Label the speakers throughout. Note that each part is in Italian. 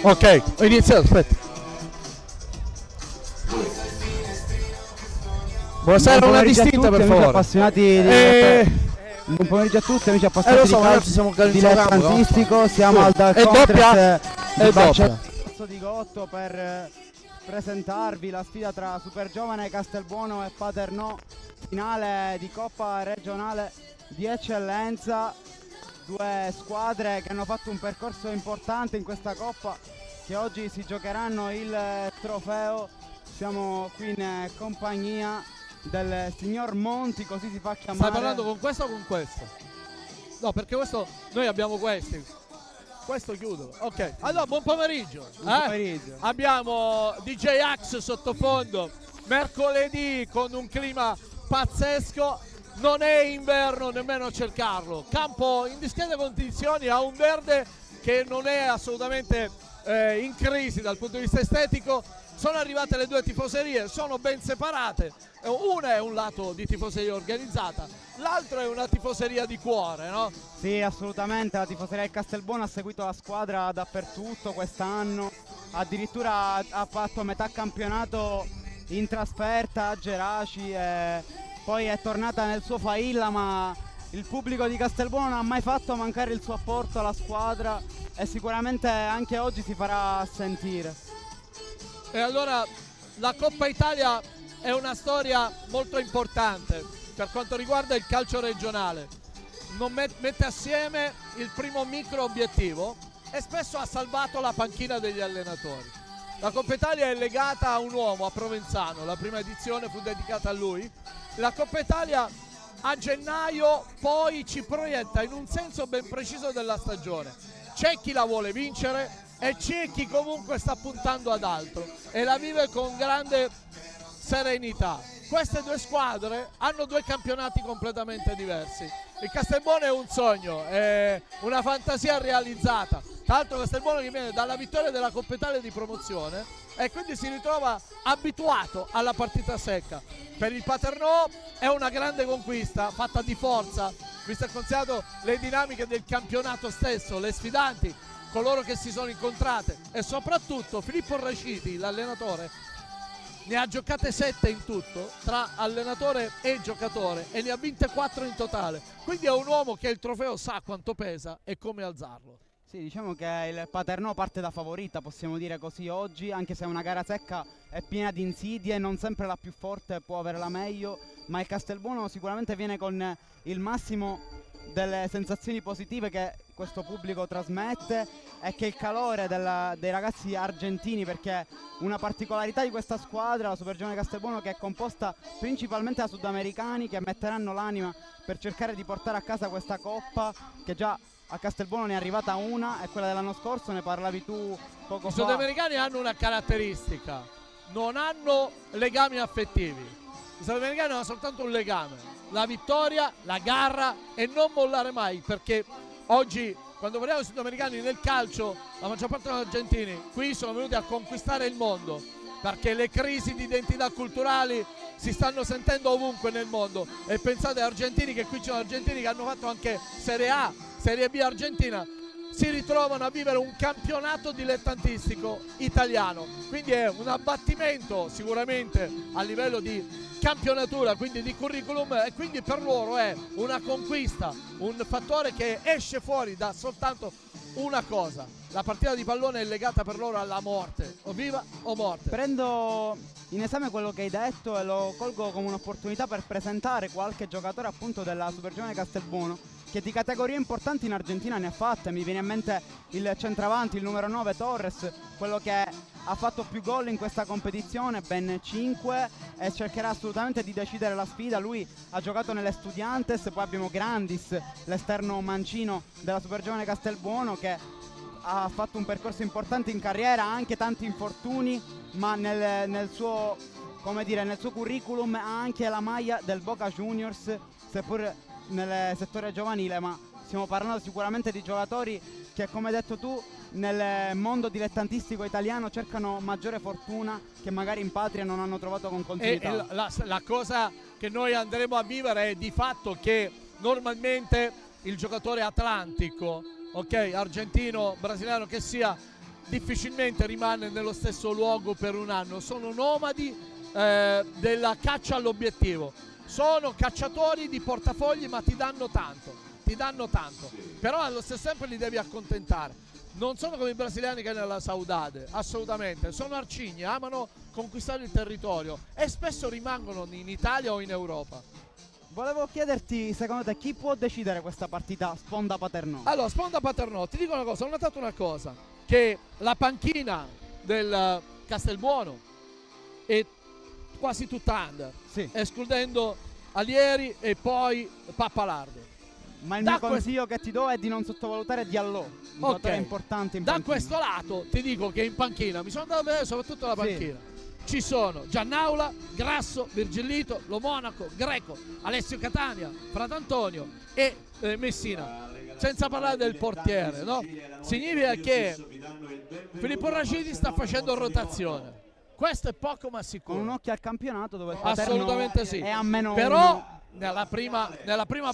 Speaker 1: Ok, ho iniziato, aspetta. Buonasera, una distinta per favore.
Speaker 2: Appassionati buon pomeriggio a tutti amici appassionati
Speaker 1: lo so,
Speaker 2: di calcio
Speaker 1: siamo
Speaker 2: dilettantistico. Siamo al Dal
Speaker 1: È doppia?
Speaker 2: di
Speaker 1: doppia.
Speaker 2: di Gotto per presentarvi la sfida tra Supergiovane Castelbuono e Paternò, finale di Coppa Regionale di Eccellenza. Due squadre che hanno fatto un percorso importante in questa Coppa, che oggi si giocheranno il trofeo. Siamo qui in compagnia del signor Monti, così si fa chiamare.
Speaker 1: Stai parlando con questo o con questo? No, perché questo noi abbiamo questi. Questo chiudo. Ok. Allora, buon pomeriggio.
Speaker 2: Buon pomeriggio.
Speaker 1: Abbiamo DJ Axe sottofondo. Mercoledì con un clima pazzesco. Non è inverno nemmeno a cercarlo. Campo in discrete condizioni, ha un verde che non è assolutamente in crisi dal punto di vista estetico. Sono arrivate le due tifoserie, sono ben separate. Una è un lato di tifoseria organizzata, l'altro è una tifoseria di cuore, no?
Speaker 2: Sì, assolutamente, la tifoseria del Castelbuono ha seguito la squadra dappertutto quest'anno, addirittura ha fatto metà campionato in trasferta a Geraci e poi è tornata nel suo Failla, ma il pubblico di Castelbuono non ha mai fatto mancare il suo apporto alla squadra e sicuramente anche oggi si farà sentire.
Speaker 1: E allora la Coppa Italia è una storia molto importante per quanto riguarda il calcio regionale. Non mette assieme il primo micro obiettivo e spesso ha salvato la panchina degli allenatori. La Coppa Italia è legata a un uomo, a Provenzano, la prima edizione fu dedicata a lui. La Coppa Italia a gennaio poi ci proietta in un senso ben preciso della stagione. C'è chi la vuole vincere e c'è chi comunque sta puntando ad altro e la vive con grande serenità. Queste due squadre hanno due campionati completamente diversi. Il Castelbuono è un sogno, è una fantasia realizzata. Tra l'altro Castelbuono che viene dalla vittoria della Coppa Italia di promozione e quindi si ritrova abituato alla partita secca. Per il Paternò è una grande conquista fatta di forza, visto e considerato le dinamiche del campionato stesso, le sfidanti, coloro che si sono incontrate e soprattutto Filippo Raciti, l'allenatore, ne ha giocate 7 in tutto tra allenatore e giocatore e ne ha vinte 4 in totale, quindi è un uomo che il trofeo sa quanto pesa e come alzarlo.
Speaker 2: Sì, diciamo che il Paternò parte da favorita, possiamo dire così oggi, anche se una gara secca è piena di insidie, non sempre la più forte può avere la meglio, ma il Castelbuono sicuramente viene con il massimo delle sensazioni positive che questo pubblico trasmette e che il calore dei ragazzi argentini, perché una particolarità di questa squadra, la Supergiovane Castelbuono, che è composta principalmente da sudamericani che metteranno l'anima per cercare di portare a casa questa coppa, che già a Castelbuono ne è arrivata una, è quella dell'anno scorso, ne parlavi tu poco fa.
Speaker 1: I sudamericani hanno una caratteristica, non hanno legami affettivi. I sudamericani hanno soltanto un legame, la vittoria, la garra e non mollare mai, perché oggi quando parliamo di sudamericani nel calcio la maggior parte sono argentini, qui sono venuti a conquistare il mondo perché le crisi di identità culturali si stanno sentendo ovunque nel mondo e pensate argentini, che qui ci sono argentini che hanno fatto anche Serie A, Serie B argentina, si ritrovano a vivere un campionato dilettantistico italiano, quindi è un abbattimento sicuramente a livello di campionatura, quindi di curriculum, e quindi per loro è una conquista, un fattore che esce fuori da soltanto una cosa: la partita di pallone è legata per loro alla morte, o viva o morte.
Speaker 2: Prendo in esame quello che hai detto e lo colgo come un'opportunità per presentare qualche giocatore appunto della Supergiovane Castelbuono che di categorie importanti in Argentina ne ha fatte. Mi viene in mente il centravanti, il numero 9 Torres, quello che ha fatto più gol in questa competizione, ben 5, e cercherà assolutamente di decidere la sfida. Lui ha giocato nelle Estudiantes, poi abbiamo Grandis, l'esterno mancino della Supergiovane Castelbuono, che ha fatto un percorso importante in carriera, anche tanti infortuni, ma nel suo, come dire, nel suo curriculum ha anche la maglia del Boca Juniors, seppur nel settore giovanile, ma stiamo parlando sicuramente di giocatori che, come hai detto tu, nel mondo dilettantistico italiano cercano maggiore fortuna che magari in patria non hanno trovato con continuità.
Speaker 1: E la cosa che noi andremo a vivere è di fatto che normalmente il giocatore atlantico, ok, argentino, brasiliano che sia, difficilmente rimane nello stesso luogo per un anno. Sono nomadi della caccia all'obiettivo, sono cacciatori di portafogli, ma ti danno tanto, però allo stesso tempo li devi accontentare. Non sono come i brasiliani che nella Saudade, assolutamente, sono arcigni, amano conquistare il territorio e spesso rimangono in Italia o in Europa.
Speaker 2: Volevo chiederti, secondo te, chi può decidere questa partita Sponda-Paternò?
Speaker 1: Allora, Sponda-Paternò, ti dico una cosa, ho notato una cosa, che la panchina del Castelbuono è quasi tutta under,
Speaker 2: Sì.
Speaker 1: escludendo Alieri e poi Pappalardo.
Speaker 2: Ma il mio consiglio che ti do è di non sottovalutare Diallo, un giocatore importante in
Speaker 1: da
Speaker 2: panchina.
Speaker 1: questo lato ti dico che in panchina mi sono andato a vedere soprattutto la panchina. Ci sono Giannaula, Grasso, Virgillito, Lo Monaco, Greco, Alessio Catania, Fratantonio e Messina. Senza parlare del portiere, no? Significa che Filippo Raciti sta facendo rotazione. Questo è poco ma sicuro.
Speaker 2: Con un occhio al campionato dove il Paternò
Speaker 1: assolutamente sì.
Speaker 2: è a meno
Speaker 1: Però
Speaker 2: uno.
Speaker 1: nella prima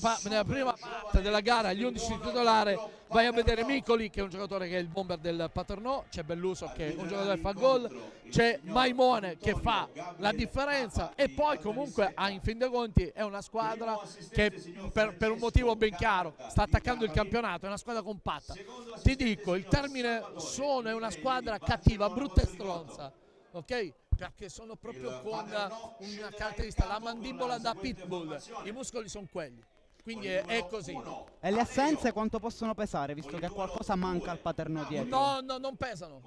Speaker 1: parte della gara, gli 11 titolari, vai a vedere Micoli che è un giocatore che è il bomber del Paternò, c'è Belluso che è un giocatore che fa gol, c'è Maimone che fa la differenza e poi comunque in fin dei conti è una squadra che per un motivo ben chiaro sta attaccando il campionato, è una squadra compatta. Ti dico, il termine sono è una squadra cattiva, brutta e stronza, ok? Perché sono proprio con una caratteristica, la mandibola da pitbull, i muscoli sono quelli, quindi è così.
Speaker 2: E le assenze quanto possono pesare, visto che qualcosa manca al Paternò dietro?
Speaker 1: No, non pesano,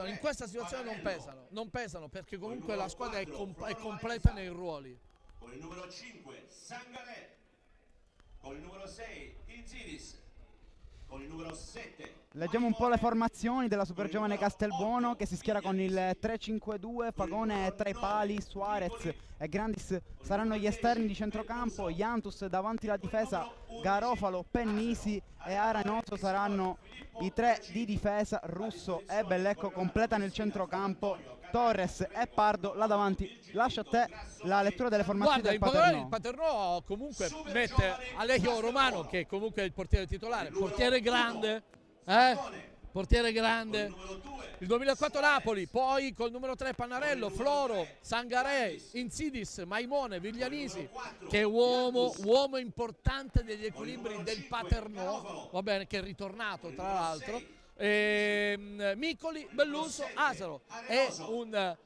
Speaker 1: in questa situazione non pesano perché comunque la squadra è completa nei ruoli.
Speaker 3: Con il numero 5 Sangaré, con il numero 6 Kinzidis, con il numero 7.
Speaker 2: Leggiamo un po' le formazioni della super giovane Castelbuono che si schiera con il 3-5-2, Fagone tra i pali, Suarez e Grandis saranno gli esterni di centrocampo, Iantus davanti la difesa, Garofalo, Pennisi e Aranoso saranno i tre di difesa, Russo e Bellecco completano il centrocampo, Torres e Pardo là davanti. Lascio a te la lettura delle formazioni del Paternò.
Speaker 1: Il Paternò comunque mette Alejo Romano che comunque è il portiere titolare, portiere grande, il 2004 Napoli, poi col numero 3 Pannarello, Floro, Sangaré, Insidis, Maimone, Viglianisi che è uomo importante degli equilibri del Paternò, va bene, che è ritornato tra l'altro, Micoli, Belluso, Asaro, è un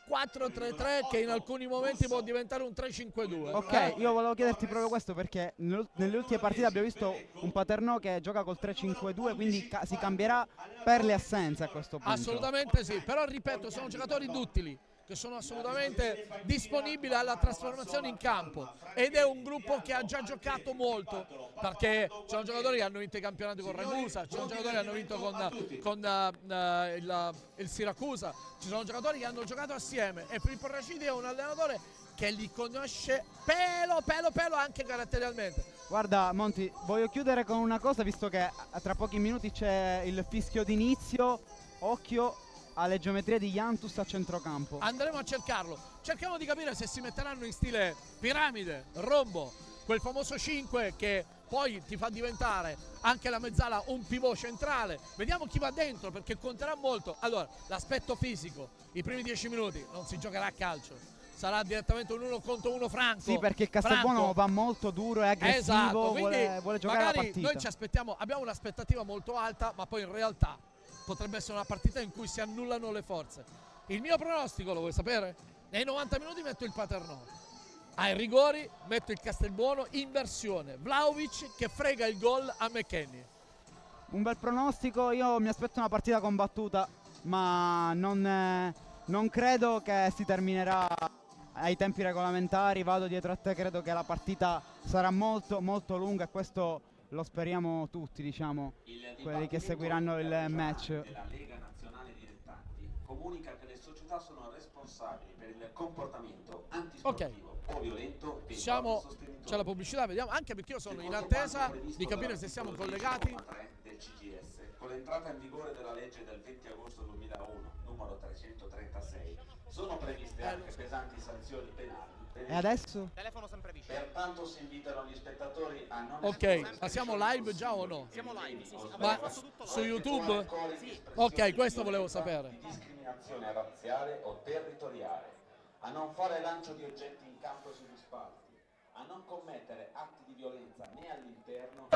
Speaker 1: 4-3-3 che in alcuni momenti può diventare un 3-5-2.
Speaker 2: Ok, io volevo chiederti proprio questo perché nelle ultime partite abbiamo visto un Paternò che gioca col 3-5-2, quindi si cambierà per le assenze a questo punto.
Speaker 1: Assolutamente sì, però ripeto, sono giocatori duttili che sono assolutamente disponibili alla trasformazione in campo ed è un gruppo che ha già giocato molto perché ci sono giocatori che hanno vinto i campionati con Ragusa, ci sono giocatori che hanno vinto con il Siracusa, ci sono giocatori che hanno giocato assieme e Filippo Raciti è un allenatore che li conosce pelo anche caratterialmente.
Speaker 2: Guarda Monti, voglio chiudere con una cosa visto che tra pochi minuti c'è il fischio d'inizio, occhio alle geometrie di Iantus a centrocampo.
Speaker 1: Andremo a cercarlo, cerchiamo di capire se si metteranno in stile piramide, rombo, quel famoso 5 che poi ti fa diventare anche la mezzala un pivot centrale. Vediamo chi va dentro perché conterà molto. Allora, l'aspetto fisico, i primi 10 minuti non si giocherà a calcio, sarà direttamente un 1 contro 1 franco.
Speaker 2: Sì, perché il Castelbuono va molto duro e aggressivo,
Speaker 1: esatto,
Speaker 2: vuole giocare la partita.
Speaker 1: Noi ci aspettiamo, abbiamo un'aspettativa molto alta, ma poi in realtà potrebbe essere una partita in cui si annullano le forze. Il mio pronostico, lo vuoi sapere? Nei 90 minuti metto il Paternò. Ai rigori metto il Castelbuono in versione Vlahovic che frega il gol a McKennie.
Speaker 2: Un bel pronostico, io mi aspetto una partita combattuta, ma non credo che si terminerà ai tempi regolamentari. Vado dietro a te, credo che la partita sarà molto molto lunga e questo lo speriamo tutti, diciamo, quelli che seguiranno il match.
Speaker 3: La Lega Nazionale Dilettanti comunica che le società sono responsabili per il comportamento antisportivo o violento dei propri sostenitori.
Speaker 1: C'è la pubblicità, vediamo, anche perché io sono in attesa di capire se siamo collegati.
Speaker 3: Del CGS, con l'entrata in vigore della legge del 20 agosto 2001, numero 336, Sono previste anche pesanti sanzioni penali.
Speaker 2: E adesso?
Speaker 4: Telefono sempre vicino.
Speaker 3: Pertanto si invitano gli spettatori a non
Speaker 1: Ok, ma siamo live già o no?
Speaker 4: Siamo live, sì, sì.
Speaker 1: Ma
Speaker 4: Abbiamo fatto tutto
Speaker 1: su
Speaker 4: live.
Speaker 1: YouTube?
Speaker 3: Sì.
Speaker 1: Ok, questo volevo sapere.
Speaker 3: Di discriminazione razziale o territoriale, a non fare lancio di oggetti in campo e sugli spalti, a non commettere atti di violenza né all'interno.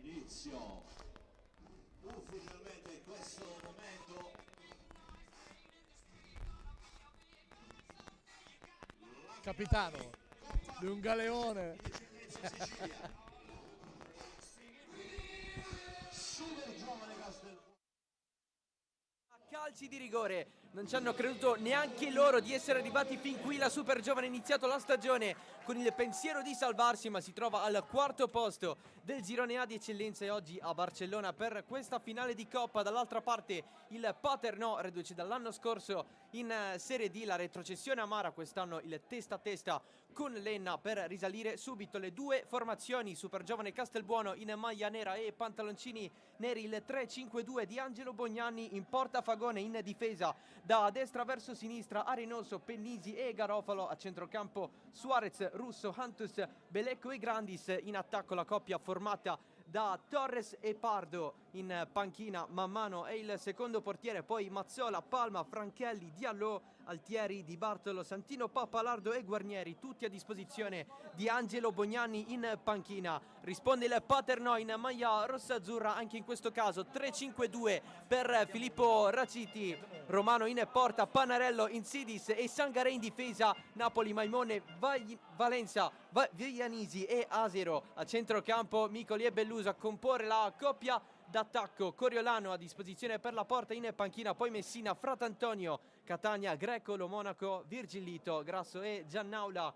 Speaker 4: inizio ufficialmente questo momento.
Speaker 1: Capitano di un galeone.
Speaker 4: Super giovane Castelbuono.
Speaker 5: Calci di rigore, non ci hanno creduto neanche loro di essere arrivati fin qui. La super giovane ha iniziato la stagione con il pensiero di salvarsi, ma si trova al quarto posto del girone A di eccellenza e oggi a Barcellona per questa finale di Coppa. Dall'altra parte il Paternò, reduce dall'anno scorso in Serie D, la retrocessione amara, quest'anno il testa a testa con l'Enna per risalire subito. Le due formazioni, super giovane Castelbuono in maglia nera e pantaloncini neri, il 3-5-2 di Angelo Bognani in porta Fagone, in difesa da destra verso sinistra Arenoso, Pennisi e Garofalo, a centrocampo Suarez, Russo, Hantus, Belecco e Grandis, in attacco la coppia formata da Torres e Pardo, in panchina Mammano e il secondo portiere, poi Mazzola, Palma, Franchelli, Diallo, Altieri, Di Bartolo, Santino, Pappalardo e Guarnieri, tutti a disposizione di Angelo Bognani in panchina. Risponde il Paternò in maglia rossa-azzurra, anche in questo caso 3-5-2 per Filippo Raciti, Romano in porta, Panarello, Insidis e Sangare in difesa, Napoli, Maimone, Valenza, Viglianisi e Asero a centrocampo, Micoli e Belluso a comporre la coppia d'attacco, Coriolano a disposizione per la porta in panchina, poi Messina, Fratantonio, Catania, Greco, Lo Monaco, Virgilito, Grasso e Giannaula.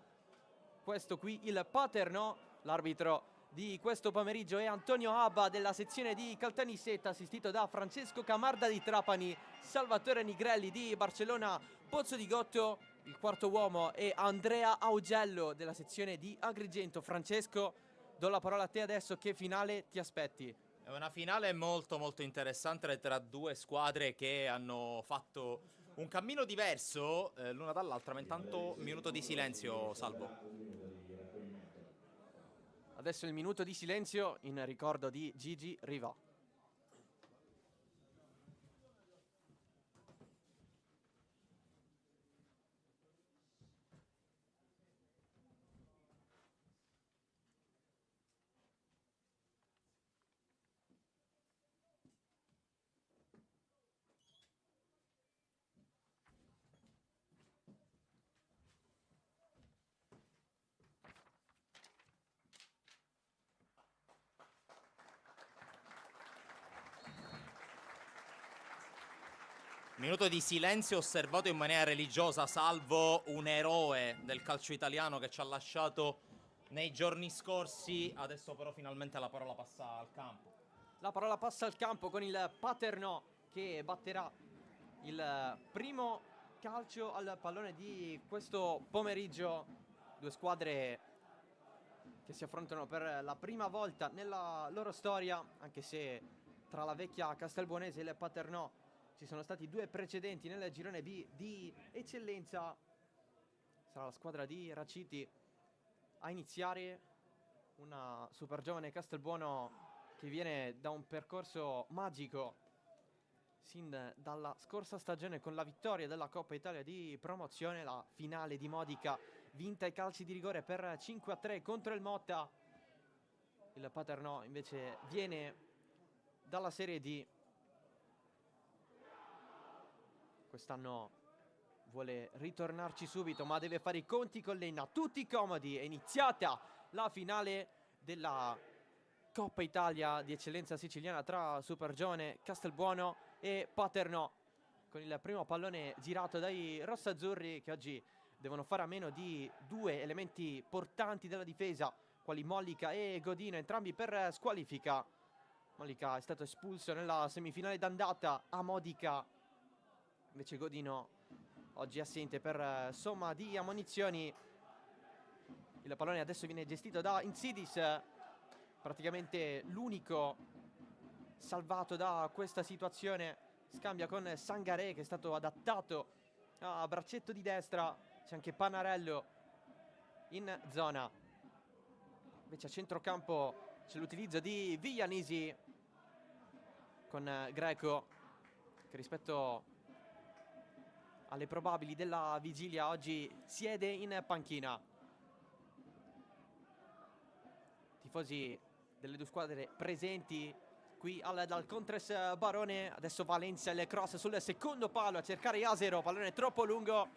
Speaker 5: Questo qui il Paternò. L'arbitro di questo pomeriggio è Antonio Abba della sezione di Caltanissetta, assistito da Francesco Camarda di Trapani, Salvatore Nigrelli di Barcellona Pozzo di Gotto. Il quarto uomo è Andrea Augello della sezione di Agrigento. Francesco, do la parola a te adesso, che finale ti aspetti?
Speaker 6: È una finale molto molto interessante tra due squadre che hanno fatto un cammino diverso l'una dall'altra, ma intanto un minuto di silenzio, Salvo.
Speaker 5: Adesso il minuto di silenzio in ricordo di Gigi Riva.
Speaker 6: Minuto di silenzio osservato in maniera religiosa, Salvo, un eroe del calcio italiano che ci ha lasciato nei giorni scorsi. Adesso però finalmente la parola passa al campo.
Speaker 5: La parola passa al campo con il Paternò che batterà il primo calcio al pallone di questo pomeriggio. Due squadre che si affrontano per la prima volta nella loro storia, anche se tra la vecchia Castelbuonese e il Paternò ci sono stati due precedenti nel girone B di eccellenza. Sarà la squadra di Raciti a iniziare, una super giovane Castelbuono che viene da un percorso magico sin dalla scorsa stagione con la vittoria della Coppa Italia di promozione, la finale di Modica vinta ai calci di rigore per 5-3 contro il Motta. Il Paternò invece viene dalla Serie D. Quest'anno vuole ritornarci subito, ma deve fare i conti con l'Enna. Tutti comodi, è iniziata la finale della Coppa Italia di eccellenza siciliana tra super giovane Castelbuono e Paternò, con il primo pallone girato dai rossazzurri, che oggi devono fare a meno di due elementi portanti della difesa, quali Mollica e Godino, entrambi per squalifica. Mollica è stato espulso nella semifinale d'andata a Modica, invece Godino oggi assente per somma di ammonizioni. Il pallone adesso viene gestito da Insidis, praticamente l'unico salvato da questa situazione. Scambia con Sangare, che è stato adattato a braccetto di destra. C'è anche Panarello in zona. Invece a centrocampo c'è l'utilizzo di Viglianisi con Greco, che rispetto alle probabili della vigilia oggi siede in panchina. Tifosi delle due squadre presenti qui dal Contres Barone. Adesso Valencia, il cross sul secondo palo a cercare Jasero, pallone troppo lungo,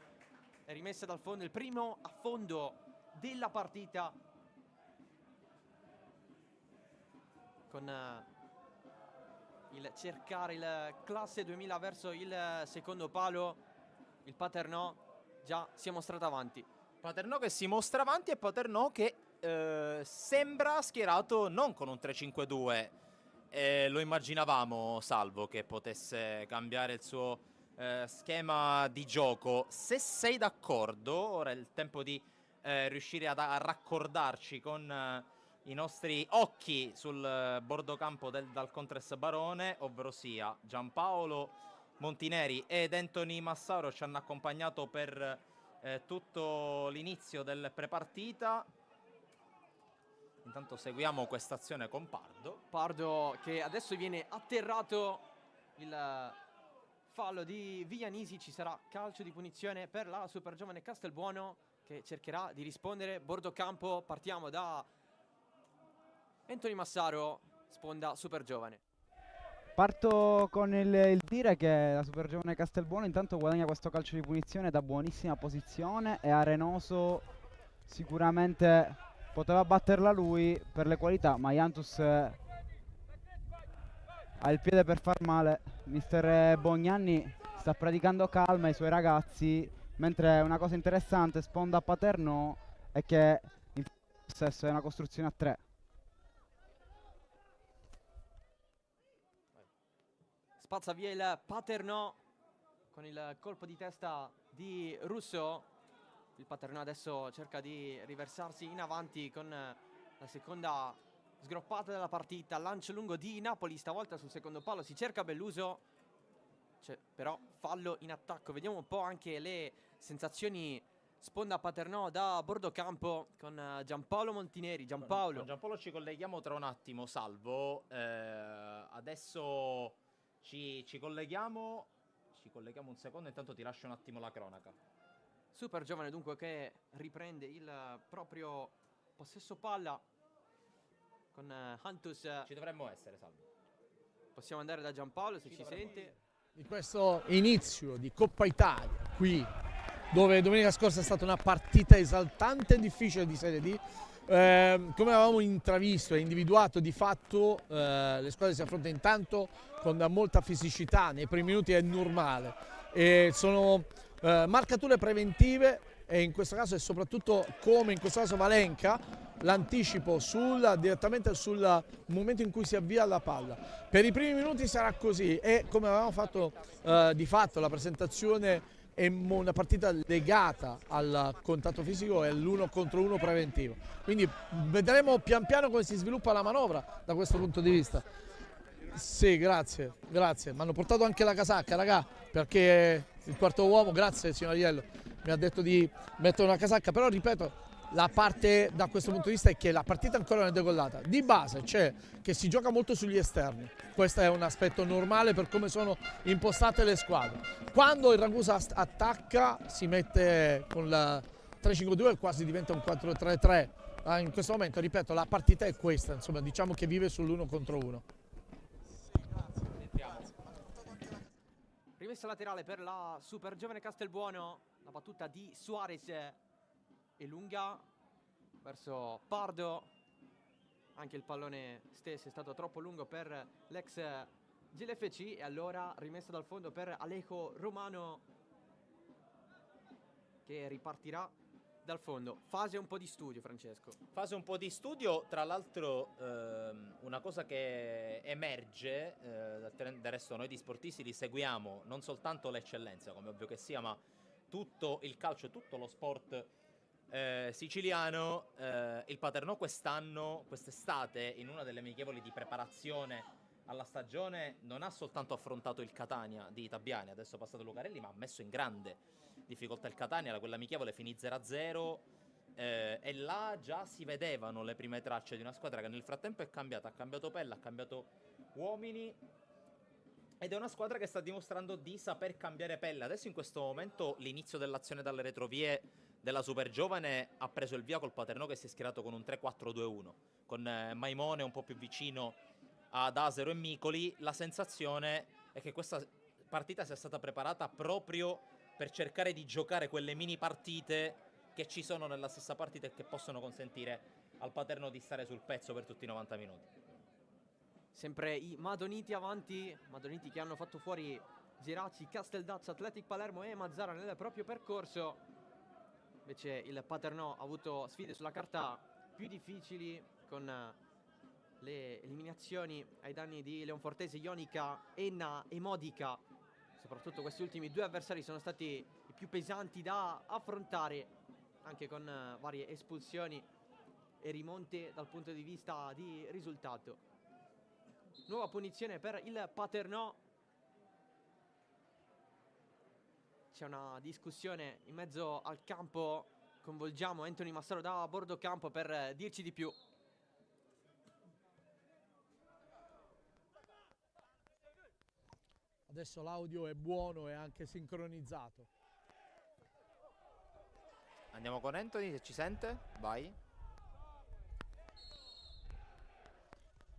Speaker 5: è rimessa dal fondo, il primo affondo della partita con il cercare il classe 2000 verso il secondo palo. Il Paternò già si è mostrato avanti.
Speaker 6: Paternò che si mostra avanti e Paternò che sembra schierato non con un 3-5-2. Lo immaginavamo, Salvo, che potesse cambiare il suo schema di gioco. Se sei d'accordo, ora è il tempo di riuscire a raccordarci con i nostri occhi sul bordo campo dal Contres Barone, ovvero sia Giampaolo Montineri ed Anthony Massaro ci hanno accompagnato per tutto l'inizio del prepartita. Intanto seguiamo questa azione con Pardo.
Speaker 5: Pardo che adesso viene atterrato, il fallo di Viglianisi, ci sarà calcio di punizione per la super giovane Castelbuono che cercherà di rispondere. Bordo campo, partiamo da Anthony Massaro, sponda super giovane.
Speaker 2: Parto con il dire che la super giovane Castelbuono intanto guadagna questo calcio di punizione da buonissima posizione e Arenoso sicuramente poteva batterla lui per le qualità, ma Iantus ha il piede per far male. Mister Bognanni sta praticando calma ai suoi ragazzi, mentre una cosa interessante, sponda a Paternò, è che in possesso è una costruzione a 3.
Speaker 5: Spazza via il Paternò con il colpo di testa di Russo. Il Paternò adesso cerca di riversarsi in avanti con la seconda sgroppata della partita. Lancio lungo di Napoli, stavolta sul secondo palo si cerca Belluso. C'è però fallo in attacco. Vediamo un po' anche le sensazioni sponda Paternò da bordo campo con Giampaolo Montineri. Giampaolo.
Speaker 6: Con Giampaolo ci colleghiamo tra un attimo, Salvo. Adesso ci colleghiamo un secondo, intanto ti lascio un attimo la cronaca.
Speaker 5: Super giovane dunque che riprende il proprio possesso palla con Hantus.
Speaker 6: Ci dovremmo essere, Salvo.
Speaker 5: Possiamo andare da Giampaolo se ci sente.
Speaker 1: Di questo inizio di Coppa Italia qui, dove domenica scorsa è stata una partita esaltante e difficile di Serie D, come avevamo intravisto e individuato, di fatto le squadre si affrontano intanto con molta fisicità, nei primi minuti è normale, e sono marcature preventive, e in questo caso è soprattutto, come in questo caso Valenca, l'anticipo direttamente sul momento in cui si avvia la palla. Per i primi minuti sarà così, e come avevamo fatto di fatto la presentazione è una partita legata al contatto fisico e all'1 contro 1 preventivo, quindi vedremo pian piano come si sviluppa la manovra da questo punto di vista. Sì, grazie, mi hanno portato anche la casacca, raga, perché il quarto uomo, grazie signoriello, mi ha detto di mettere una casacca, però ripeto, la parte da questo punto di vista è che la partita ancora non è decollata. Di base c'è che si gioca molto sugli esterni, questo è un aspetto normale per come sono impostate le squadre. Quando il Ragusa attacca si mette con la 3-5-2 e quasi diventa un 4-3-3. In questo momento, ripeto, la partita è questa, insomma, diciamo che vive sull'1 contro 1.
Speaker 5: Rimessa laterale per la super giovane Castelbuono, la battuta di Suarez è lunga verso Pardo, anche il pallone stesso è stato troppo lungo per l'ex GLFC, e allora rimessa dal fondo per Alejo Romano che ripartirà dal fondo. Fase un po' di studio, Francesco.
Speaker 6: Fase un po' di studio, tra l'altro una cosa che emerge, del resto noi di sportisti li seguiamo, non soltanto l'eccellenza, come ovvio che sia, ma tutto il calcio, tutto lo sport siciliano. Il Paternò quest'estate, in una delle amichevoli di preparazione alla stagione, non ha soltanto affrontato il Catania di Tabiani, adesso passato Lucarelli, ma ha messo in grande difficoltà il Catania. Quell'amichevole finì 0-0 e là già si vedevano le prime tracce di una squadra che nel frattempo è cambiata, ha cambiato pelle, ha cambiato uomini, ed è una squadra che sta dimostrando di saper cambiare pelle. Adesso in questo momento l'inizio dell'azione dalle retrovie della Super Giovane ha preso il via col Paternò che si è schierato con un 3-4-2-1, con Maimone un po' più vicino ad Asero e Micoli. La sensazione è che questa partita sia stata preparata proprio per cercare di giocare quelle mini partite che ci sono nella stessa partita e che possono consentire al Paternò di stare sul pezzo per tutti i 90 minuti.
Speaker 5: Sempre i Madoniti avanti, Madoniti che hanno fatto fuori Geraci, Casteldazzo, Athletic Palermo e Mazzara nel proprio percorso. Invece il Paternò ha avuto sfide sulla carta più difficili, con le eliminazioni ai danni di Leonfortese, Ionica, Enna e Modica. Soprattutto questi ultimi due avversari sono stati i più pesanti da affrontare, anche con varie espulsioni e rimonte dal punto di vista di risultato. Nuova punizione per il Paternò. C'è una discussione in mezzo al campo. Convolgiamo Anthony Massaro da bordo campo per dirci di più.
Speaker 1: Adesso l'audio è buono e anche sincronizzato.
Speaker 6: Andiamo con Anthony, se ci sente, vai.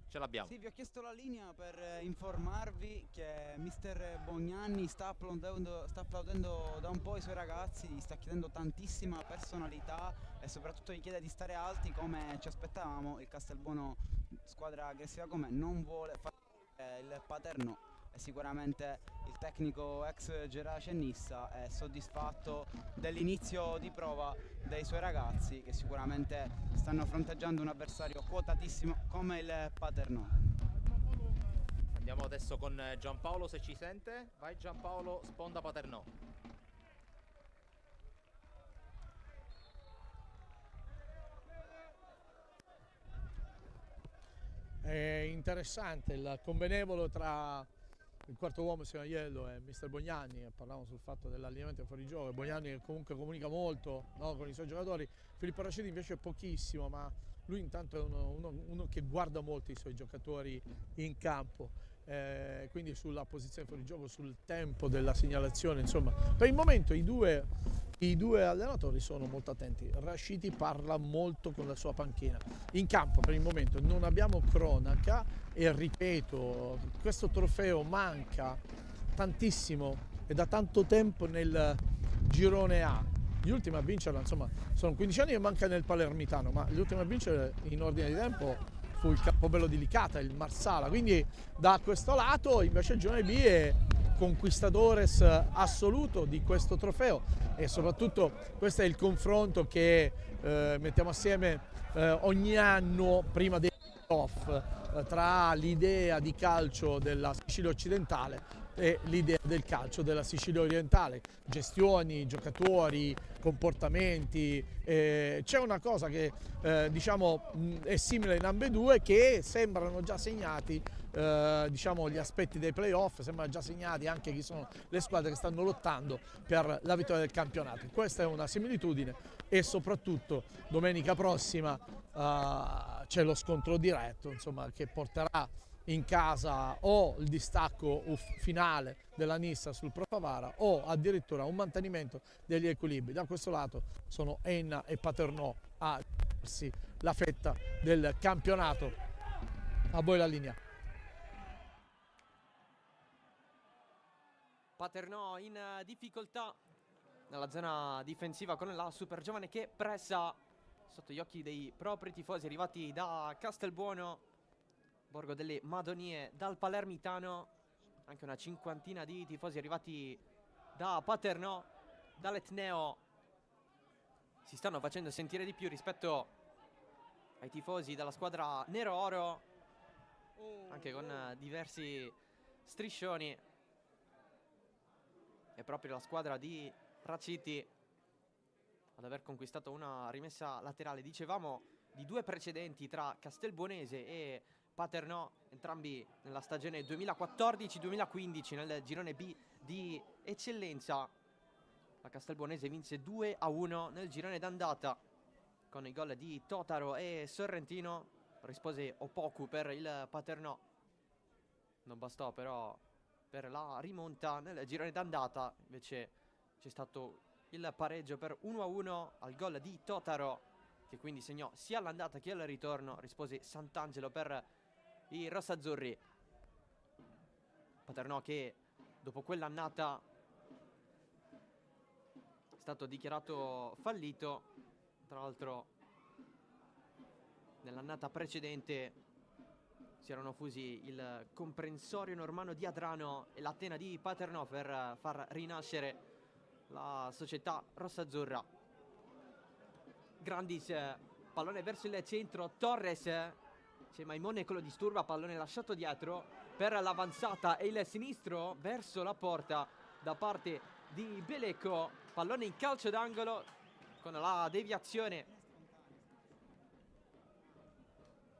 Speaker 6: Ce l'abbiamo.
Speaker 2: Sì, vi ho chiesto la linea per informarvi che mister Bognanni sta applaudendo da un po' i suoi ragazzi, gli sta chiedendo tantissima personalità e soprattutto gli chiede di stare alti come ci aspettavamo. Il Castelbuono, squadra aggressiva come non vuole fare il Paternò, e sicuramente il tecnico ex Geracennissa è soddisfatto dell'inizio di prova dei suoi ragazzi, che sicuramente stanno fronteggiando un avversario quotatissimo come il Paternò.
Speaker 6: Andiamo adesso con Giampaolo, se ci sente. Vai Giampaolo, sponda Paternò.
Speaker 1: È interessante il convenevolo tra il quarto uomo Aiello e mister Bognanni. Parlavamo sul fatto dell'allineamento fuori gioco. Bognanni che comunque comunica molto, no, con i suoi giocatori. Filippo Raciti invece è pochissimo, ma lui intanto è uno che guarda molto i suoi giocatori in campo, quindi sulla posizione fuori gioco, sul tempo della segnalazione, insomma. Per il momento i due allenatori sono molto attenti. Raciti parla molto con la sua panchina. In campo per il momento non abbiamo cronaca e ripeto, questo trofeo manca tantissimo e da tanto tempo nel girone A. Gli ultimi a vincerla, insomma, sono 15 anni che manca nel Palermitano, ma gli ultimi a vincere in ordine di tempo fu il Campobello di Licata, il Marsala. Quindi da questo lato invece il girone B è conquistadores assoluto di questo trofeo, e soprattutto questo è il confronto che mettiamo assieme ogni anno prima dei playoff tra l'idea di calcio della Sicilia occidentale e l'idea del calcio della Sicilia orientale. Gestioni, giocatori, comportamenti, c'è una cosa che diciamo è simile in ambedue, che sembrano già segnati, diciamo, gli aspetti dei playoff, sembrano già segnati anche chi sono le squadre che stanno lottando per la vittoria del campionato. Questa è una similitudine, e soprattutto domenica prossima c'è lo scontro diretto, insomma, che porterà in casa o il distacco finale della Nissa sul Pro Favara o addirittura un mantenimento degli equilibri. Da questo lato sono Enna e Paternò a darsi la fetta del campionato. A voi la linea.
Speaker 5: Paternò in difficoltà nella zona difensiva con la Super Giovane che pressa sotto gli occhi dei propri tifosi arrivati da Castelbuono, Borgo delle Madonie, dal Palermitano. Anche una cinquantina di tifosi arrivati da Paternò, dall'Etneo. Si stanno facendo sentire di più rispetto ai tifosi della squadra nero-oro, anche con diversi striscioni. È proprio la squadra di Raciti ad aver conquistato una rimessa laterale. Dicevamo di due precedenti tra Castelbuonese e Paternò, entrambi nella stagione 2014-2015 nel girone B di eccellenza. La Castelbuonese vinse 2-1 nel girone d'andata con i gol di Totaro e Sorrentino. Rispose Opoku per il Paternò. Non bastò però per la rimonta nel girone d'andata, invece c'è stato il pareggio per 1-1 al gol di Totaro, che quindi segnò sia all'andata che al ritorno. Rispose Sant'Angelo per i rossazzurri. Paternò che dopo quell'annata è stato dichiarato fallito. Tra l'altro nell'annata precedente si erano fusi il comprensorio normanno di Adrano e l'Atena di Paternò per far rinascere la società rossazzurra. Grandis, pallone verso il centro, Torres, c'è Maimone che lo disturba, pallone lasciato dietro per l'avanzata e il sinistro verso la porta da parte di Belecco, pallone in calcio d'angolo con la deviazione.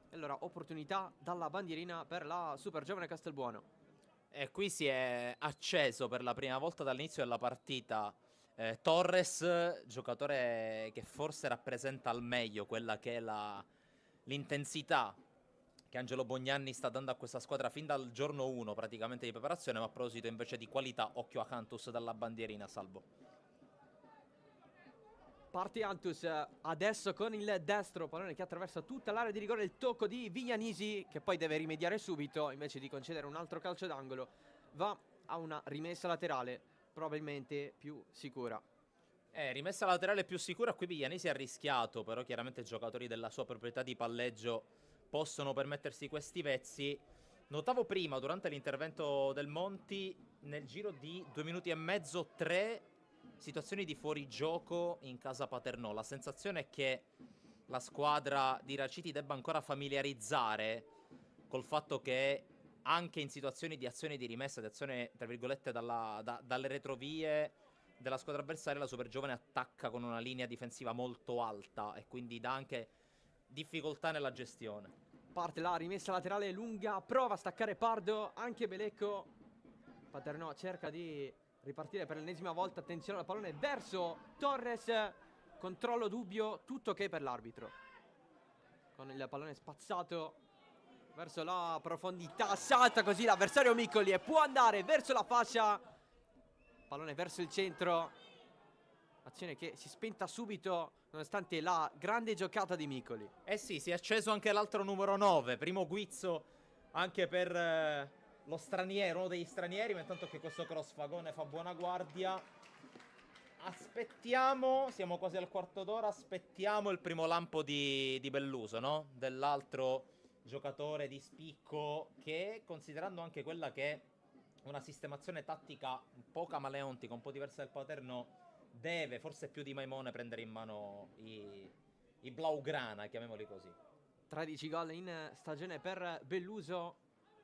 Speaker 5: E allora opportunità dalla bandierina per la Super Giovane Castelbuono.
Speaker 6: E qui si è acceso per la prima volta dall'inizio della partita Torres, giocatore che forse rappresenta al meglio quella che è l'intensità che Angelo Bognanni sta dando a questa squadra fin dal giorno 1 praticamente di preparazione, ma a proposito invece di qualità, occhio a Cantus dalla bandierina, Salvo.
Speaker 5: Parte Antus adesso con il destro, pallone che attraversa tutta l'area di rigore, il tocco di Vignanisi che poi deve rimediare subito invece di concedere un altro calcio d'angolo. Va a una rimessa laterale probabilmente più sicura.
Speaker 6: Rimessa laterale più sicura, qui Vignanisi ha rischiato, però chiaramente i giocatori della sua proprietà di palleggio possono permettersi questi pezzi. Notavo prima, durante l'intervento del Monti, nel giro di 2 minuti e mezzo, 3 situazioni di fuorigioco in casa Paternò. La sensazione è che la squadra di Raciti debba ancora familiarizzare col fatto che anche in situazioni di azione di rimessa, di azione tra virgolette dalle retrovie della squadra avversaria, la Super Giovane attacca con una linea difensiva molto alta e quindi dà anche difficoltà nella gestione.
Speaker 5: Parte la rimessa laterale lunga, prova a staccare Pardo, anche Belecco. Paternò cerca di ripartire per l'ennesima volta, attenzione al pallone verso Torres, controllo dubbio, tutto ok per l'arbitro. Con il pallone spazzato verso la profondità, salta così l'avversario Miccoli e può andare verso la fascia. Pallone verso il centro, azione che si spenta subito nonostante la grande giocata di Miccoli.
Speaker 6: Eh sì, si è acceso anche l'altro numero 9, primo guizzo anche per lo straniero, uno degli stranieri, ma intanto che questo cross Fagone fa buona guardia. Aspettiamo, siamo quasi al quarto d'ora, aspettiamo il primo lampo di Belluso, no? Dell'altro giocatore di spicco che, considerando anche quella che è una sistemazione tattica un po' camaleontica, un po' diversa del Paternò, deve, forse più di Maimone, prendere in mano i Blaugrana, chiamiamoli così.
Speaker 5: 13 gol in stagione per Belluso,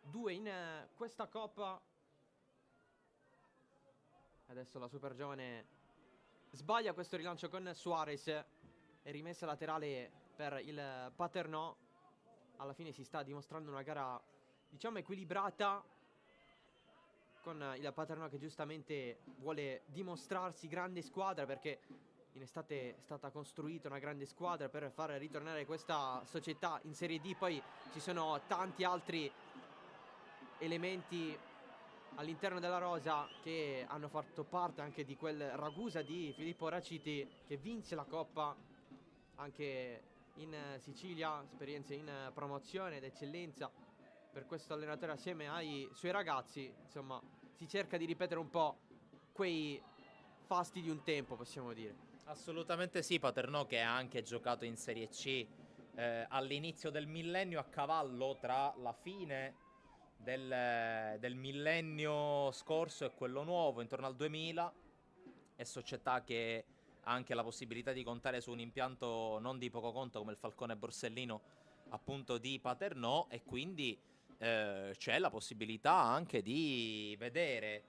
Speaker 5: 2 in questa Coppa. Adesso la Super Giovane sbaglia questo rilancio con Suarez e rimessa laterale per il Paternò. Alla fine si sta dimostrando una gara, diciamo, equilibrata, con il Paternò che giustamente vuole dimostrarsi grande squadra, perché in estate è stata costruita una grande squadra per far ritornare questa società in Serie D. Poi ci sono tanti altri elementi all'interno della rosa che hanno fatto parte anche di quel Ragusa di Filippo Raciti, che vinse la Coppa anche in Sicilia, esperienze in promozione ed eccellenza per questo allenatore assieme ai suoi ragazzi. Insomma, si cerca di ripetere un po' quei fasti di un tempo, possiamo dire.
Speaker 6: Assolutamente sì, Paternò che ha anche giocato in Serie C all'inizio del millennio, a cavallo tra la fine del millennio scorso e quello nuovo, intorno al 2000, è società che ha anche la possibilità di contare su un impianto non di poco conto come il Falcone Borsellino, appunto, di Paternò, e quindi c'è la possibilità anche di vedere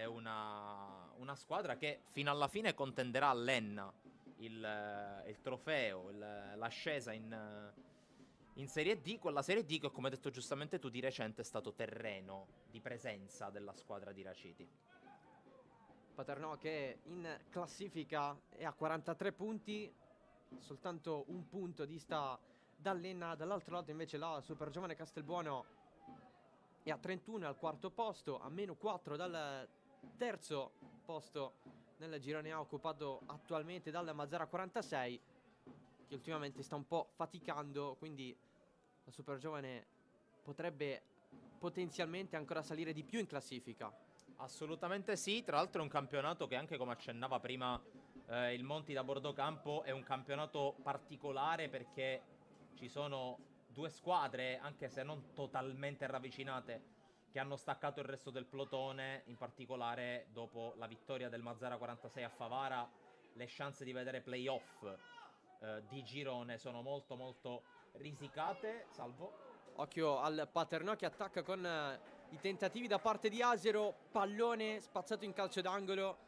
Speaker 6: una squadra che fino alla fine contenderà all'Enna il trofeo, l'ascesa in Serie D, quella Serie D che, come hai detto giustamente tu, di recente è stato terreno di presenza della squadra di Raciti.
Speaker 5: Paternò che in classifica è a 43 punti, soltanto un punto dista dall'Enna. Dall'altro lato invece la Super Giovane Castelbuono è a 31 al quarto posto, a meno 4 dal terzo posto nel girone A, occupato attualmente dal Mazara 46, che ultimamente sta un po' faticando, quindi la Super Giovane potrebbe potenzialmente ancora salire di più in classifica.
Speaker 6: Assolutamente sì, tra l'altro è un campionato che, anche come accennava prima il Monti da Bordocampo, è un campionato particolare perché ci sono due squadre, anche se non totalmente ravvicinate, che hanno staccato il resto del plotone. In particolare dopo la vittoria del Mazara 46 a Favara, le chance di vedere playoff di girone sono molto molto risicate. Salvo.
Speaker 5: Occhio al Paternò che attacca con i tentativi da parte di Asero, pallone spazzato in calcio d'angolo.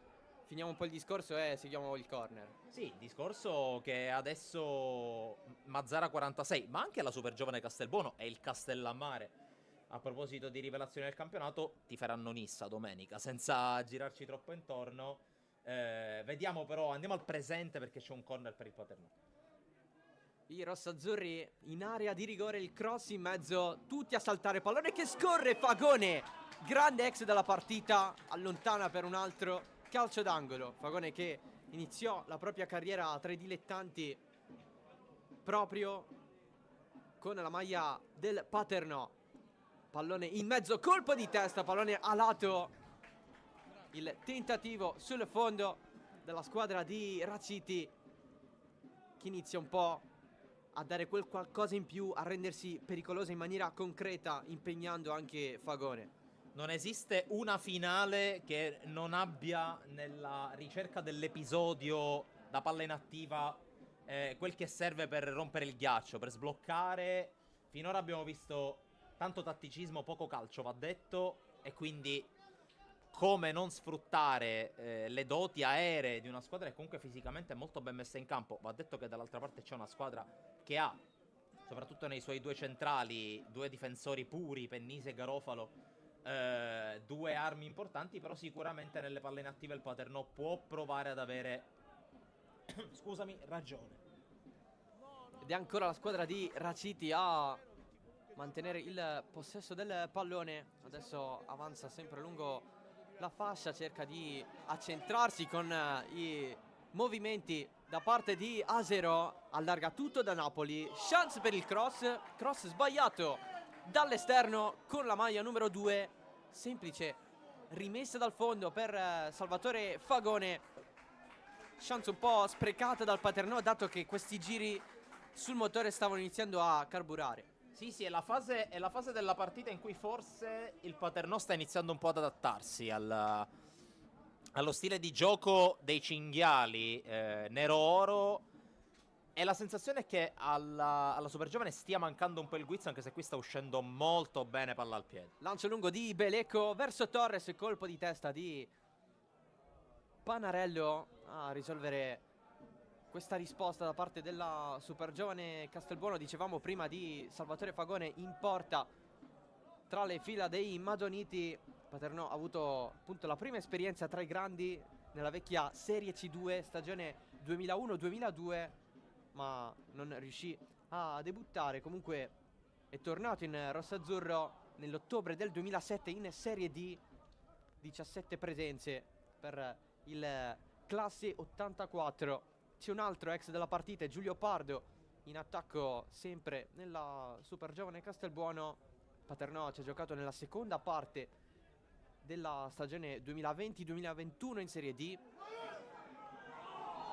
Speaker 5: Finiamo un po' il discorso e seguiamo il corner.
Speaker 6: Sì, discorso che adesso Mazara 46, ma anche la Super Giovane Castelbuono e il Castellammare, a proposito di rivelazione del campionato, ti faranno Nissa domenica, senza girarci troppo intorno. Vediamo però, andiamo al presente perché c'è un corner per il Paternò.
Speaker 5: I rossazzurri in area di rigore, il cross in mezzo, tutti a saltare, pallone che scorre, Fagone, grande ex della partita, allontana per un altro calcio d'angolo. Fagone che iniziò la propria carriera tra i dilettanti proprio con la maglia del Paternò. Pallone in mezzo, colpo di testa, pallone alato, il tentativo sul fondo della squadra di Raciti, che inizia un po' a dare quel qualcosa in più, a rendersi pericolosa in maniera concreta, impegnando anche Fagone.
Speaker 6: Non esiste una finale che non abbia nella ricerca dell'episodio da palla inattiva quel che serve per rompere il ghiaccio, per sbloccare. Finora abbiamo visto tanto tatticismo, poco calcio, va detto, e quindi come non sfruttare le doti aeree di una squadra che comunque fisicamente è molto ben messa in campo. Va detto che dall'altra parte c'è una squadra che ha, soprattutto nei suoi due centrali, due difensori puri, Pennisi e Garofalo, due armi importanti, però sicuramente nelle palle inattive il Paternò può provare ad avere scusami, ragione.
Speaker 5: Ed è ancora la squadra di Raciti a mantenere il possesso del pallone. Adesso avanza sempre lungo la fascia, cerca di accentrarsi con i movimenti da parte di Asero, allarga tutto da Napoli, chance per il cross sbagliato dall'esterno con la maglia numero 2, semplice rimessa dal fondo per Salvatore Fagone, chance un po' sprecata dal Paternò dato che questi giri sul motore stavano iniziando a carburare.
Speaker 6: Sì, è la fase della partita in cui forse il Paternò sta iniziando un po' ad adattarsi allo stile di gioco dei cinghiali nero-oro, e la sensazione è che alla Super Giovane stia mancando un po' il guizzo, anche se qui sta uscendo molto bene palla al piede.
Speaker 5: Lancio lungo di Belecco verso Torres, colpo di testa di Panarello a risolvere questa risposta da parte della Super Giovane Castelbuono. Dicevamo prima di Salvatore Fagone in porta tra le fila dei Madoniti. Paternò ha avuto appunto la prima esperienza tra i grandi nella vecchia Serie C2 stagione 2001-2002, ma non riuscì a debuttare. Comunque è tornato in rossazzurro nell'ottobre del 2007 in Serie D, 17 presenze per il classe 84. C'è un altro ex della partita, è Giulio Pardo, in attacco sempre nella Super Giovane Castelbuono. Paternò ci ha giocato nella seconda parte della stagione 2020-2021 in Serie D,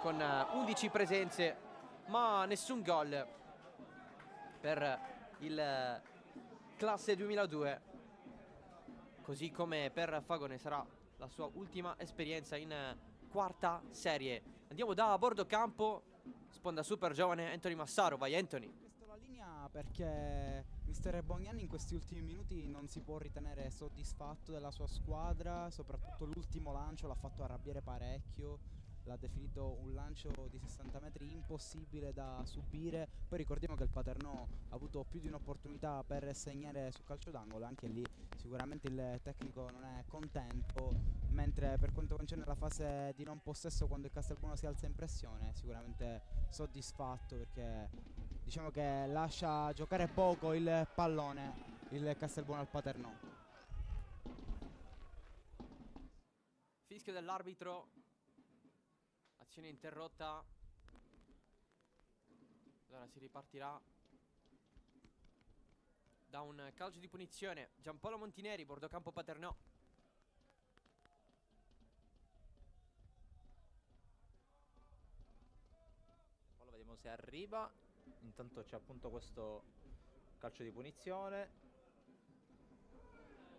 Speaker 5: con 11 presenze ma nessun gol per il classe 2002, così come per Fagone sarà la sua ultima esperienza in quarta serie. Andiamo da Bordocampo, sponda Super Giovane, Anthony Massaro. Vai Anthony.
Speaker 2: Questa è la linea perché mister Bognani in questi ultimi minuti non si può ritenere soddisfatto della sua squadra, soprattutto l'ultimo lancio l'ha fatto arrabbiare parecchio, l'ha definito un lancio di 60 metri impossibile da subire. Poi ricordiamo che il Paternò ha avuto più di un'opportunità per segnare sul calcio d'angolo, anche lì sicuramente il tecnico non è contento, mentre per quanto concerne la fase di non possesso, quando il Castelbuono si alza in pressione, sicuramente soddisfatto, perché diciamo che lascia giocare poco il pallone il Castelbuono al Paternò.
Speaker 5: Fischio dell'arbitro Azione interrotta. Allora si ripartirà da un calcio di punizione. Giampaolo Montineri, bordocampo Paternò.
Speaker 6: Poi lo vediamo se arriva. Intanto c'è appunto questo calcio di punizione.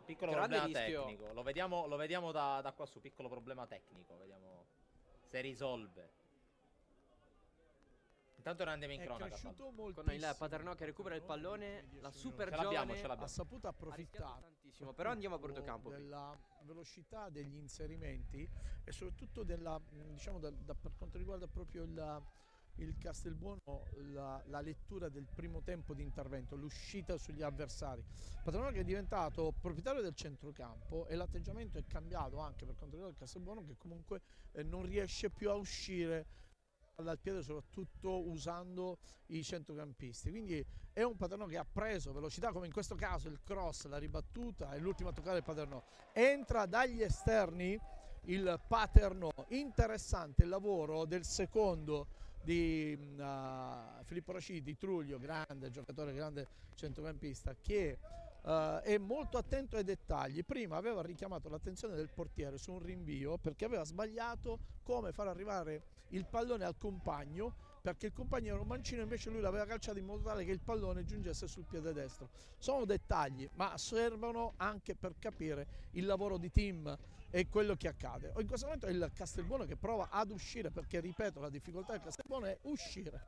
Speaker 6: Piccolo
Speaker 5: Grande
Speaker 6: problema
Speaker 5: rischio.
Speaker 6: tecnico. Lo vediamo da qua su. Piccolo problema tecnico. Vediamo se risolve. Intanto ne andiamo in
Speaker 1: È
Speaker 6: cronaca.
Speaker 1: cresciuto
Speaker 5: Con
Speaker 1: moltissimo.
Speaker 5: il Paternò che recupera il pallone. La super
Speaker 6: Ce l'abbiamo,
Speaker 5: giovane
Speaker 6: ce l'abbiamo.
Speaker 1: Ha saputo
Speaker 5: ha rischiato
Speaker 1: approfittare
Speaker 5: tantissimo. Però andiamo a bordocampo.
Speaker 1: della velocità degli inserimenti e soprattutto della, diciamo, per quanto riguarda proprio il Castelbuono, la lettura del primo tempo di intervento, l'uscita sugli avversari. Paternò che è diventato proprietario del centrocampo e l'atteggiamento è cambiato anche per quanto riguarda il Castelbuono, che comunque non riesce più a uscire dal piede, soprattutto usando i centrocampisti. Quindi è un Paternò che ha preso velocità, come in questo caso il cross, la ribattuta e l'ultima a toccare il Paternò. Entra dagli esterni il Paternò. Interessante il lavoro del secondo di Filippo Raciti, di Truglio, grande giocatore, grande centrocampista, che è molto attento ai dettagli. Prima aveva richiamato l'attenzione del portiere su un rinvio perché aveva sbagliato come far arrivare il pallone al compagno, perché il compagno era un mancino, invece lui l'aveva calciato in modo tale che il pallone giungesse sul piede destro. Sono dettagli, ma servono anche per capire il lavoro di team e quello che accade. In questo momento è il Castelbuono che prova ad uscire, perché ripeto, la difficoltà del Castelbuono è uscire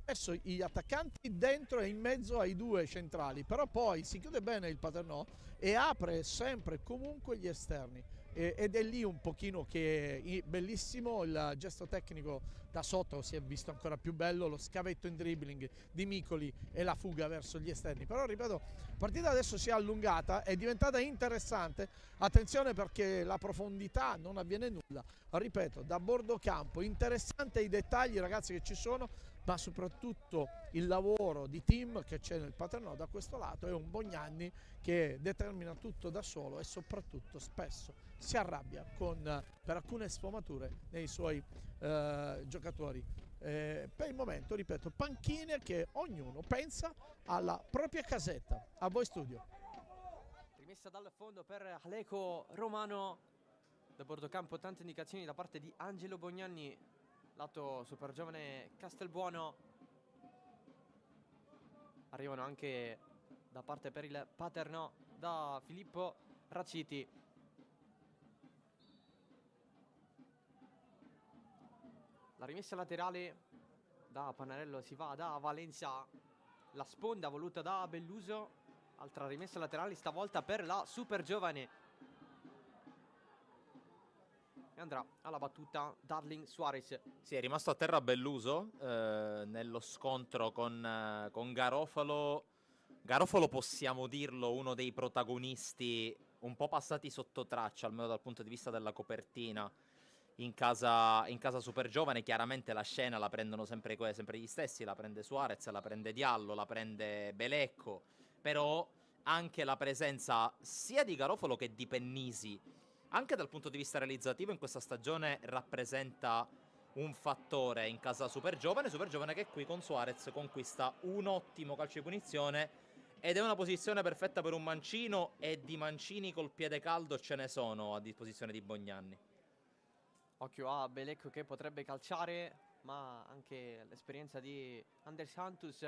Speaker 1: verso gli attaccanti dentro e in mezzo ai due centrali, però poi si chiude bene il Paternò e apre sempre e comunque gli esterni. Ed è lì un pochino che è bellissimo il gesto tecnico da sotto, si è visto ancora più bello lo scavetto in dribbling di Micoli e la fuga verso gli esterni. Però ripeto, la partita adesso si è allungata, è diventata interessante. Attenzione, perché la profondità non avviene nulla, ripeto, da bordo campo. Interessante i dettagli, ragazzi, che ci sono, ma soprattutto il lavoro di team che c'è nel Paternò da questo lato. È un Bognanni che determina tutto da solo e soprattutto spesso si arrabbia per alcune sfumature nei suoi giocatori. Per il momento, ripeto, panchine che ognuno pensa alla propria casetta. A voi studio.
Speaker 5: Rimessa dal fondo per Aleco Romano. Da bordocampo tante indicazioni da parte di Angelo Bognanni, lato super giovane Castelbuono. Arrivano anche da parte per il Paternò da Filippo Raciti. La rimessa laterale da Panarello si va da Valencia. La sponda voluta da Belluso. Altra rimessa laterale stavolta per la super giovane. E andrà alla battuta Darling Suarez.
Speaker 6: Sì, è rimasto a terra Belluso nello scontro con Garofalo. Garofalo, possiamo dirlo, uno dei protagonisti un po' passati sotto traccia, almeno dal punto di vista della copertina, in casa super giovane. Chiaramente la scena la prendono sempre gli stessi, la prende Suarez, la prende Diallo, la prende Belecco, però anche la presenza sia di Garofalo che di Pennisi, anche dal punto di vista realizzativo, in questa stagione rappresenta un fattore in casa super giovane che qui con Suarez conquista un ottimo calcio di punizione ed è una posizione perfetta per un mancino, e di mancini col piede caldo ce ne sono a disposizione di Bognanni.
Speaker 5: Occhio a Belecco che potrebbe calciare, ma anche l'esperienza di Ander Santos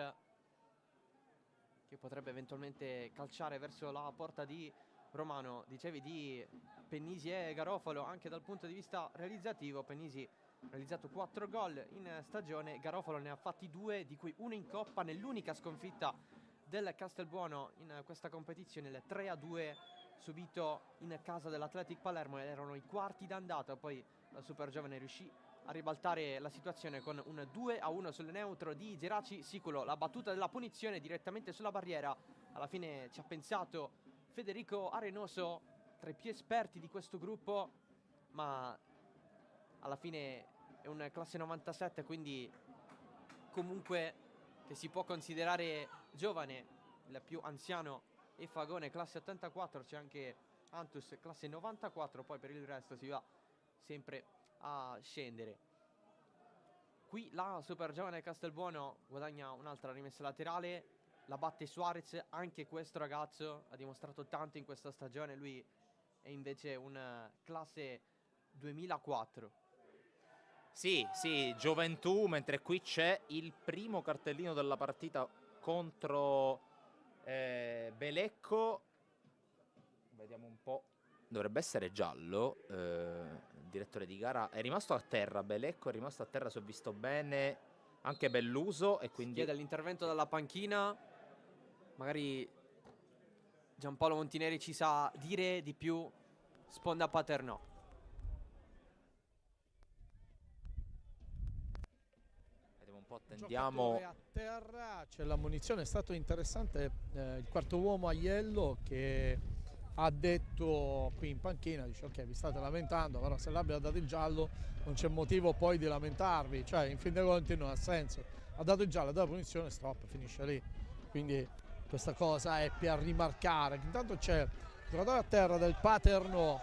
Speaker 5: che potrebbe eventualmente calciare verso la porta di Romano. Dicevi di Pennisi e Garofalo anche dal punto di vista realizzativo. Pennisi ha realizzato 4 gol in stagione, Garofalo ne ha fatti 2, di cui uno in Coppa nell'unica sconfitta del Castelbuono in questa competizione, il 3-2 subito in casa dell'Athletic Palermo. Erano i quarti d'andata, poi la super giovane riuscì a ribaltare la situazione con un 2-1 sul neutro di Geraci Siculo. La battuta della punizione direttamente sulla barriera, alla fine ci ha pensato Federico Arenoso, tra i più esperti di questo gruppo, ma alla fine è un classe 97, quindi comunque che si può considerare giovane. Il più anziano è Fagone, classe 84, c'è anche Antus, classe 94, poi per il resto si va sempre a scendere. qui la super giovane Castelbuono guadagna un'altra rimessa laterale, la batte Suarez. Anche questo ragazzo ha dimostrato tanto in questa stagione, lui è invece un classe 2004.
Speaker 6: Sì, gioventù, mentre qui c'è il primo cartellino della partita contro Belecco. Vediamo un po'. Dovrebbe essere giallo. Il direttore di gara è rimasto a terra. Belecco è rimasto a terra, se ho visto bene. Anche Belluso. E quindi
Speaker 5: Chiede l'intervento dalla panchina. Magari Giampaolo Montineri ci sa dire di più. Sponda Paternò.
Speaker 6: vediamo un po', attendiamo.
Speaker 1: A terra c'è la munizione, è stato interessante il quarto uomo Aiello che ha detto qui in panchina, dice ok, vi state lamentando, però se l'abbia dato il giallo non c'è motivo poi di lamentarvi, cioè in fin dei conti non ha senso, ha dato il giallo, ha dato la punizione, stop, finisce lì. Quindi questa cosa è per rimarcare. Intanto c'è il giocatore a terra del Paternò,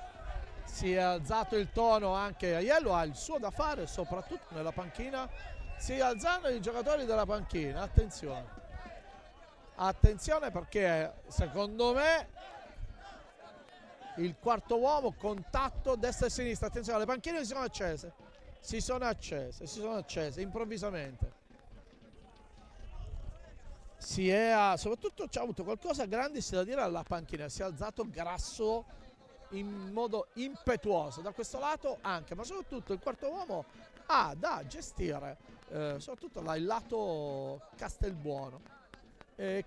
Speaker 1: si è alzato il tono, anche Aiello ha il suo da fare, soprattutto nella panchina. Si alzano i giocatori della panchina, attenzione perché secondo me il quarto uomo, contatto destra e sinistra, attenzione, le panchine si sono accese improvvisamente. Soprattutto c'ha avuto qualcosa grandissimo da dire alla panchina, si è alzato Grasso in modo impetuoso da questo lato anche, ma soprattutto il quarto uomo ha da gestire soprattutto il lato Castelbuono,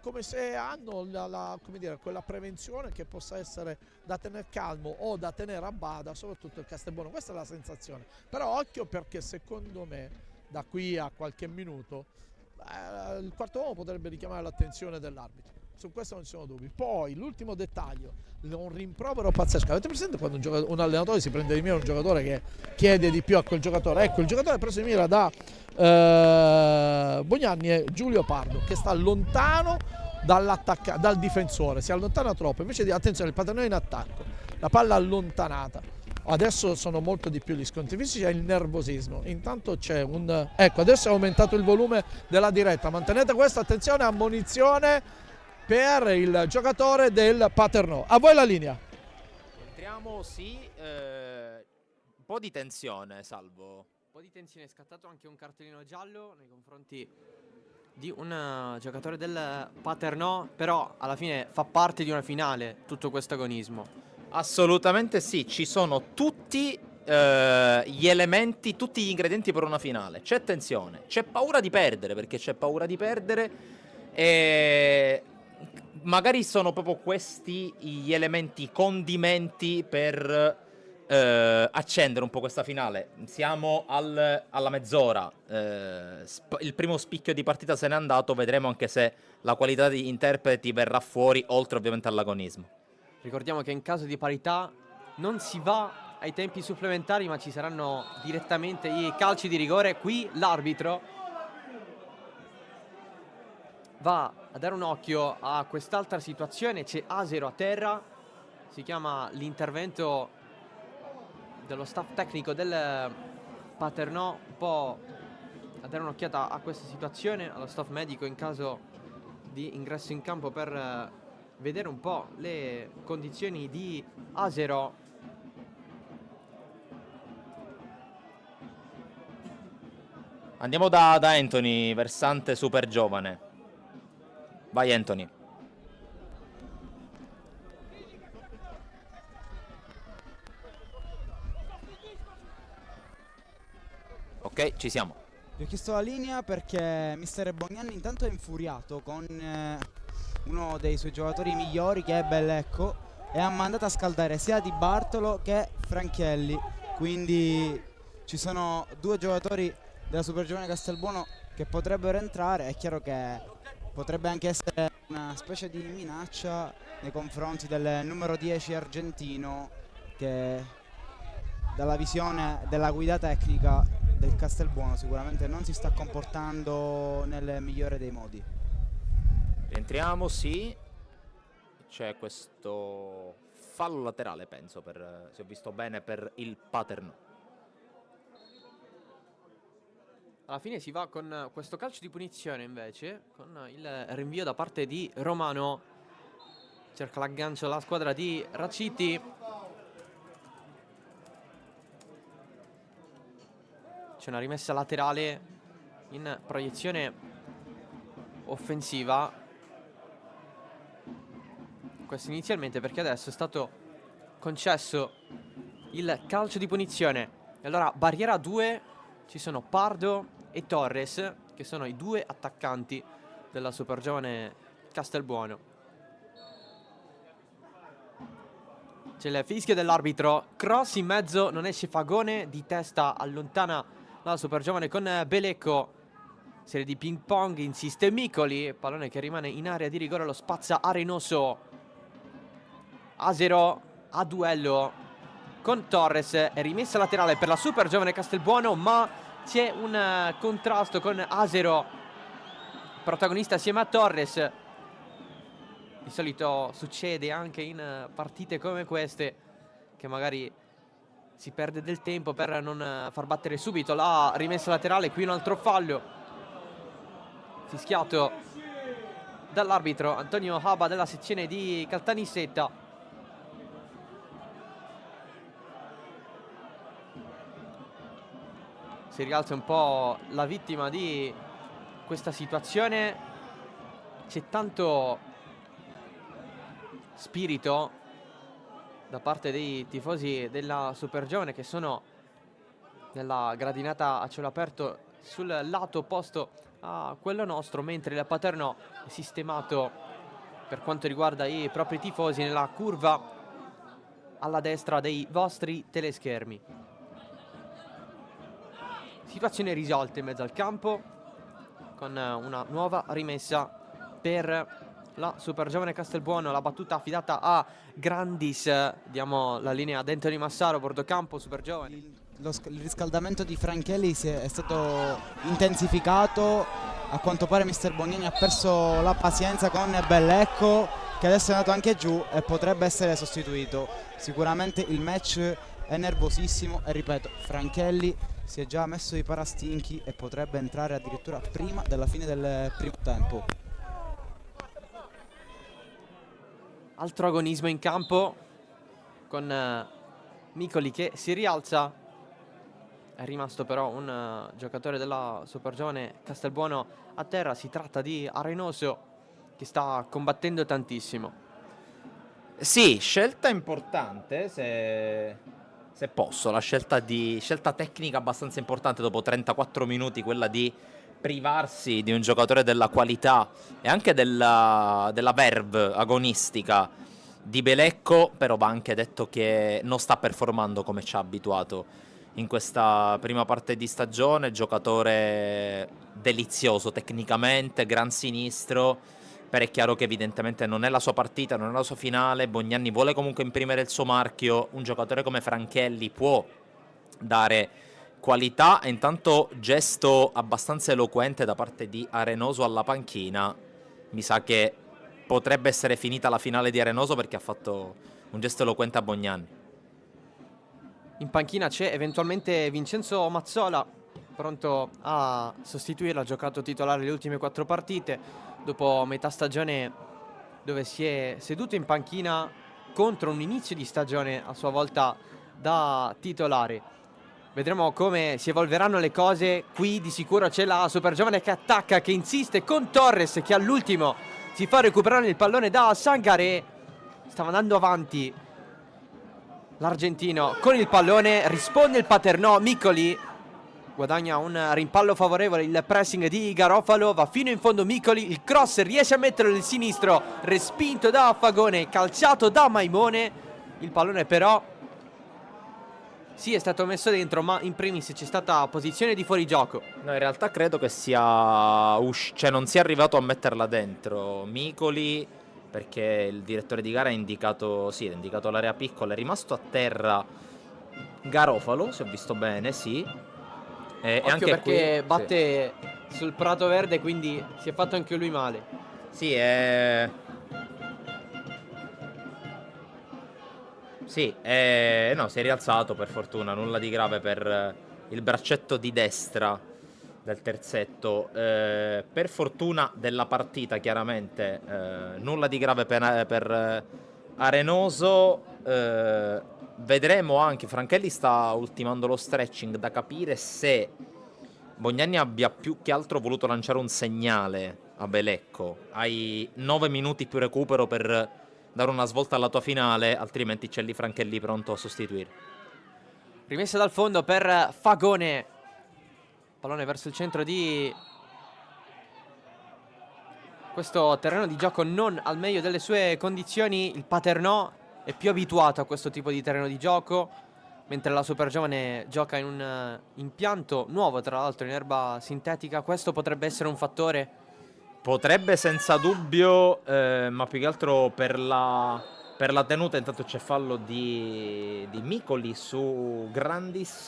Speaker 1: come se hanno come dire, quella prevenzione che possa essere da tenere calmo o da tenere a bada soprattutto il Castelbuono. Questa è la sensazione, però occhio perché secondo me da qui a qualche minuto il quarto uomo potrebbe richiamare l'attenzione dell'arbitro, su questo non ci sono dubbi. Poi l'ultimo dettaglio, un rimprovero pazzesco. Avete presente quando un allenatore si prende di mira un giocatore che chiede di più a quel giocatore? Ecco, il giocatore preso di mira da Bognanni è Giulio Pardo, che sta lontano dal difensore, si allontana troppo, invece di attenzione, il Paternò è in attacco, la palla allontanata. Adesso sono molto di più gli scontri fisici e il nervosismo. Intanto c'è ecco, adesso è aumentato il volume della diretta, mantenete questo, attenzione, ammonizione per il giocatore del Paternò. A voi la linea.
Speaker 6: Entriamo, sì, un po' di tensione, Salvo.
Speaker 5: Un po' di tensione, è scattato anche un cartellino giallo nei confronti di un giocatore del Paternò, però alla fine fa parte di una finale tutto questo agonismo.
Speaker 6: Assolutamente sì, ci sono tutti gli elementi, tutti gli ingredienti per una finale. C'è tensione, c'è paura di perdere, perché c'è paura di perdere e magari sono proprio questi gli elementi, i condimenti per accendere un po' questa finale. Siamo alla mezz'ora, il primo spicchio di partita se n'è andato, vedremo anche se la qualità di interpreti verrà fuori, oltre ovviamente all'agonismo.
Speaker 5: Ricordiamo che in caso di parità non si va ai tempi supplementari, ma ci saranno direttamente i calci di rigore. Qui l'arbitro va a dare un occhio a quest'altra situazione, c'è Asero a terra, si chiama l'intervento dello staff tecnico del Paternò, un po' a dare un'occhiata a questa situazione, allo staff medico in caso di ingresso in campo per vedere un po' le condizioni di Asero.
Speaker 6: Andiamo da Anthony, versante super giovane. Vai Anthony. Ok, ci siamo.
Speaker 2: Vi ho chiesto la linea perché mister Bognanni intanto è infuriato con uno dei suoi giocatori migliori, che è Bellecco, e ha mandato a scaldare sia Di Bartolo che Franchielli. Quindi ci sono due giocatori della Supergiovane Castelbuono che potrebbero entrare. È chiaro che potrebbe anche essere una specie di minaccia nei confronti del numero 10 argentino, che dalla visione della guida tecnica del Castelbuono sicuramente non si sta comportando nel migliore dei modi.
Speaker 6: Rientriamo, sì. C'è questo fallo laterale, penso, se ho visto bene, per il Paternò.
Speaker 5: Alla fine si va con questo calcio di punizione invece, con il rinvio da parte di Romano. Cerca l'aggancio la squadra di Raciti. C'è una rimessa laterale in proiezione offensiva. Questo inizialmente perché adesso è stato concesso il calcio di punizione. E allora barriera 2, ci sono Pardo e Torres, che sono i 2 attaccanti della super giovane Castelbuono. C'è il fischio dell'arbitro, cross in mezzo, non esce Fagone, di testa allontana la super giovane con Belecco. Serie di ping pong, insiste Micoli, pallone che rimane in area di rigore, lo spazza Arenoso. Asero a duello con Torres, è rimessa laterale per la super giovane Castelbuono, ma c'è un contrasto con Asero, protagonista assieme a Torres. Di solito succede anche in partite come queste che magari si perde del tempo per non far battere subito la rimessa laterale. Qui un altro fallo fischiato dall'arbitro Antonio Haba della sezione di Caltanissetta. Si rialza un po' la vittima di questa situazione. C'è tanto spirito da parte dei tifosi della super giovane che sono nella gradinata a cielo aperto sul lato opposto a quello nostro, mentre il Paternò è sistemato per quanto riguarda i propri tifosi nella curva alla destra dei vostri teleschermi. Situazione risolta in mezzo al campo con una nuova rimessa per la super giovane Castelbuono. La battuta affidata a Grandis. Diamo la linea ad Anthony Massaro, bordocampo, super giovane.
Speaker 2: Il riscaldamento di Franchelli è stato intensificato. A quanto pare mister Bognani ha perso la pazienza con Bellecco, che adesso è andato anche giù e potrebbe essere sostituito. Sicuramente il match è nervosissimo e ripeto, Franchelli si è già messo i parastinchi e potrebbe entrare addirittura prima della fine del primo tempo.
Speaker 5: Altro agonismo in campo con Micoli che si rialza. È rimasto però un giocatore della super giovane Castelbuono a terra. Si tratta di Arenoso che sta combattendo tantissimo.
Speaker 6: Sì, scelta importante, se posso, la scelta tecnica abbastanza importante dopo 34 minuti, quella di privarsi di un giocatore della qualità e anche della verve agonistica di Belecco, però va anche detto che non sta performando come ci ha abituato in questa prima parte di stagione. Giocatore delizioso tecnicamente, gran sinistro, però è chiaro che evidentemente non è la sua partita, non è la sua finale. Bognani vuole comunque imprimere il suo marchio. Un giocatore come Franchelli può dare qualità, e intanto gesto abbastanza eloquente da parte di Arenoso alla panchina. Mi sa che potrebbe essere finita la finale di Arenoso perché ha fatto un gesto eloquente a Bognani.
Speaker 5: In panchina c'è eventualmente Vincenzo Mazzola, pronto a sostituirlo. Ha giocato titolare le ultime 4 partite dopo metà stagione dove si è seduto in panchina contro un inizio di stagione a sua volta da titolare. Vedremo come si evolveranno le cose. Qui di sicuro c'è la super giovane che attacca, che insiste con Torres, che all'ultimo si fa recuperare il pallone da Sangaré. Stava andando avanti l'argentino con il pallone, risponde il Paternò. Micoli guadagna un rimpallo favorevole, il pressing di Garofalo, va fino in fondo Micoli, il cross riesce a metterlo nel sinistro, respinto da Fagone, calciato da Maimone. Il pallone però sì, è stato messo dentro, ma in primis c'è stata posizione di fuorigioco.
Speaker 6: No, in realtà credo che sia cioè non sia arrivato a metterla dentro Micoli, perché il direttore di gara ha indicato l'area piccola. È rimasto a terra Garofalo, se ho visto bene, sì. E
Speaker 5: Occhio
Speaker 6: anche
Speaker 5: perché
Speaker 6: qui,
Speaker 5: batte sul prato verde, quindi si è fatto anche lui male.
Speaker 6: sì, è... Sì, no, si è rialzato per fortuna, nulla di grave per il braccetto di destra del terzetto. Per fortuna della partita, chiaramente, nulla di grave per Arenoso. Vedremo anche, Franchelli sta ultimando lo stretching, da capire se Bognani abbia più che altro voluto lanciare un segnale a Belecco. Hai 9 minuti più recupero per dare una svolta alla tua finale, altrimenti c'è lì Franchelli pronto a sostituire.
Speaker 5: Rimessa dal fondo per Fagone. Pallone verso il centro di questo terreno di gioco non al meglio delle sue condizioni. Il Paternò è più abituato a questo tipo di terreno di gioco, mentre la Super Giovane gioca in un impianto nuovo, tra l'altro in erba sintetica. Questo potrebbe essere un fattore?
Speaker 6: Potrebbe senza dubbio, ma più che altro per la tenuta. Intanto c'è fallo di Micoli su Grandis.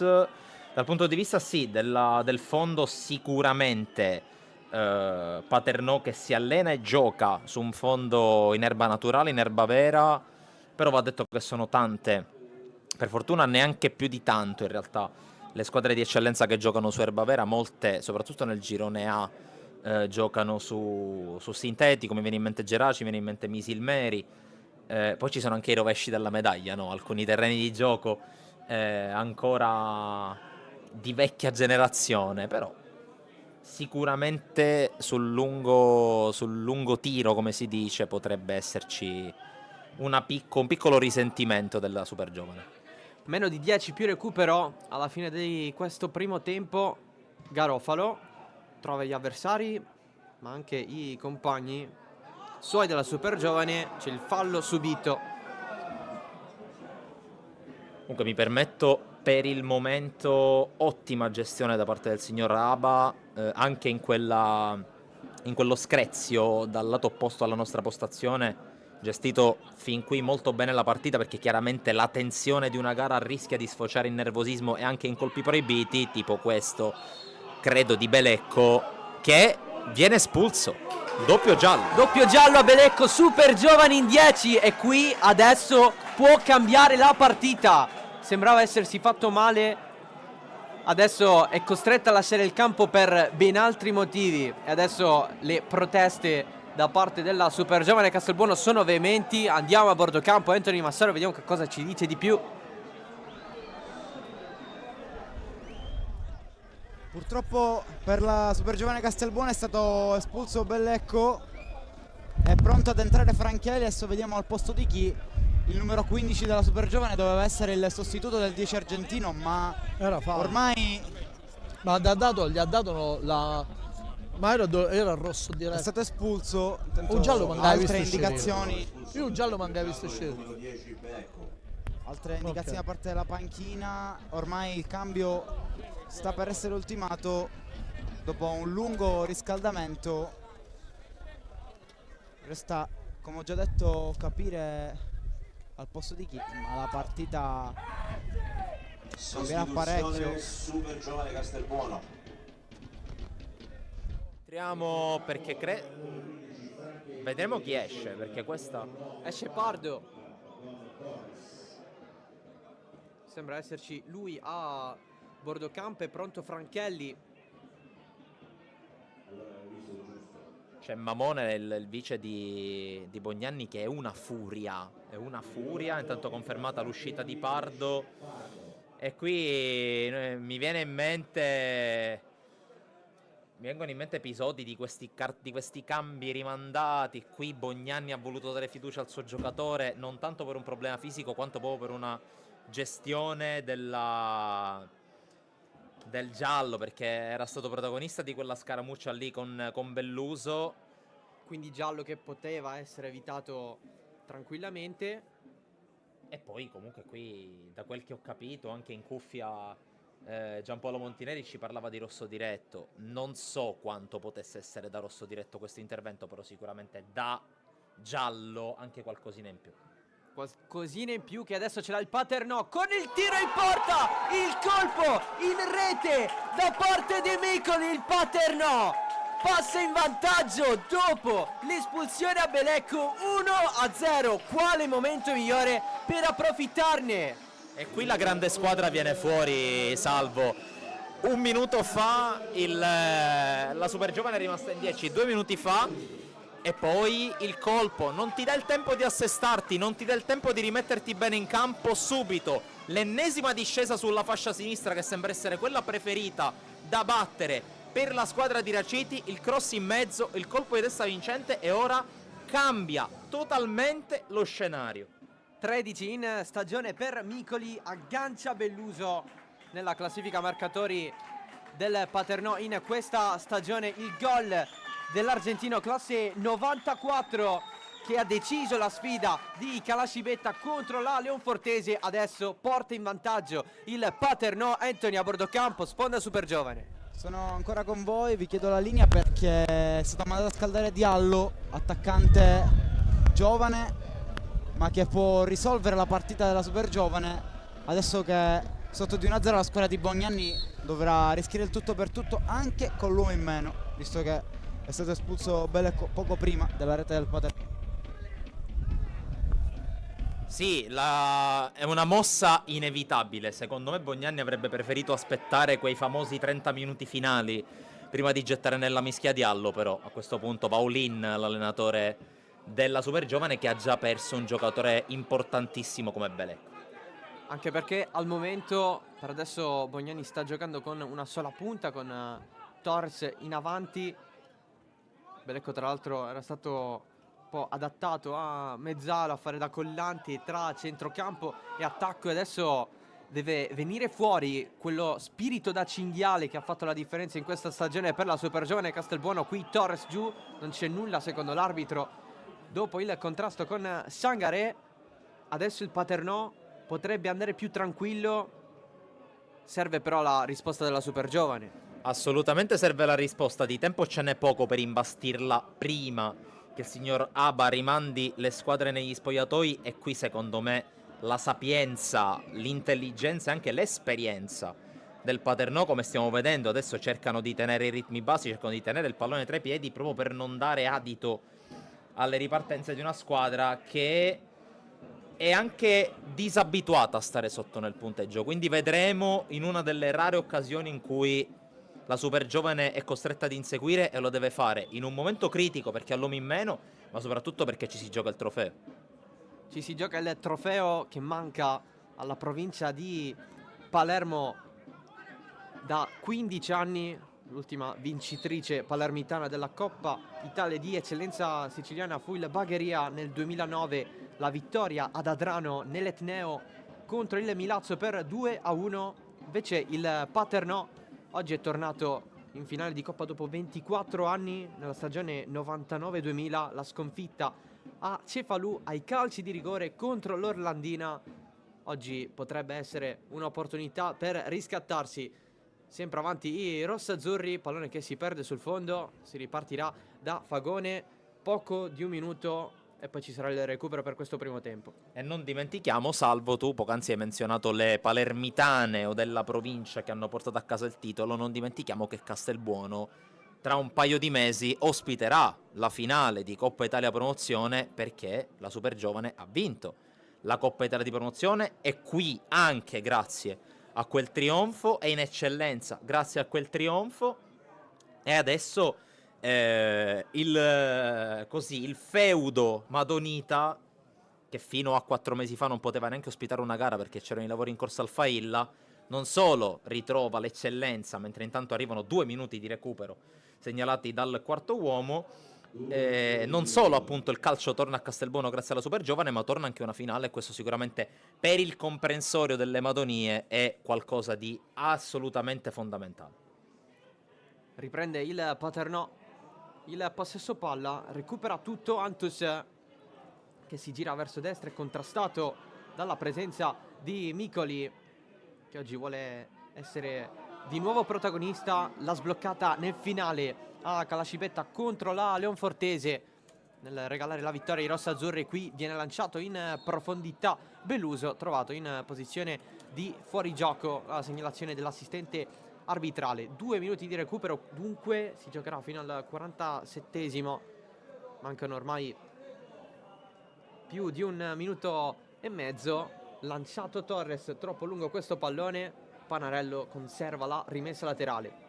Speaker 6: Dal punto di vista sì, del fondo sicuramente Paternò che si allena e gioca su un fondo in erba naturale, in erba vera, però va detto che sono tante, per fortuna neanche più di tanto in realtà, le squadre di eccellenza che giocano su erba vera, molte, soprattutto nel girone A, giocano su sintetico. Mi viene in mente Geraci, mi viene in mente Misilmeri, poi ci sono anche i rovesci della medaglia, no? Alcuni terreni di gioco ancora di vecchia generazione, però sicuramente sul lungo tiro, come si dice, potrebbe esserci un piccolo risentimento della Super Giovane.
Speaker 5: Meno di 10 più recupero alla fine di questo primo tempo. Garofalo trova gli avversari, ma anche i compagni suoi della Super Giovane. C'è il fallo subito.
Speaker 6: Comunque mi permetto, per il momento ottima gestione da parte del signor Aba, anche in quello screzio dal lato opposto alla nostra postazione. Gestito fin qui molto bene la partita, perché chiaramente la tensione di una gara rischia di sfociare in nervosismo e anche in colpi proibiti, tipo questo, credo, di Belecco, che viene espulso. Doppio giallo.
Speaker 5: Doppio giallo a Belecco, Super Giovani in 10, e qui adesso può cambiare la partita. Sembrava essersi fatto male, adesso è costretta a lasciare il campo per ben altri motivi, e adesso le proteste da parte della Super Giovane Castelbuono sono veementi. Andiamo a bordo campo, Anthony Massaro, vediamo che cosa ci dice di più.
Speaker 2: Purtroppo per la Super Giovane Castelbuono è stato espulso Bellecco. È pronto ad entrare Franchelli. Adesso vediamo al posto di chi. Il numero 15 della Super Giovane doveva essere il sostituto del 10 argentino, ma
Speaker 1: Era fallo.
Speaker 2: ormai
Speaker 1: Ma gli ha dato la... Ma era rosso
Speaker 2: è
Speaker 1: diretto.
Speaker 2: stato espulso.
Speaker 1: Un giallo manca
Speaker 2: Altre
Speaker 1: visto
Speaker 2: indicazioni.
Speaker 1: Io un giallo manca visto scendere.
Speaker 4: Numero 10 Belecco.
Speaker 2: Altre indicazioni
Speaker 1: Ok.
Speaker 2: da parte della panchina. Ormai il cambio sta per essere ultimato dopo un lungo riscaldamento. Resta, come ho già detto, capire al posto di chi, ma la partita cambierà parecchio.
Speaker 4: Sostituzione Super Giovane Castelbuono.
Speaker 6: Entriamo perché vedremo chi esce, perché questa...
Speaker 5: Esce Pardo. Sembra esserci lui a bordo campo, è pronto Franchelli.
Speaker 6: C'è Mamone, il vice di Bognani, che è una furia. Intanto confermata l'uscita di Pardo. E qui mi vengono in mente episodi di questi cambi rimandati. Qui Bognani ha voluto dare fiducia al suo giocatore, non tanto per un problema fisico quanto proprio per una gestione del giallo, perché era stato protagonista di quella scaramuccia lì con Belluso.
Speaker 5: Quindi giallo che poteva essere evitato tranquillamente.
Speaker 6: E poi comunque qui, da quel che ho capito, anche in cuffia Giampaolo Montineri ci parlava di rosso diretto. Non so quanto potesse essere da rosso diretto questo intervento, però sicuramente da giallo anche qualcosina in più.
Speaker 5: Qualcosina in più, che adesso ce l'ha il Paternò con il tiro in porta, il colpo in rete da parte di Micoli. Il Paternò passa in vantaggio dopo l'espulsione a Belecco, 1-0. Quale momento migliore per approfittarne?
Speaker 6: E qui la grande squadra viene fuori, Salvo. un minuto fa la Super Giovane è rimasta in 10, 2 minuti fa, e poi il colpo non ti dà il tempo di assestarti, non ti dà il tempo di rimetterti bene in campo subito. L'ennesima discesa sulla fascia sinistra, che sembra essere quella preferita da battere per la squadra di Raciti, il cross in mezzo, il colpo di testa vincente, e ora cambia totalmente lo scenario.
Speaker 5: 13 in stagione per Micoli, aggancia Belluso nella classifica marcatori del Paternò in questa stagione. Il gol dell'argentino classe 94 che ha deciso la sfida di Calascibetta contro la Leonfortese. Adesso porta in vantaggio il Paternò. Anthony a bordo campo, sponda Super Giovane.
Speaker 2: Sono ancora con voi, vi chiedo la linea perché è stato mandato a scaldare Diallo, attaccante giovane, ma che può risolvere la partita della Super Giovane. Adesso che sotto di 1-0 la squadra di Bognanni dovrà rischiare il tutto per tutto anche con l'uomo in meno, visto che è stato espulso Belecco poco prima della rete del Paternò.
Speaker 6: Sì, è una mossa inevitabile. Secondo me Bognanni avrebbe preferito aspettare quei famosi 30 minuti finali prima di gettare nella mischia Diallo, però a questo punto va all-in l'allenatore della Super Giovane, che ha già perso un giocatore importantissimo come Belecco.
Speaker 5: Anche perché al momento, per adesso, Bognanni sta giocando con una sola punta, con Torres in avanti. Belecco tra l'altro era stato un po' adattato a mezzala, a fare da collante tra centrocampo e attacco, e adesso deve venire fuori quello spirito da cinghiale che ha fatto la differenza in questa stagione per la Super Giovane Castelbuono. Qui Torres giù, non c'è nulla secondo l'arbitro dopo il contrasto con Sangaré. Adesso il Paternò potrebbe andare più tranquillo, serve però la risposta della Super Giovane.
Speaker 6: Assolutamente serve la risposta, di tempo ce n'è poco per imbastirla prima che il signor Aba rimandi le squadre negli spogliatoi, e qui secondo me la sapienza, l'intelligenza e anche l'esperienza del Paternò, come stiamo vedendo, adesso cercano di tenere i ritmi bassi, cercano di tenere il pallone tra i piedi proprio per non dare adito alle ripartenze di una squadra che è anche disabituata a stare sotto nel punteggio, quindi vedremo in una delle rare occasioni in cui la Super Giovane è costretta ad inseguire, e lo deve fare in un momento critico perché ha l'uomo in meno, ma soprattutto perché ci si gioca il trofeo.
Speaker 5: Ci si gioca il trofeo che manca alla provincia di Palermo da 15 anni, l'ultima vincitrice palermitana della Coppa Italia di Eccellenza Siciliana fu il Bagheria nel 2009, la vittoria ad Adrano nell'Etneo contro il Milazzo per 2-1. Invece il Paternò oggi è tornato in finale di Coppa dopo 24 anni, nella stagione 99-2000, la sconfitta a Cefalù ai calci di rigore contro l'Orlandina. Oggi potrebbe essere un'opportunità per riscattarsi. Sempre avanti i rossazzurri, pallone che si perde sul fondo, si ripartirà da Fagone, poco di un minuto e poi ci sarà il recupero per questo primo tempo.
Speaker 6: E non dimentichiamo, Salvo, tu poc'anzi hai menzionato le palermitane o della provincia che hanno portato a casa il titolo, non dimentichiamo che Castelbuono tra un paio di mesi ospiterà la finale di Coppa Italia Promozione, perché la Super Giovane ha vinto la Coppa Italia di Promozione, e qui anche grazie a quel trionfo e in eccellenza grazie a quel trionfo, e adesso il feudo Madonita, che fino a 4 mesi fa non poteva neanche ospitare una gara perché c'erano i lavori in corso al Failla, non solo ritrova l'eccellenza, mentre intanto arrivano 2 minuti di recupero segnalati dal quarto uomo, non solo appunto il calcio torna a Castelbuono grazie alla Super Giovane, ma torna anche una finale, e questo sicuramente per il comprensorio delle Madonie è qualcosa di assolutamente fondamentale.
Speaker 5: Riprende il Paternò, il possesso palla, recupera tutto Antus che si gira verso destra, è contrastato dalla presenza di Micoli che oggi vuole essere di nuovo protagonista. La sbloccata nel finale a Calascibetta contro la Leonfortese nel regalare la vittoria ai rossazzurri. Qui viene lanciato in profondità Beluso, trovato in posizione di fuorigioco, la segnalazione dell'assistente arbitrale. 2 minuti di recupero, dunque si giocherà fino al 47esimo. Mancano ormai più di 1 minuto e mezzo. Lanciato Torres, troppo lungo questo pallone. Panarello conserva la rimessa laterale.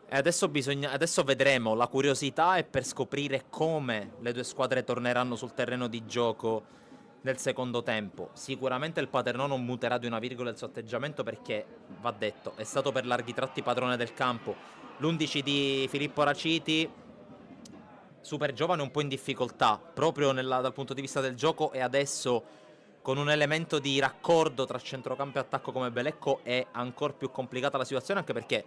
Speaker 6: E adesso vedremo, la curiosità è per scoprire come le due squadre torneranno sul terreno di gioco nel secondo tempo. Sicuramente il Paternò non muterà di una virgola il suo atteggiamento, perché, va detto, è stato per larghi tratti padrone del campo. L'11 di Filippo Raciti, super giovane, un po' in difficoltà proprio dal punto di vista del gioco, e adesso con un elemento di raccordo tra centrocampo e attacco come Belecco è ancora più complicata la situazione, anche perché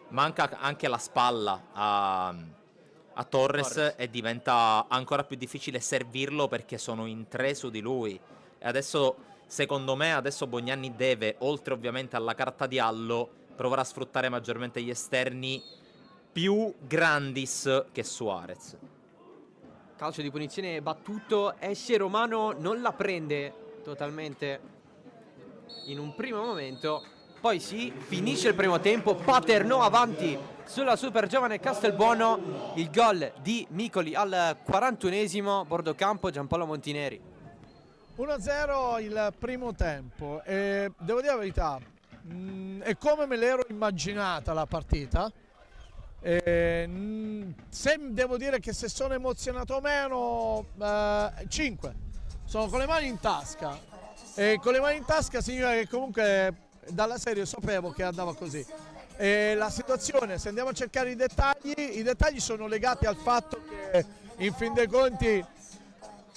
Speaker 6: manca anche la spalla a Torres e diventa ancora più difficile servirlo, perché sono in 3 su di lui. E adesso, secondo me, Bognanni deve, oltre ovviamente alla carta di Allo, provare a sfruttare maggiormente gli esterni più grandis che Suarez.
Speaker 5: Calcio di punizione battuto, esce Romano, non la prende totalmente in un primo momento. Poi sì, finisce il primo tempo, Paternò avanti sulla super giovane Castelbuono. Il gol di Micoli al 41esimo, bordocampo Giampaolo Montineri.
Speaker 1: 1-0 il primo tempo, e devo dire la verità, è come me l'ero immaginata la partita. Devo dire che se sono emozionato o meno, 5. Sono con le mani in tasca, e con le mani in tasca significa che comunque dalla serie sapevo che andava così. E la situazione, se andiamo a cercare i dettagli sono legati al fatto che in fin dei conti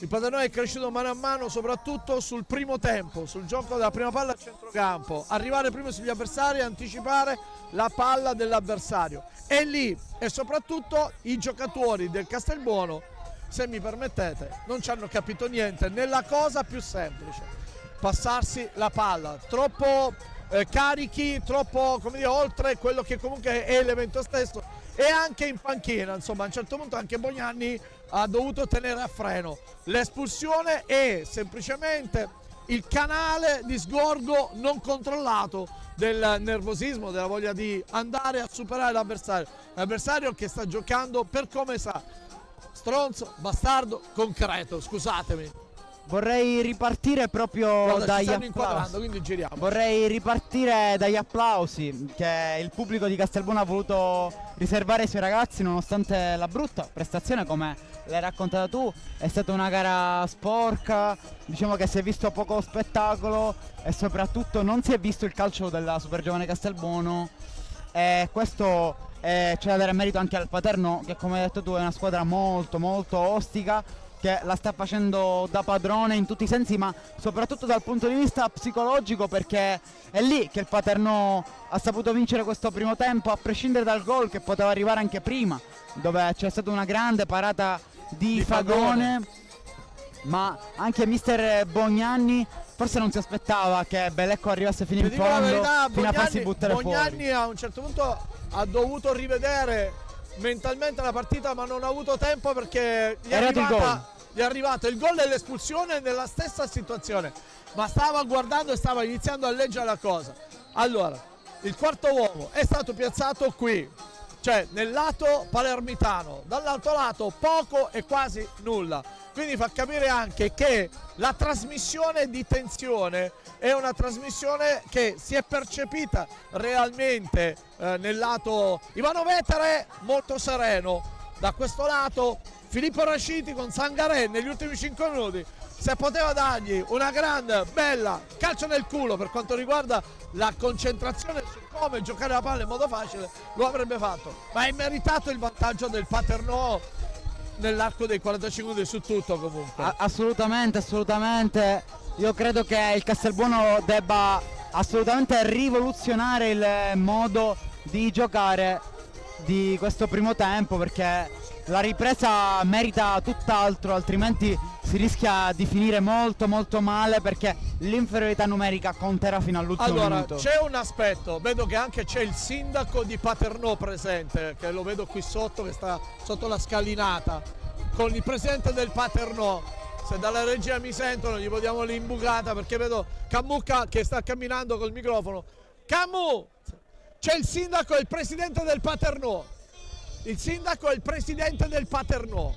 Speaker 1: il Paternò è cresciuto mano a mano, soprattutto sul primo tempo, sul gioco della prima palla a centrocampo, arrivare prima sugli avversari e anticipare la palla dell'avversario. E lì, e soprattutto i giocatori del Castelbuono, se mi permettete, non ci hanno capito niente nella cosa più semplice: passarsi la palla, troppo carichi, troppo, come dire, oltre quello che comunque è l'evento stesso, e anche in panchina, insomma, a un certo punto anche Bognanni ha dovuto tenere a freno. L'espulsione è semplicemente il canale di sgorgo non controllato del nervosismo, della voglia di andare a superare l'avversario che sta giocando per come sa, stronzo, bastardo, concreto, scusatemi.
Speaker 2: Vorrei ripartire proprio
Speaker 1: Guarda,
Speaker 2: dagli
Speaker 1: ci stanno
Speaker 2: applausi.
Speaker 1: quindi giriamo.
Speaker 2: Vorrei ripartire dagli applausi che il pubblico di Castelbuono ha voluto riservare ai suoi ragazzi, nonostante la brutta prestazione, come l'hai raccontata tu. È stata una gara sporca, diciamo che si è visto poco spettacolo e soprattutto non si è visto il calcio della super giovane Castelbuono, e questo c'è da dare merito anche al Paternò, che, come hai detto tu, è una squadra molto molto ostica, che la sta facendo da padrone in tutti i sensi, ma soprattutto dal punto di vista psicologico, perché è lì che il Paternò ha saputo vincere questo primo tempo, a prescindere dal gol che poteva arrivare anche prima, dove c'è stata una grande parata di Fagone. Ma anche mister Bognanni forse non si aspettava che Belecco arrivasse fino in fondo, fino a farsi buttare fuori.
Speaker 1: Bognanni a un certo punto ha dovuto rivedere mentalmente la partita, ma non ha avuto tempo, perché gli è arrivato il gol e l'espulsione nella stessa situazione, ma stava guardando e stava iniziando a leggere la cosa. Allora, il quarto uomo è stato piazzato qui, cioè nel lato palermitano, dall'altro lato poco e quasi nulla, quindi fa capire anche che la trasmissione di tensione è una trasmissione che si è percepita realmente nel lato Ivano Vetere molto sereno, da questo lato Filippo Raciti con Sangaré negli ultimi 5 minuti, se poteva dargli una grande bella calcio nel culo per quanto riguarda la concentrazione su come giocare la palla in modo facile, lo avrebbe fatto, ma è meritato il vantaggio del Paternò nell'arco dei 45 minuti su tutto. Comunque
Speaker 2: assolutamente, io credo che il Castelbuono debba assolutamente rivoluzionare il modo di giocare di questo primo tempo, perché la ripresa merita tutt'altro, altrimenti si rischia di finire molto molto male, perché l'inferiorità numerica conterà fino all'ultimo minuto.
Speaker 1: C'è un aspetto, vedo che anche c'è il sindaco di Paternò presente, che lo vedo qui sotto, che sta sotto la scalinata, con il presidente del Paternò. Se dalla regia mi sentono gli diamo l'imbucata, perché vedo Cammucca che sta camminando col microfono. Cammu! C'è il sindaco e il presidente del Paternò. Il sindaco è il presidente del Paternò.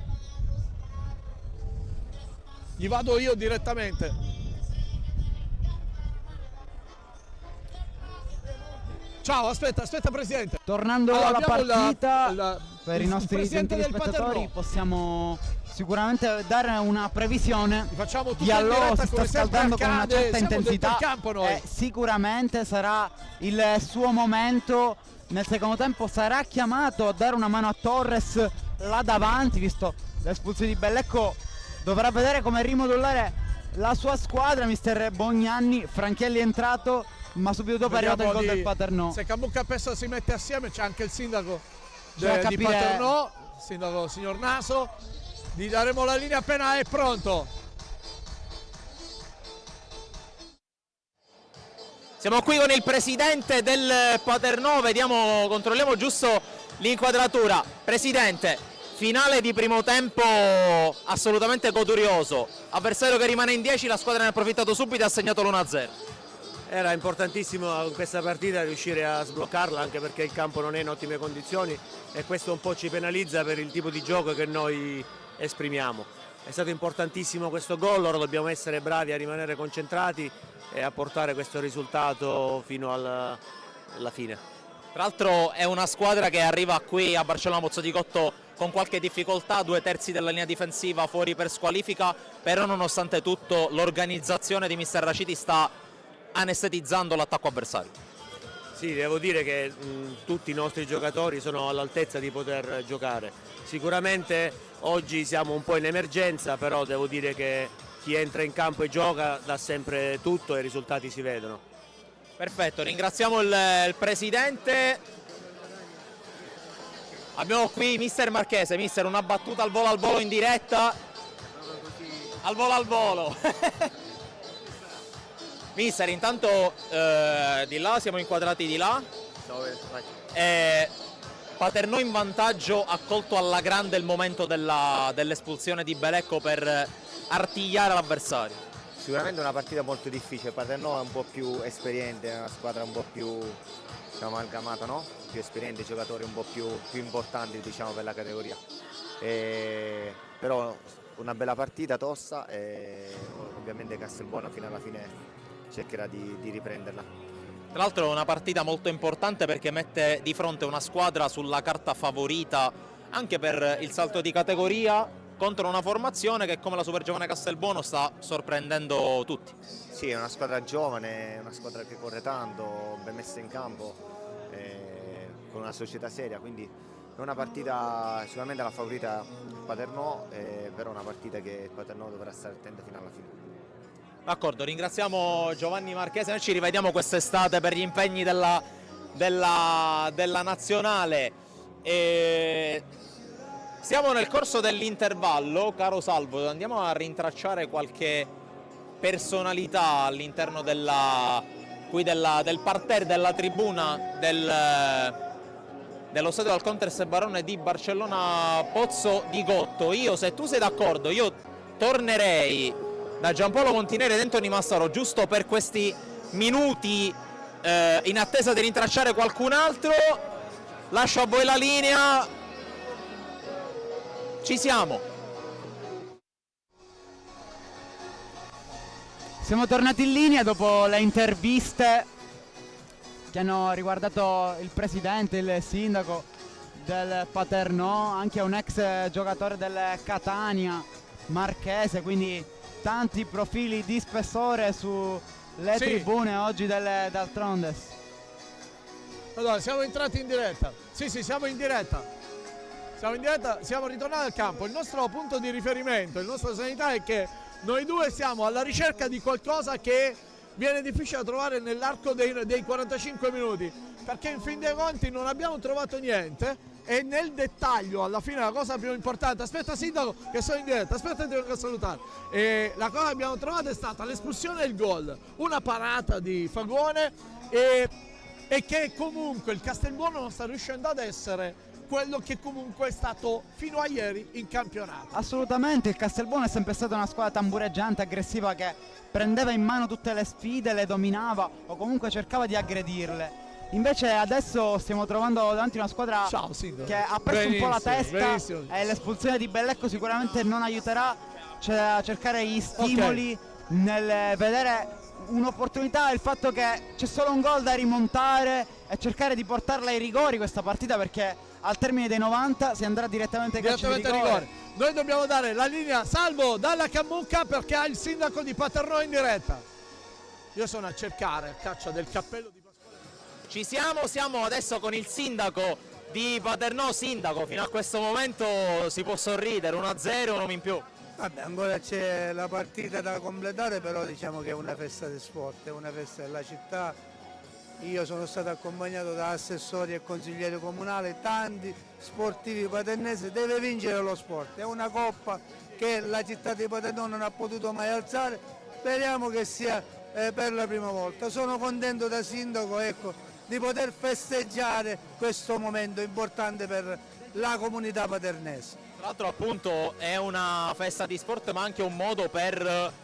Speaker 1: Gli vado io direttamente. Ciao, aspetta Presidente.
Speaker 2: Tornando
Speaker 1: Allora,
Speaker 2: alla
Speaker 1: abbiamo
Speaker 2: partita, per i
Speaker 1: il
Speaker 2: nostri
Speaker 1: presidente
Speaker 2: gentili
Speaker 1: del
Speaker 2: spettatori
Speaker 1: Paternò.
Speaker 2: possiamo sicuramente dare una previsione.
Speaker 1: Vi facciamo tutto in
Speaker 2: Diallo
Speaker 1: diretta
Speaker 2: si sta
Speaker 1: come sempre
Speaker 2: scaldando con una
Speaker 1: accade.
Speaker 2: certa
Speaker 1: Siamo
Speaker 2: intensità
Speaker 1: dentro il campo noi.
Speaker 2: e sicuramente sarà il suo momento. Nel secondo tempo sarà chiamato a dare una mano a Torres là davanti, visto l'espulsione di Bellecco. Dovrà vedere come rimodulare la sua squadra, mister Bognanni. Franchelli è entrato, ma subito dopo è arrivato il gol del Paternò.
Speaker 1: Se Camucca Pessa si mette assieme, c'è anche il sindaco
Speaker 2: Bisogna
Speaker 1: di
Speaker 2: capire-
Speaker 1: Paternò, sindaco signor Naso. Gli daremo la linea appena è pronto.
Speaker 6: Siamo qui con il presidente del Paternò, controlliamo giusto l'inquadratura. Presidente, finale di primo tempo assolutamente godurioso. Avversario che rimane in 10, la squadra ne ha approfittato subito e ha segnato l'1-0.
Speaker 7: Era importantissimo in questa partita riuscire a sbloccarla, anche perché il campo non è in ottime condizioni e questo un po' ci penalizza per il tipo di gioco che noi esprimiamo. È stato importantissimo questo gol, ora dobbiamo essere bravi a rimanere concentrati e a portare questo risultato fino alla fine.
Speaker 6: Tra l'altro è una squadra che arriva qui a Barcellona Pozzoticotto con qualche difficoltà, 2/3 della linea difensiva fuori per squalifica, però nonostante tutto l'organizzazione di mister Raciti sta anestetizzando l'attacco avversario.
Speaker 7: Sì, devo dire che tutti i nostri giocatori sono all'altezza di poter giocare. Sicuramente oggi siamo un po' in emergenza, però devo dire che chi entra in campo e gioca dà sempre tutto e i risultati si vedono.
Speaker 6: Perfetto, ringraziamo il presidente. Abbiamo qui mister Marchese. Mister, una battuta al volo in diretta. Al volo. Mister, intanto di là siamo inquadrati di là. Paternò in vantaggio, ha colto alla grande il momento dell'espulsione di Belecco per artigliare l'avversario.
Speaker 8: Sicuramente una partita molto difficile, Paternò è un po' più esperiente, è una squadra un po' più amalgamata, no? Più esperiente, giocatori un po' più importanti per la categoria. Però una bella partita tosta e ovviamente Castelbuono fino alla fine cercherà di riprenderla.
Speaker 6: Tra l'altro è una partita molto importante perché mette di fronte una squadra sulla carta favorita anche per il salto di categoria contro una formazione che come la Super Giovane Castelbuono sta sorprendendo tutti.
Speaker 8: Sì, è una squadra giovane, una squadra che corre tanto, ben messa in campo, con una società seria, quindi è una partita sicuramente la favorita Paternò, però è una partita che il Paternò dovrà stare attento fino alla fine.
Speaker 6: D'accordo, ringraziamo Giovanni Marchese, noi ci rivediamo quest'estate per gli impegni della nazionale. Siamo nel corso dell'intervallo, caro Salvo, andiamo a rintracciare qualche personalità all'interno del parterre, della tribuna dello stadio Alcontes Barone di Barcellona Pozzoticotto. Se tu sei d'accordo, io tornerei da Giampaolo Montineri ed Anthony Massaro giusto per questi minuti in attesa di rintracciare qualcun altro. Lascio a voi la linea. Ci siamo.
Speaker 2: Siamo tornati in linea dopo le interviste che hanno riguardato il presidente, il sindaco del Paternò, anche un ex giocatore del Catania, Marchese, quindi tanti profili di spessore sulle tribune oggi del Trondes.
Speaker 1: Allora, siamo entrati in diretta. Sì, siamo in diretta. Siamo ritornati al campo. Il nostro punto di riferimento, il nostro sanità è che noi due siamo alla ricerca di qualcosa che viene difficile da trovare nell'arco dei 45 minuti, perché in fin dei conti non abbiamo trovato niente e nel dettaglio alla fine la cosa più importante, aspetta sindaco che sono in diretta, aspetta ti devo salutare, la cosa che abbiamo trovato è stata l'espulsione e il gol, una parata di Fagone e che comunque il Castelbuono non sta riuscendo ad essere quello che comunque è stato fino a ieri in campionato.
Speaker 2: Assolutamente, il Castelbuono è sempre stata una squadra tambureggiante, aggressiva, che prendeva in mano tutte le sfide, le dominava o comunque cercava di aggredirle. Invece adesso stiamo trovando davanti una squadra che ha perso un po' la testa e l'espulsione di Bellecco sicuramente non aiuterà a cercare gli stimoli nel vedere un'opportunità il fatto che c'è solo un gol da rimontare e cercare di portarla ai rigori questa partita, perché al termine dei 90 si andrà direttamente ai calci di rigore.
Speaker 1: Noi dobbiamo dare la linea, Salvo, dalla Cammucca, perché ha il sindaco di Paternò in diretta. Io sono a cercare a caccia del cappello di Pasquale.
Speaker 6: Ci siamo adesso con il sindaco di Paternò. Sindaco, fino a questo momento si può sorridere, 1-0, uno in più.
Speaker 9: Vabbè, ancora c'è la partita da completare, però diciamo che è una festa del sport, è una festa della città. Io sono stato accompagnato da assessori e consiglieri comunali, tanti sportivi paternesi, deve vincere lo sport, è una coppa che la città di Paternò non ha potuto mai alzare, speriamo che sia per la prima volta. Sono contento da sindaco, ecco, di poter festeggiare questo momento importante per la comunità paternese.
Speaker 6: Tra l'altro appunto è una festa di sport, ma anche un modo per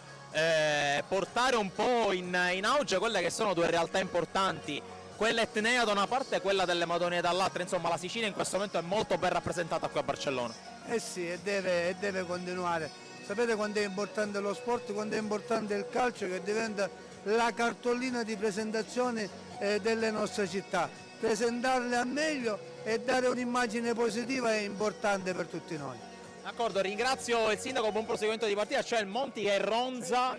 Speaker 6: portare un po' in auge quelle che sono due realtà importanti, quella etnea da una parte e quella delle Madonie dall'altra. Insomma, la Sicilia in questo momento è molto ben rappresentata qui a Barcellona.
Speaker 9: Eh sì, e deve continuare. Sapete quanto è importante lo sport, quanto è importante il calcio, che diventa la cartolina di presentazione delle nostre città. Presentarle al meglio e dare un'immagine positiva è importante per tutti noi.
Speaker 6: D'accordo, ringrazio il sindaco, buon proseguimento di partita. C'è il Monti che ronza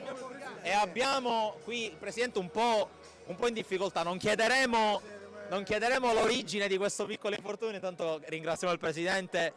Speaker 6: e abbiamo qui il presidente un po' in difficoltà. Non chiederemo l'origine di questo piccolo infortunio, intanto ringraziamo il presidente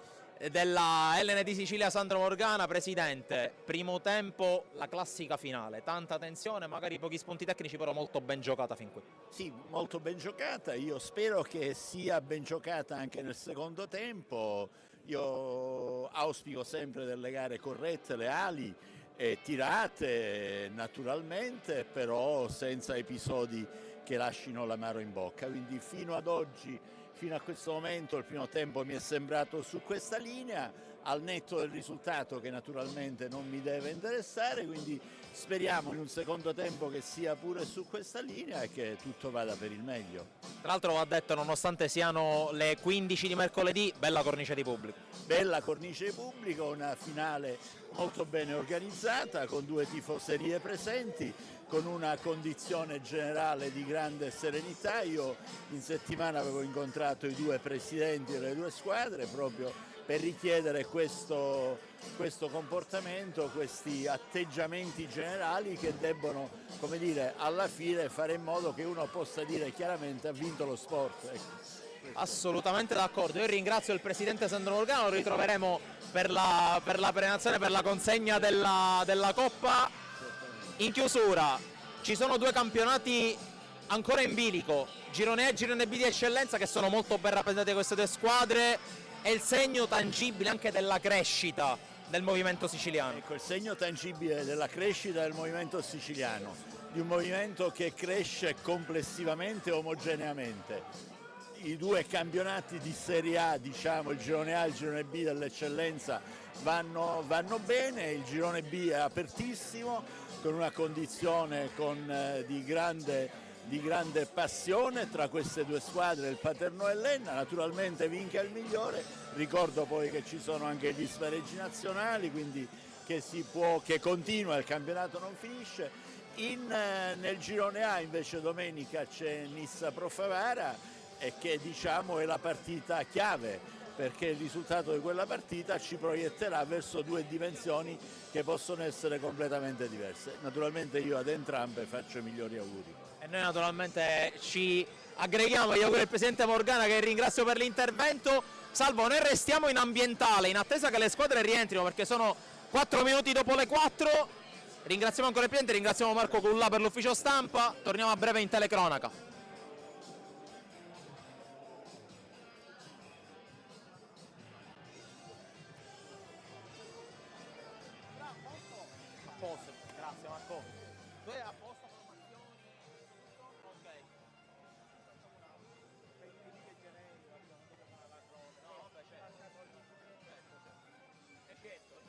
Speaker 6: della LND Sicilia, Sandro Morgana. Presidente, primo tempo, la classica finale, tanta tensione, magari pochi spunti tecnici, però molto ben giocata fin qui.
Speaker 10: Sì, molto ben giocata, io spero che sia ben giocata anche nel secondo tempo. Io auspico sempre delle gare corrette, leali e tirate naturalmente, però senza episodi che lasciano l'amaro in bocca. Quindi fino ad oggi, fino a questo momento, il primo tempo mi è sembrato su questa linea, al netto del risultato che naturalmente non mi deve interessare, quindi speriamo in un secondo tempo che sia pure su questa linea e che tutto vada per il meglio.
Speaker 6: Tra l'altro va detto, nonostante siano le 15 di mercoledì, bella cornice di pubblico.
Speaker 10: Bella cornice di pubblico, una finale molto bene organizzata, con due tifoserie presenti, con una condizione generale di grande serenità. Io in settimana avevo incontrato i due presidenti delle due squadre proprio per richiedere questo comportamento, questi atteggiamenti generali che debbono, come dire, alla fine fare in modo che uno possa dire chiaramente ha vinto lo sport. Ecco.
Speaker 6: Assolutamente d'accordo, io ringrazio il presidente Sandro Morgano, lo ritroveremo per la premiazione, per la consegna della Coppa. In chiusura ci sono due campionati ancora in bilico, Girone A e Girone B di eccellenza, che sono molto ben rappresentate queste due squadre. È il segno tangibile anche della crescita del movimento siciliano.
Speaker 10: Ecco, il segno tangibile della crescita del movimento siciliano, di un movimento che cresce complessivamente e omogeneamente. I due campionati di Serie A, diciamo il Girone A e il Girone B dell'eccellenza, vanno bene, il Girone B è apertissimo, con una condizione di grande passione tra queste due squadre, il Paternò e l'Enna. Naturalmente vinca il migliore, ricordo poi che ci sono anche gli spareggi nazionali, quindi che continua, il campionato non finisce. Nel Girone A invece domenica c'è Nissa Pro Favara, e che diciamo è la partita chiave, perché il risultato di quella partita ci proietterà verso due dimensioni che possono essere completamente diverse. Naturalmente io ad entrambe faccio i migliori auguri.
Speaker 6: E noi naturalmente ci aggreghiamo agli auguri del presidente Morgana, che ringrazio per l'intervento. Salvo, noi restiamo in ambientale in attesa che le squadre rientrino, perché sono 4 minuti dopo le 4. Ringraziamo ancora il presidente, ringraziamo Marco Cullà per l'ufficio stampa, torniamo a breve in telecronaca. Grazie Marco. Tu hai a posto formazioni? Ok. No, vabbè, certo. È detto.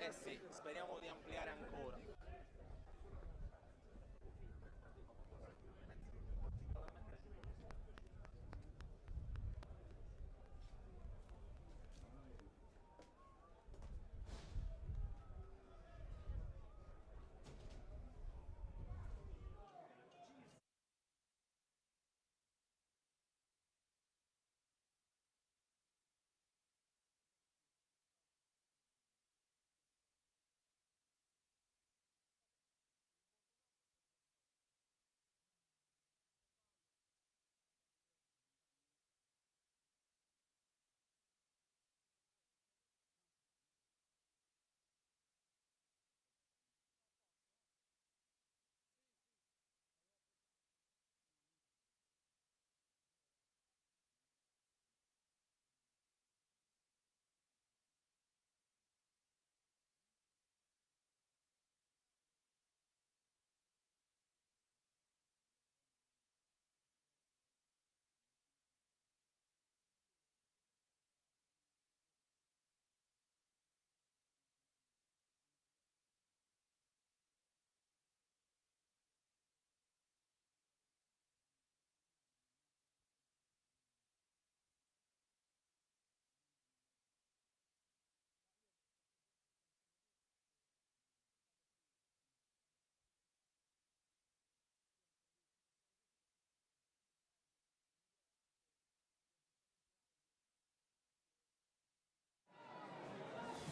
Speaker 6: Eh sì, speriamo di ampliare ancora.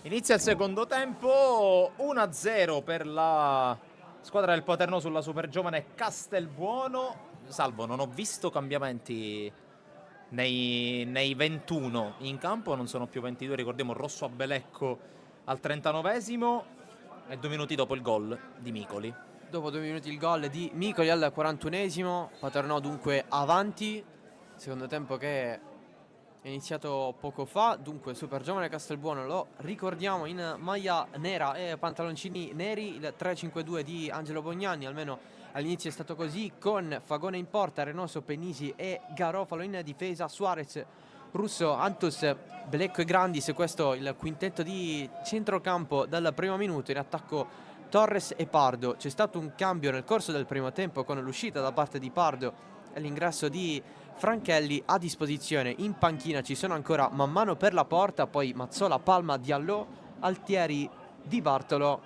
Speaker 6: Inizia il secondo tempo, 1-0 per la squadra del Paternò sulla super giovane Castelbuono. Salvo, non ho visto cambiamenti nei 21 in campo, non sono più 22, ricordiamo Rosso Abelecco al 39esimo e 2 minuti dopo il gol di Micoli.
Speaker 5: Dopo 2 minuti il gol di Micoli al 41esimo, Paternò dunque avanti, secondo tempo che è iniziato poco fa. Dunque super giovane Castelbuono, lo ricordiamo, in maglia nera e pantaloncini neri, il 3-5-2 di Angelo Bognanni, almeno all'inizio è stato così, con Fagone in porta, Renoso, Penisi e Garofalo in difesa, Suarez, Russo, Antus, Belecco e Grandis. Questo il quintetto di centrocampo dal primo minuto. In attacco Torres e Pardo. C'è stato un cambio nel corso del primo tempo con l'uscita da parte di Pardo e l'ingresso di Franchelli. A disposizione in panchina ci sono ancora Mammano per la porta, poi Mazzola, Palma, Diallo, Altieri, Di Bartolo,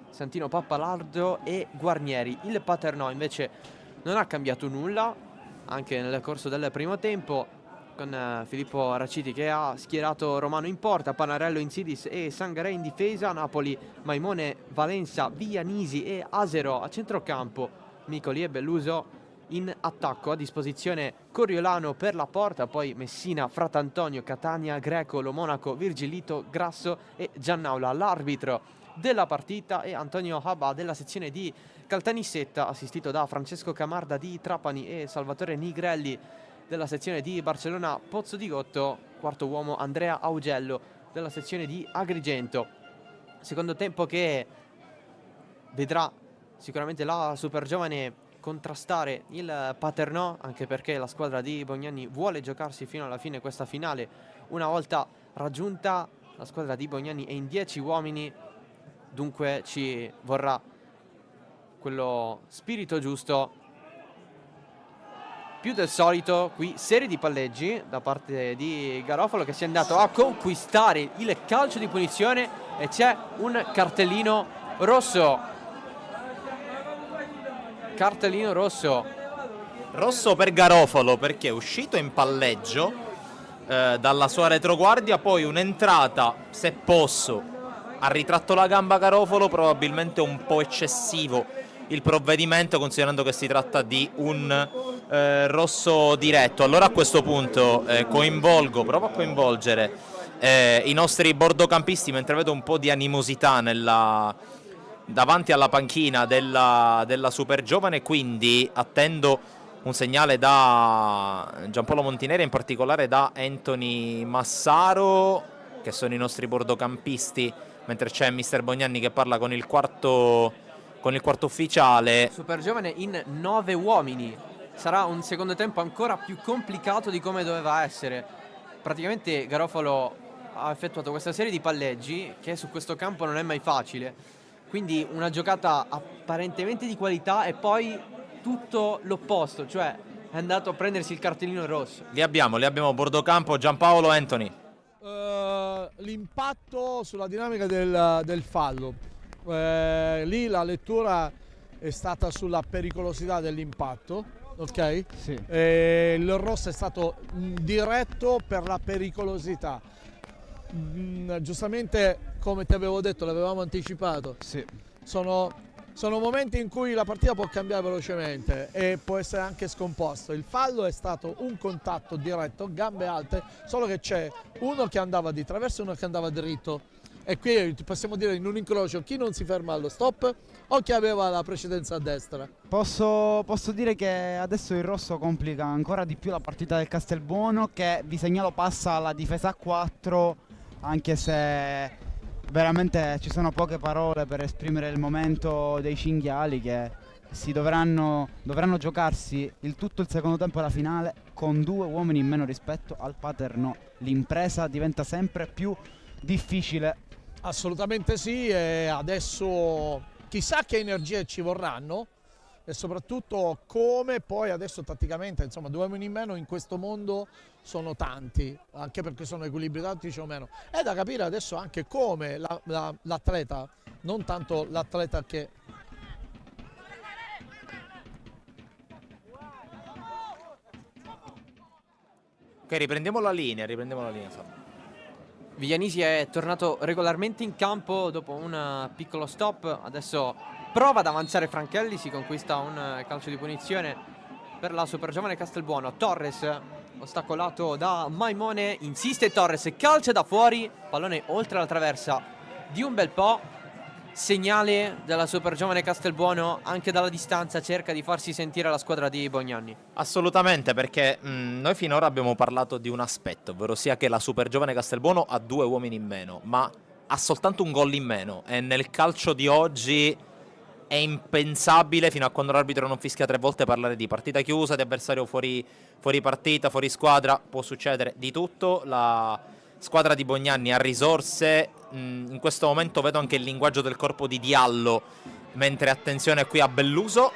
Speaker 5: Santino, Pappalardo e Guarnieri. Il Paternò invece non ha cambiato nulla anche nel corso del primo tempo, con Filippo Raciti che ha schierato Romano in porta, Panarello, Insidis e Sangaré in difesa, Napoli, Maimone, Valenza, Vianisi e Asero a centrocampo, Micoli e Belluso in attacco. A disposizione Coriolano per la porta, poi Messina, Fratantonio, Catania, Greco, Lo Monaco, Virgilito, Grasso e Giannaula. L'arbitro della partita è Antonio Habba della sezione di Caltanissetta, assistito da Francesco Camarda di Trapani e Salvatore Nigrelli della sezione di Barcellona Pozzo di Gotto. Quarto uomo Andrea Augello della sezione di Agrigento. Secondo tempo che vedrà sicuramente la super giovane contrastare il Paternò, anche perché la squadra di Bognanni vuole giocarsi fino alla fine questa finale. Una volta raggiunta, la squadra di Bognanni è in 10 uomini, dunque ci vorrà quello spirito giusto, più del solito. Qui serie di palleggi da parte di Garofalo, che si è andato a conquistare il calcio di punizione e c'è un cartellino rosso. Cartellino rosso
Speaker 6: per Garofalo, perché è uscito in palleggio dalla sua retroguardia, poi un'entrata, se posso, ha ritratto la gamba Garofalo, probabilmente un po' eccessivo il provvedimento considerando che si tratta di un rosso diretto. Allora a questo punto provo a coinvolgere i nostri bordocampisti, mentre vedo un po' di animosità davanti alla panchina della super giovane, quindi attendo un segnale da Giampaolo Montineri, in particolare da Anthony Massaro, che sono i nostri bordocampisti, mentre c'è mister Bognanni che parla con il quarto ufficiale.
Speaker 5: Super giovane in 9 uomini. Sarà un secondo tempo ancora più complicato di come doveva essere. Praticamente Garofalo ha effettuato questa serie di palleggi che su questo campo non è mai facile, quindi una giocata apparentemente di qualità e poi tutto l'opposto, cioè è andato a prendersi il cartellino rosso.
Speaker 6: Li abbiamo Bordocampo, Giampaolo, Anthony.
Speaker 1: L'impatto sulla dinamica del fallo, lì la lettura è stata sulla pericolosità dell'impatto, ok?
Speaker 2: Sì.
Speaker 1: Il rosso è stato diretto per la pericolosità. Giustamente, come ti avevo detto, l'avevamo anticipato.
Speaker 2: Sì.
Speaker 1: Sono momenti in cui la partita può cambiare velocemente e può essere anche scomposto. Il fallo è stato un contatto diretto, gambe alte, solo che c'è uno che andava di traverso e uno che andava dritto. E qui possiamo dire in un incrocio chi non si ferma allo stop o chi aveva la precedenza a destra.
Speaker 2: Posso dire che adesso il rosso complica ancora di più la partita del Castelbuono, che vi segnalo passa alla difesa a 4, anche se veramente ci sono poche parole per esprimere il momento dei cinghiali, che si dovranno giocarsi tutto il secondo tempo e la finale con 2 uomini in meno rispetto al Paternò. L'impresa diventa sempre più difficile.
Speaker 1: Assolutamente sì, e adesso chissà che energie ci vorranno e soprattutto come poi adesso tatticamente, insomma, 2 uomini in meno in questo mondo sono tanti, anche perché sono equilibri tattici o meno. È da capire adesso anche come l'atleta, non tanto l'atleta che...
Speaker 6: Ok, riprendiamo la linea.
Speaker 5: Viglianisi è tornato regolarmente in campo dopo un piccolo stop, adesso prova ad avanzare Franchelli, si conquista un calcio di punizione per la super giovane Castelbuono. Torres, ostacolato da Maimone, insiste Torres, calcia da fuori, pallone oltre la traversa di un bel po', segnale della super giovane Castelbuono, anche dalla distanza cerca di farsi sentire la squadra di Bognanni.
Speaker 6: Assolutamente, perché noi finora abbiamo parlato di un aspetto, ovvero sia che la super giovane Castelbuono ha 2 uomini in meno, ma ha soltanto un gol in meno, e nel calcio di oggi è impensabile, fino a quando l'arbitro non fischia 3 volte, parlare di partita chiusa, di avversario fuori partita, fuori squadra. Può succedere di tutto. La squadra di Bognanni ha risorse, in questo momento vedo anche il linguaggio del corpo di Diallo, mentre attenzione qui a Belluso.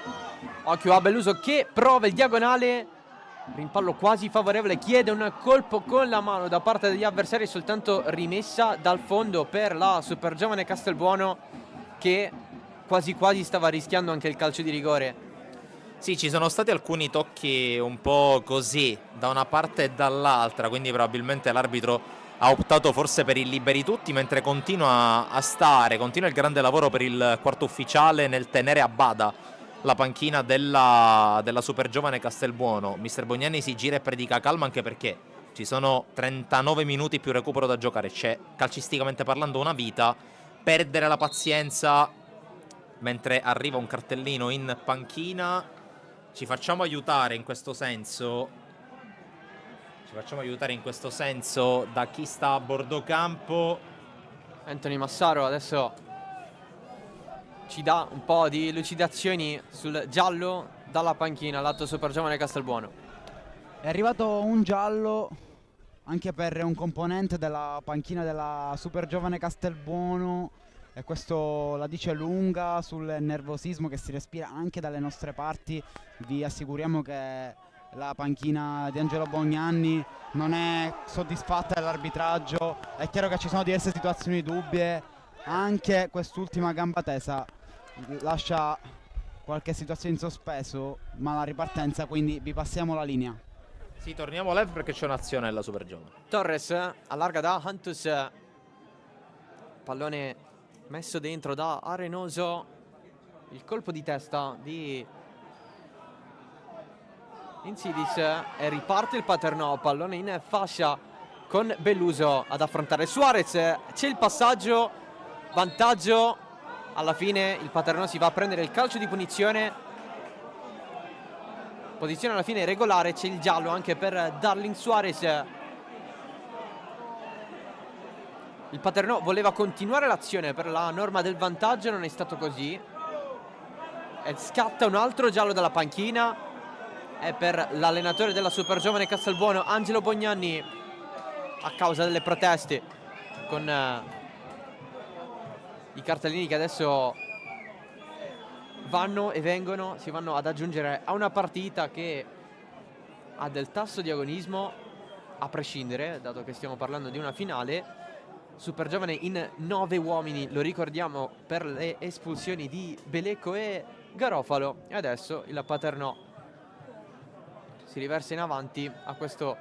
Speaker 5: Occhio a Belluso che prova il diagonale, rimpallo quasi favorevole, chiede un colpo con la mano da parte degli avversari, soltanto rimessa dal fondo per la super giovane Castelbuono, che quasi quasi stava rischiando anche il calcio di rigore.
Speaker 6: Sì, ci sono stati alcuni tocchi un po' così da una parte e dall'altra, quindi probabilmente l'arbitro ha optato forse per il liberi tutti, mentre continua il grande lavoro per il quarto ufficiale nel tenere a bada la panchina della super giovane Castelbuono. Mister Bognanni si gira e predica calma, anche perché ci sono 39 minuti più recupero da giocare, c'è calcisticamente parlando una vita. Perdere la pazienza mentre arriva un cartellino in panchina, ci facciamo aiutare in questo senso da chi sta a bordo campo.
Speaker 5: Anthony Massaro adesso ci dà un po' di lucidazioni sul giallo dalla panchina, lato super giovane Castelbuono.
Speaker 2: È arrivato un giallo anche per un componente della panchina della super giovane Castelbuono, e questo la dice lunga sul nervosismo che si respira anche dalle nostre parti. Vi assicuriamo che la panchina di Angelo Bognanni non è soddisfatta dell'arbitraggio. È chiaro che ci sono diverse situazioni dubbie, anche quest'ultima gamba tesa lascia qualche situazione in sospeso, ma la ripartenza, quindi vi passiamo la linea.
Speaker 6: Sì, torniamo live perché c'è un'azione della super giovane.
Speaker 5: Torres allarga da Hantus, pallone messo dentro da Arenoso, il colpo di testa di Insidis e riparte il Paternò, pallone in fascia con Belluso ad affrontare Suarez, c'è il passaggio, vantaggio, alla fine il Paternò si va a prendere il calcio di punizione, posizione alla fine regolare, c'è il giallo anche per Darling Suarez. Il Paternò voleva continuare l'azione per la norma del vantaggio, non è stato così e scatta un altro giallo dalla panchina, è per l'allenatore della super giovane Castelbuono Angelo Bognanni a causa delle proteste con i cartellini che adesso vanno e vengono, si vanno ad aggiungere a una partita che ha del tasso di agonismo a prescindere, dato che stiamo parlando di una finale. Super giovane in 9 uomini, lo ricordiamo, per le espulsioni di Belecco e Garofalo. E adesso il Paternò si riversa in avanti, a questo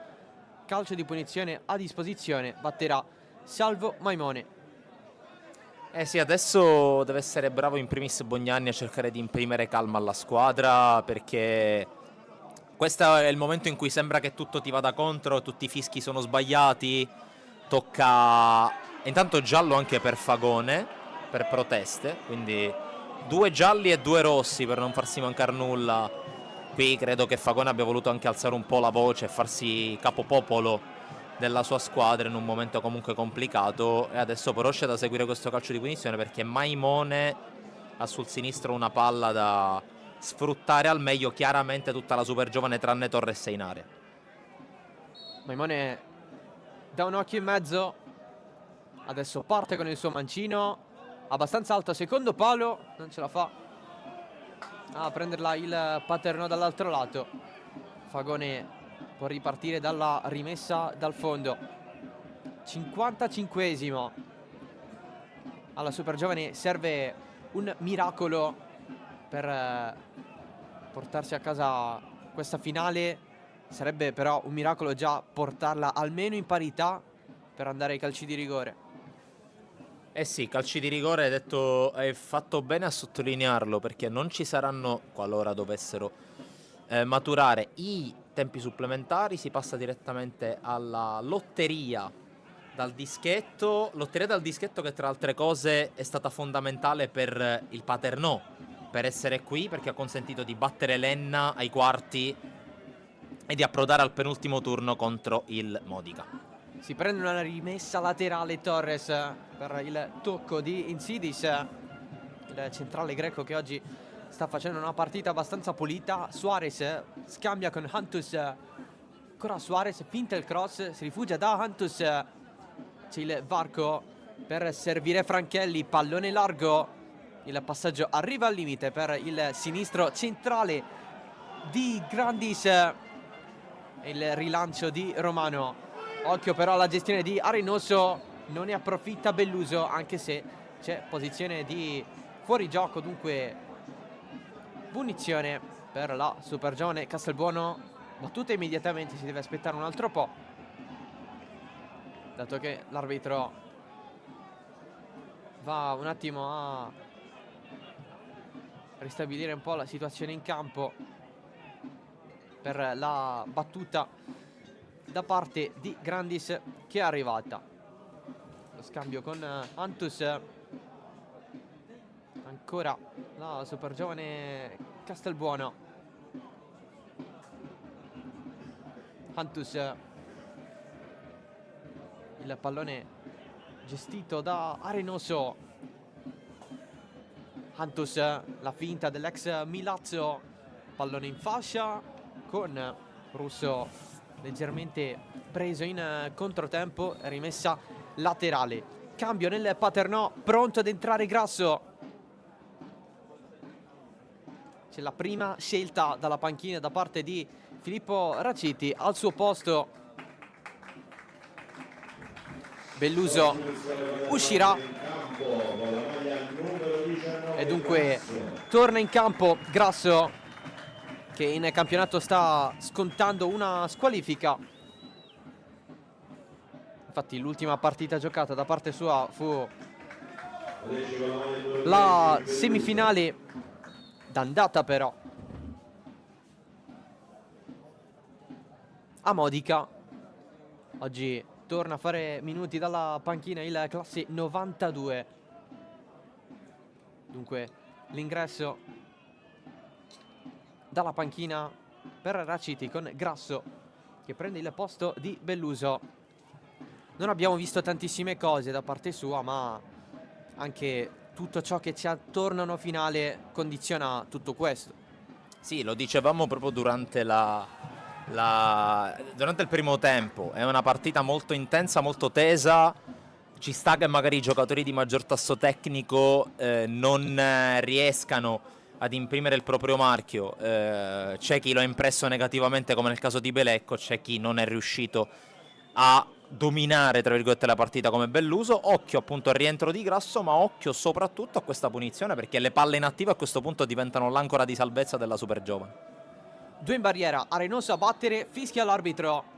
Speaker 5: calcio di punizione a disposizione, batterà Salvo Maimone.
Speaker 6: Eh sì, adesso deve essere bravo in primis Bognanni a cercare di imprimere calma alla squadra, perché questo è il momento in cui sembra che tutto ti vada contro, tutti i fischi sono sbagliati, tocca intanto giallo anche per Fagone, per proteste, quindi 2 gialli e 2 rossi per non farsi mancare nulla. Qui credo che Fagone abbia voluto anche alzare un po' la voce e farsi capopopolo della sua squadra in un momento comunque complicato, e adesso però c'è da seguire questo calcio di punizione, perché Maimone ha sul sinistro una palla da sfruttare al meglio, chiaramente tutta la super giovane tranne Torres in area.
Speaker 5: Maimone da un occhio in mezzo, adesso parte con il suo mancino abbastanza alto, secondo palo, non ce la fa a prenderla il Paternò dall'altro lato. Fagone può ripartire dalla rimessa dal fondo. 55esimo. Alla super giovane serve un miracolo per portarsi a casa questa finale. Sarebbe però un miracolo già portarla almeno in parità per andare ai calci di rigore.
Speaker 6: Eh sì, calci di rigore, hai detto, hai fatto bene a sottolinearlo, perché non ci saranno, qualora dovessero maturare i tempi supplementari, si passa direttamente alla lotteria dal dischetto che tra altre cose è stata fondamentale per il Paternò, per essere qui, perché ha consentito di battere l'Enna ai quarti e di approdare al penultimo turno contro il Modica.
Speaker 5: Si prende una rimessa laterale Torres per il tocco di Insidis, il centrale greco che oggi sta facendo una partita abbastanza pulita. Suarez scambia con Hantus, ancora Suarez, finta il cross, si rifugia da Hantus, c'è il varco per servire Franchelli, pallone largo, il passaggio arriva al limite per il sinistro centrale di Grandis e il rilancio di Romano. Occhio però alla gestione di Arenoso, non ne approfitta Belluso, anche se c'è posizione di fuorigioco, dunque punizione per la super giovane Castelbuono, battuta immediatamente, si deve aspettare un altro po', dato che l'arbitro va un attimo a ristabilire un po' la situazione in campo per la battuta da parte di Grandis che è arrivata. Lo scambio con Antus, ancora la super giovane Castelbuono. Antus, il pallone gestito da Arenoso. Antus, la finta dell'ex Milazzo, pallone in fascia con Russo leggermente preso in controtempo, rimessa laterale. Cambio nel Paternò, pronto ad entrare Grasso. C'è la prima scelta dalla panchina da parte di Filippo Raciti. Al suo posto Belluso uscirà e dunque torna in campo Grasso, che in campionato sta scontando una squalifica. Infatti l'ultima partita giocata da parte sua fu la semifinale d'andata però a Modica. Oggi torna a fare minuti dalla panchina il classe 92. Dunque l'ingresso dalla panchina per Raciti con Grasso che prende il posto di Belluso. Non abbiamo visto tantissime cose da parte sua, ma anche tutto ciò che c'è attorno a una finale condiziona tutto questo.
Speaker 6: Sì, lo dicevamo proprio durante durante il primo tempo. È una partita molto intensa, molto tesa, ci sta che magari i giocatori di maggior tasso tecnico non riescano ad imprimere il proprio marchio. C'è chi lo ha impresso negativamente come nel caso di Belecco, c'è chi non è riuscito a dominare tra virgolette la partita come Belluso. Occhio appunto al rientro di Grasso, ma occhio soprattutto a questa punizione, perché le palle inattive a questo punto diventano l'ancora di salvezza della Super Giovane.
Speaker 5: 2 in barriera, Arenoso a battere, fischia l'arbitro.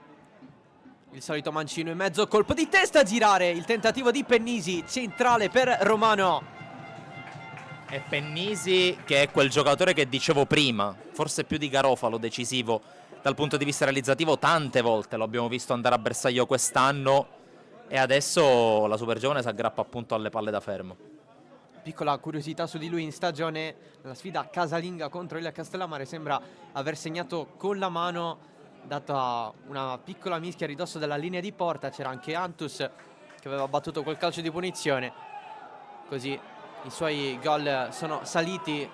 Speaker 5: Il solito mancino in mezzo, colpo di testa a girare, il tentativo di Pennisi, centrale per Romano.
Speaker 6: E Pennisi, che è quel giocatore che dicevo prima, forse più di Garofalo decisivo dal punto di vista realizzativo, tante volte lo abbiamo visto andare a bersaglio quest'anno e adesso la Super Giovane si aggrappa appunto alle palle da fermo.
Speaker 5: Piccola curiosità su di lui in stagione, nella sfida casalinga contro il Castellammare sembra aver segnato con la mano, data una piccola mischia a ridosso della linea di porta. C'era anche Antus che aveva battuto quel calcio di punizione, così i suoi gol sono saliti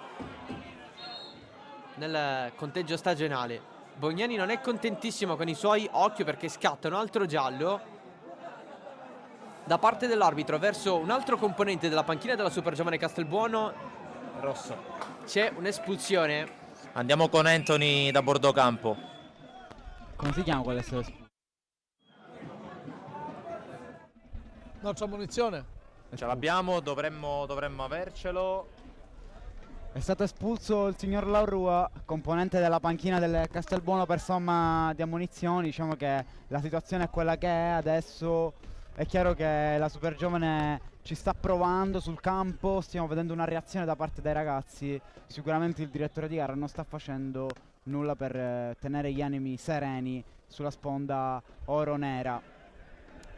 Speaker 5: nel conteggio stagionale. Bognani non è contentissimo con i suoi, occhio perché scatta un altro giallo da parte dell'arbitro verso un altro componente della panchina della Super Giovane Castelbuono.
Speaker 6: Rosso.
Speaker 5: C'è un'espulsione.
Speaker 6: Andiamo con Anthony da bordo campo.
Speaker 2: Come si chiama quell'essere?
Speaker 1: Non c'è munizione.
Speaker 6: Ce l'abbiamo, dovremmo avercelo.
Speaker 2: È stato espulso il signor Laurua, componente della panchina del Castelbuono per somma di ammonizioni. Diciamo che la situazione è quella che è adesso. È chiaro che la Super Giovane ci sta provando sul campo, stiamo vedendo una reazione da parte dei ragazzi. Sicuramente il direttore di gara non sta facendo nulla per tenere gli animi sereni sulla sponda oro-nera.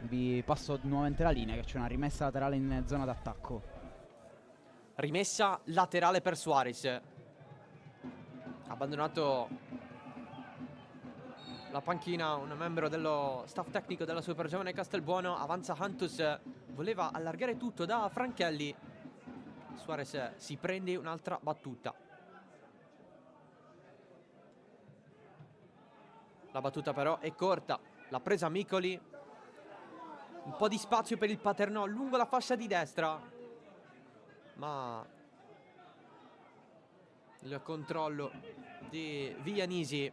Speaker 2: Vi passo nuovamente la linea, che c'è una rimessa laterale in zona d'attacco.
Speaker 5: Rimessa laterale per Suarez. Abbandonato la panchina un membro dello staff tecnico della Super Giovane Castelbuono. Avanza Antus, voleva allargare tutto da Franchelli. Suarez si prende un'altra battuta. La battuta però è corta, l'ha presa Micoli. Un po' di spazio per il Paternò lungo la fascia di destra, ma il controllo di Viglianisi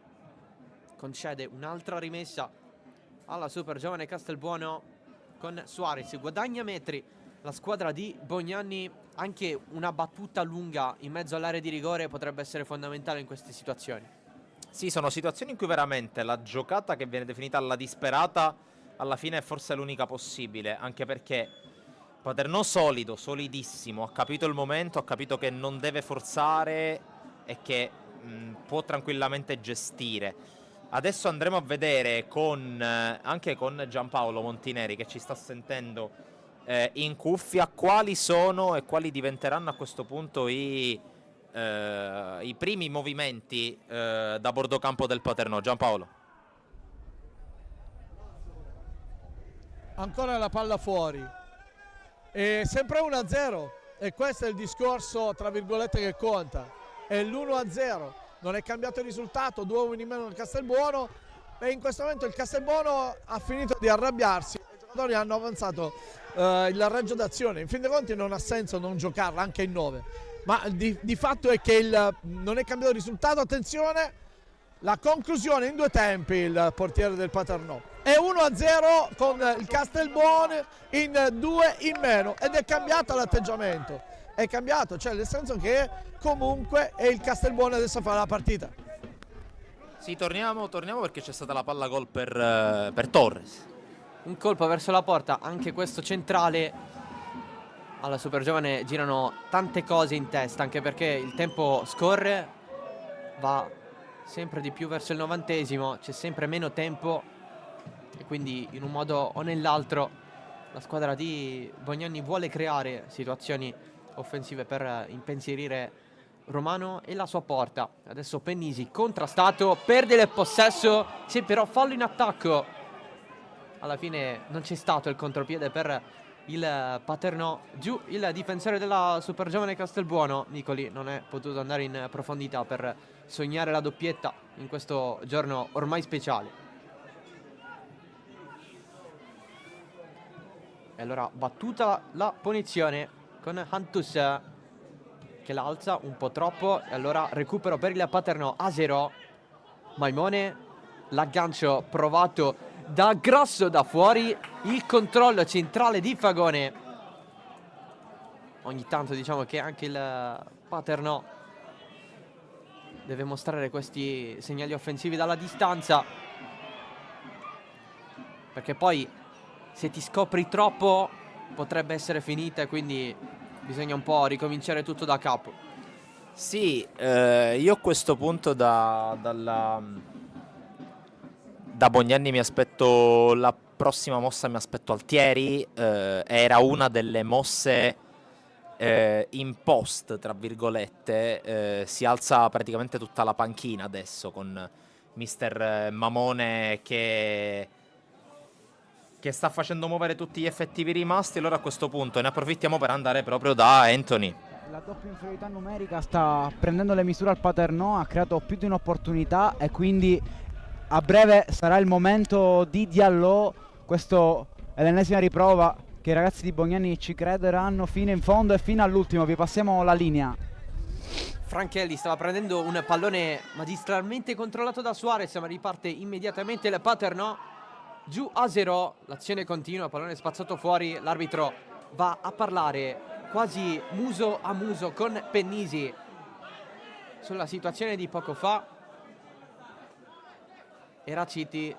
Speaker 5: concede un'altra rimessa alla Super Giovane Castelbuono con Suarez. Guadagna metri la squadra di Bognani. Anche una battuta lunga in mezzo all'area di rigore potrebbe essere fondamentale in queste situazioni.
Speaker 6: Sì, sono situazioni in cui veramente la giocata che viene definita alla disperata alla fine è forse l'unica possibile, anche perché Paternò solido, solidissimo, ha capito il momento, ha capito che non deve forzare e che può tranquillamente gestire. Adesso andremo a vedere anche con Giampaolo Montineri, che ci sta sentendo in cuffia, quali sono e quali diventeranno a questo punto i primi movimenti da bordo campo del Paternò. Giampaolo.
Speaker 1: Ancora la palla fuori. È sempre 1-0 e questo è il discorso tra virgolette che conta. È l'1-0. Non è cambiato il risultato, 2 uomini in meno del Castelbuono e in questo momento il Castelbuono ha finito di arrabbiarsi. I giocatori hanno avanzato il raggio d'azione. In fin dei conti non ha senso non giocarla anche in 9. Ma di fatto è che non è cambiato il risultato. Attenzione, la conclusione in 2 tempi il portiere del Paternò. È 1-0 con il Castelbuono in 2 in meno ed è cambiato l'atteggiamento. È cambiato, cioè nel senso che comunque è il Castelbuono adesso a fare la partita.
Speaker 6: Sì, torniamo perché c'è stata la palla gol per Torres.
Speaker 5: Un colpo verso la porta, anche questo centrale. Alla Super Giovane girano tante cose in testa, anche perché il tempo scorre, va sempre di più verso il 90°, c'è sempre meno tempo e quindi in un modo o nell'altro la squadra di Bognani vuole creare situazioni offensive per impensierire Romano e la sua porta. Adesso Pennisi contrastato, perde il possesso, c'è però fallo in attacco. Alla fine non c'è stato il contropiede per il Paternò. Giù il difensore della Super Giovane Castelbuono. Nicoli non è potuto andare in profondità per sognare la doppietta in questo giorno ormai speciale. E allora battuta la punizione con Hantus che la alza un po' troppo. E allora recupero per il Paternò. A0. Maimone, l'aggancio provato da Grosso da fuori. Il controllo centrale di Fagone. Ogni tanto diciamo che anche il Paternò deve mostrare questi segnali offensivi dalla distanza, perché poi se ti scopri troppo potrebbe essere finita e quindi bisogna un po' ricominciare tutto da capo.
Speaker 6: Sì, io a questo punto da Bognanni mi aspetto la prossima mossa, mi aspetto Altieri. Era una delle mosse in post, tra virgolette. Si alza praticamente tutta la panchina adesso con mister Mamone che sta facendo muovere tutti gli effettivi rimasti. Allora a questo punto ne approfittiamo per andare proprio da Anthony.
Speaker 2: La doppia inferiorità numerica sta prendendo le misure al Paternò, ha creato più di un'opportunità e quindi a breve sarà il momento di Diallo. Questo è l'ennesima riprova che i ragazzi di Bognani ci crederanno fino in fondo e fino all'ultimo. Vi passiamo la linea.
Speaker 5: Franchelli stava prendendo un pallone magistralmente controllato da Suarez, ma riparte immediatamente il Paternò. Giù a 0, l'azione continua, pallone spazzato fuori, l'arbitro va a parlare quasi muso a muso con Pennisi sulla situazione di poco fa. E Raciti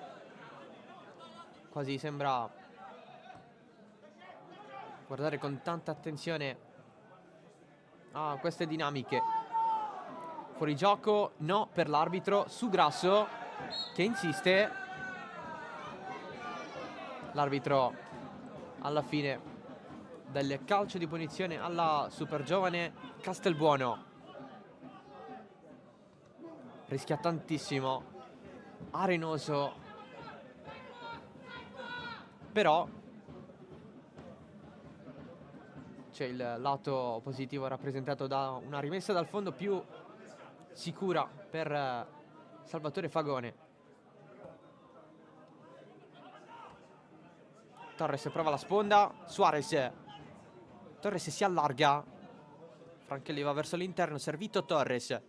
Speaker 5: quasi sembra guardare con tanta attenzione a queste dinamiche. Fuori gioco, no per l'arbitro, su Grasso che insiste. L'arbitro alla fine del calcio di punizione alla super giovane Castelbuono. Rischia tantissimo, arenoso, però c'è il lato positivo rappresentato da una rimessa dal fondo più sicura per Salvatore Fagone. Torres prova la sponda, Suarez. Torres si allarga. Franchelli va verso l'interno, servito Torres.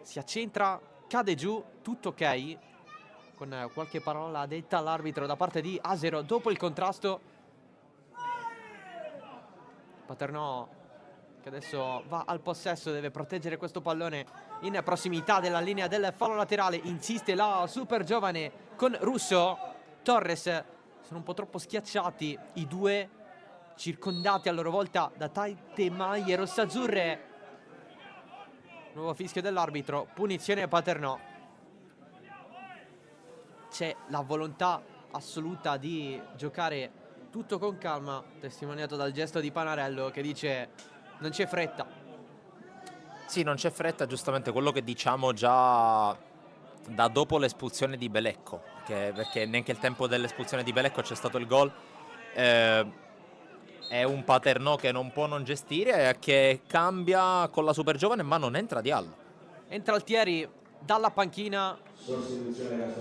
Speaker 5: Si accentra, cade giù, tutto ok. Con qualche parola detta all'arbitro da parte di Asero dopo il contrasto. Paternò che adesso va al possesso, deve proteggere questo pallone in prossimità della linea del fallo laterale. Insiste la super giovane con Russo. Torres sono un po' troppo schiacciati i due, circondati a loro volta da tante maglie rossazzurre. Nuovo fischio dell'arbitro, punizione Paternò. C'è la volontà assoluta di giocare tutto con calma, testimoniato dal gesto di Panarello che dice non c'è fretta.
Speaker 6: Sì, non c'è fretta, giustamente quello che diciamo già da dopo l'espulsione di Belecco, perché neanche il tempo dell'espulsione di Belecco c'è stato il gol. È un Paternò che non può non gestire, che cambia con la super giovane, ma non entra Diallo.
Speaker 5: Entra Altieri dalla panchina,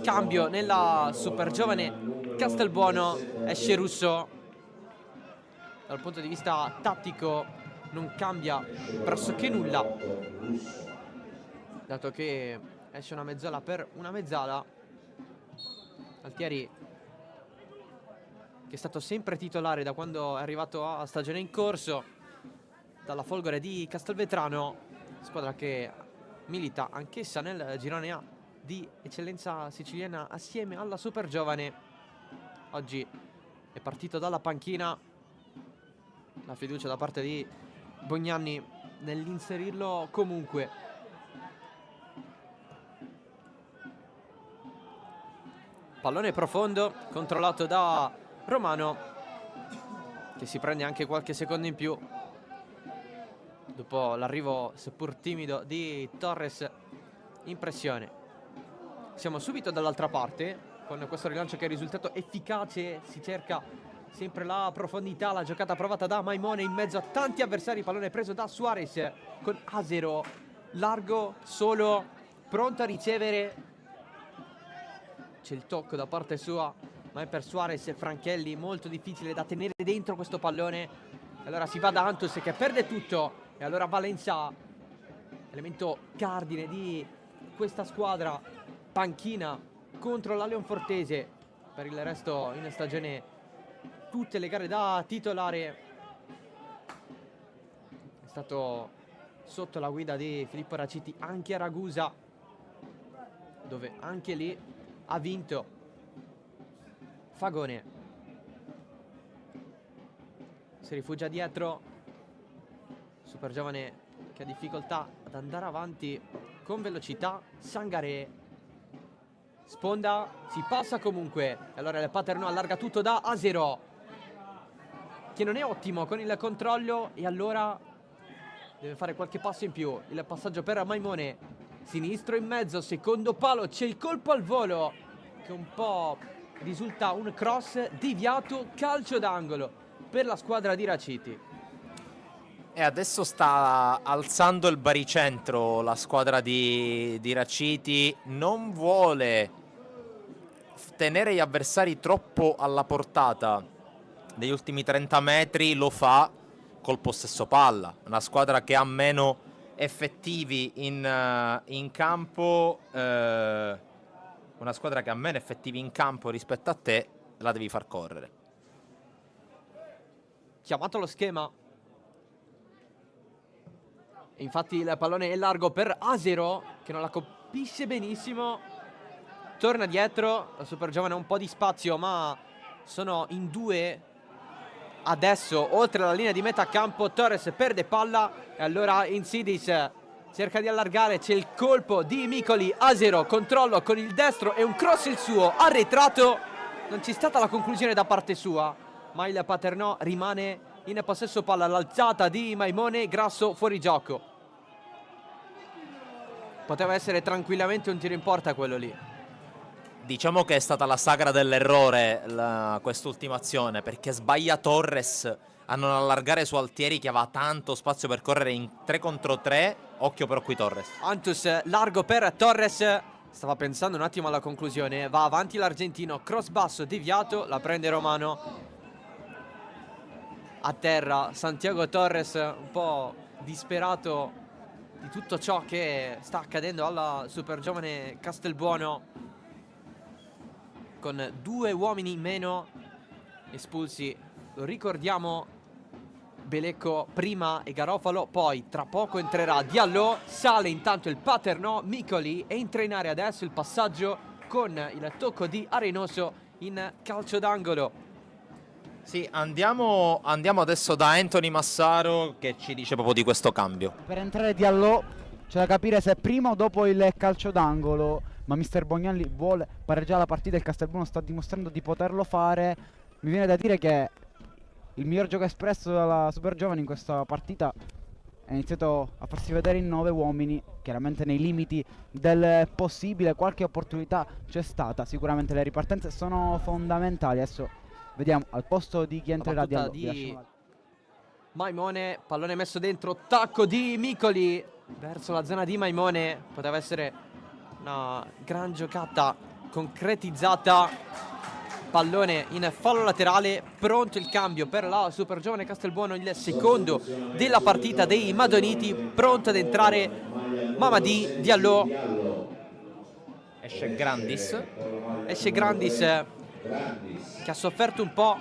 Speaker 5: cambio nella super giovane Castelbuono, esce Russo. Dal punto di vista tattico non cambia pressoché nulla, dato che esce una mezzala per una mezzala. Altieri che è stato sempre titolare da quando è arrivato a stagione in corso dalla Folgore di Castelvetrano, squadra che milita anch'essa nel girone A di eccellenza siciliana assieme alla super giovane. Oggi è partito dalla panchina, la fiducia da parte di Bognanni nell'inserirlo comunque. Pallone profondo, controllato da Romano, che si prende anche qualche secondo in più dopo l'arrivo seppur timido di Torres in pressione. Siamo subito dall'altra parte con questo rilancio che è risultato efficace. Si cerca sempre la profondità, la giocata provata da Maimone in mezzo a tanti avversari. Pallone preso da Suarez con Asero largo, solo, pronto a ricevere. C'è il tocco da parte sua ma è per Suarez e Franchelli molto difficile da tenere dentro questo pallone. Allora si va da Antus che perde tutto, e allora Valencia, elemento cardine di questa squadra, panchina contro la Leonfortese, per il resto in stagione tutte le gare da titolare. È stato sotto la guida di Filippo Raciti anche a Ragusa, dove anche lì ha vinto. Fagone si rifugia dietro, super giovane che ha difficoltà ad andare avanti con velocità. Sangaré sponda, si passa comunque, e allora il Paternò allarga tutto da Asero, che non è ottimo con il controllo, e allora deve fare qualche passo in più. Il passaggio per Maimone, sinistro in mezzo, secondo palo, c'è il colpo al volo che un po' risulta un cross deviato, calcio d'angolo per la squadra di Raciti.
Speaker 6: E adesso sta alzando il baricentro la squadra di Raciti, non vuole tenere gli avversari troppo alla portata degli ultimi 30 metri, lo fa col possesso palla. Una squadra che ha meno effettivi in campo, una squadra che ha meno effettivi in campo rispetto a te, la devi far correre.
Speaker 5: Chiamato lo schema, e infatti il pallone è largo per Asero, che non la colpisce benissimo. Torna dietro, la super giovane ha un po' di spazio, ma sono in due adesso oltre la linea di metà campo. Torres perde palla, e allora Insidis cerca di allargare, c'è il colpo di Micoli. Asero, controllo con il destro e un cross il suo, arretrato. Non c'è stata la conclusione da parte sua, ma il Paternò rimane in possesso palla. L'alzata di Maimone, Grasso fuori gioco. Poteva essere tranquillamente un tiro in porta quello lì.
Speaker 6: Diciamo che è stata la sagra dell'errore quest'ultima azione, perché sbaglia Torres a non allargare su Altieri, che aveva tanto spazio per correre in 3 contro 3. Occhio però qui Torres.
Speaker 5: Antus largo per Torres, stava pensando un attimo alla conclusione, va avanti l'argentino, cross basso deviato, la prende Romano. A terra Santiago Torres, un po' disperato di tutto ciò che sta accadendo alla super giovane Castelbuono, con 2 uomini in meno espulsi. Lo ricordiamo, Belecco prima e Garofalo poi. Tra poco entrerà Diallo, sale intanto il Paternò, Micoli, e entra in area adesso il passaggio con il tocco di Arenoso in calcio d'angolo.
Speaker 6: Sì, andiamo adesso da Anthony Massaro, che ci dice proprio di questo cambio.
Speaker 2: Per entrare Diallo c'è da capire se prima o dopo il calcio d'angolo, ma mister Bognanli vuole pareggiare la partita. Il Castelbuono sta dimostrando di poterlo fare. Mi viene da dire che il miglior gioco espresso dalla super giovane in questa partita è iniziato a farsi vedere in 9 uomini, chiaramente nei limiti del possibile. Qualche opportunità c'è stata, sicuramente le ripartenze sono fondamentali. Adesso vediamo al posto di chi entrerà Diallo.
Speaker 5: Di Maimone, pallone messo dentro, tacco di Micoli verso la zona di Maimone. Poteva essere una gran giocata concretizzata. Pallone in fallo laterale, pronto il cambio per la super giovane Castelbuono, il secondo della partita dei Madoniti, pronto ad entrare Mamadi Diallo.
Speaker 6: Esce Grandis,
Speaker 5: che ha sofferto un po',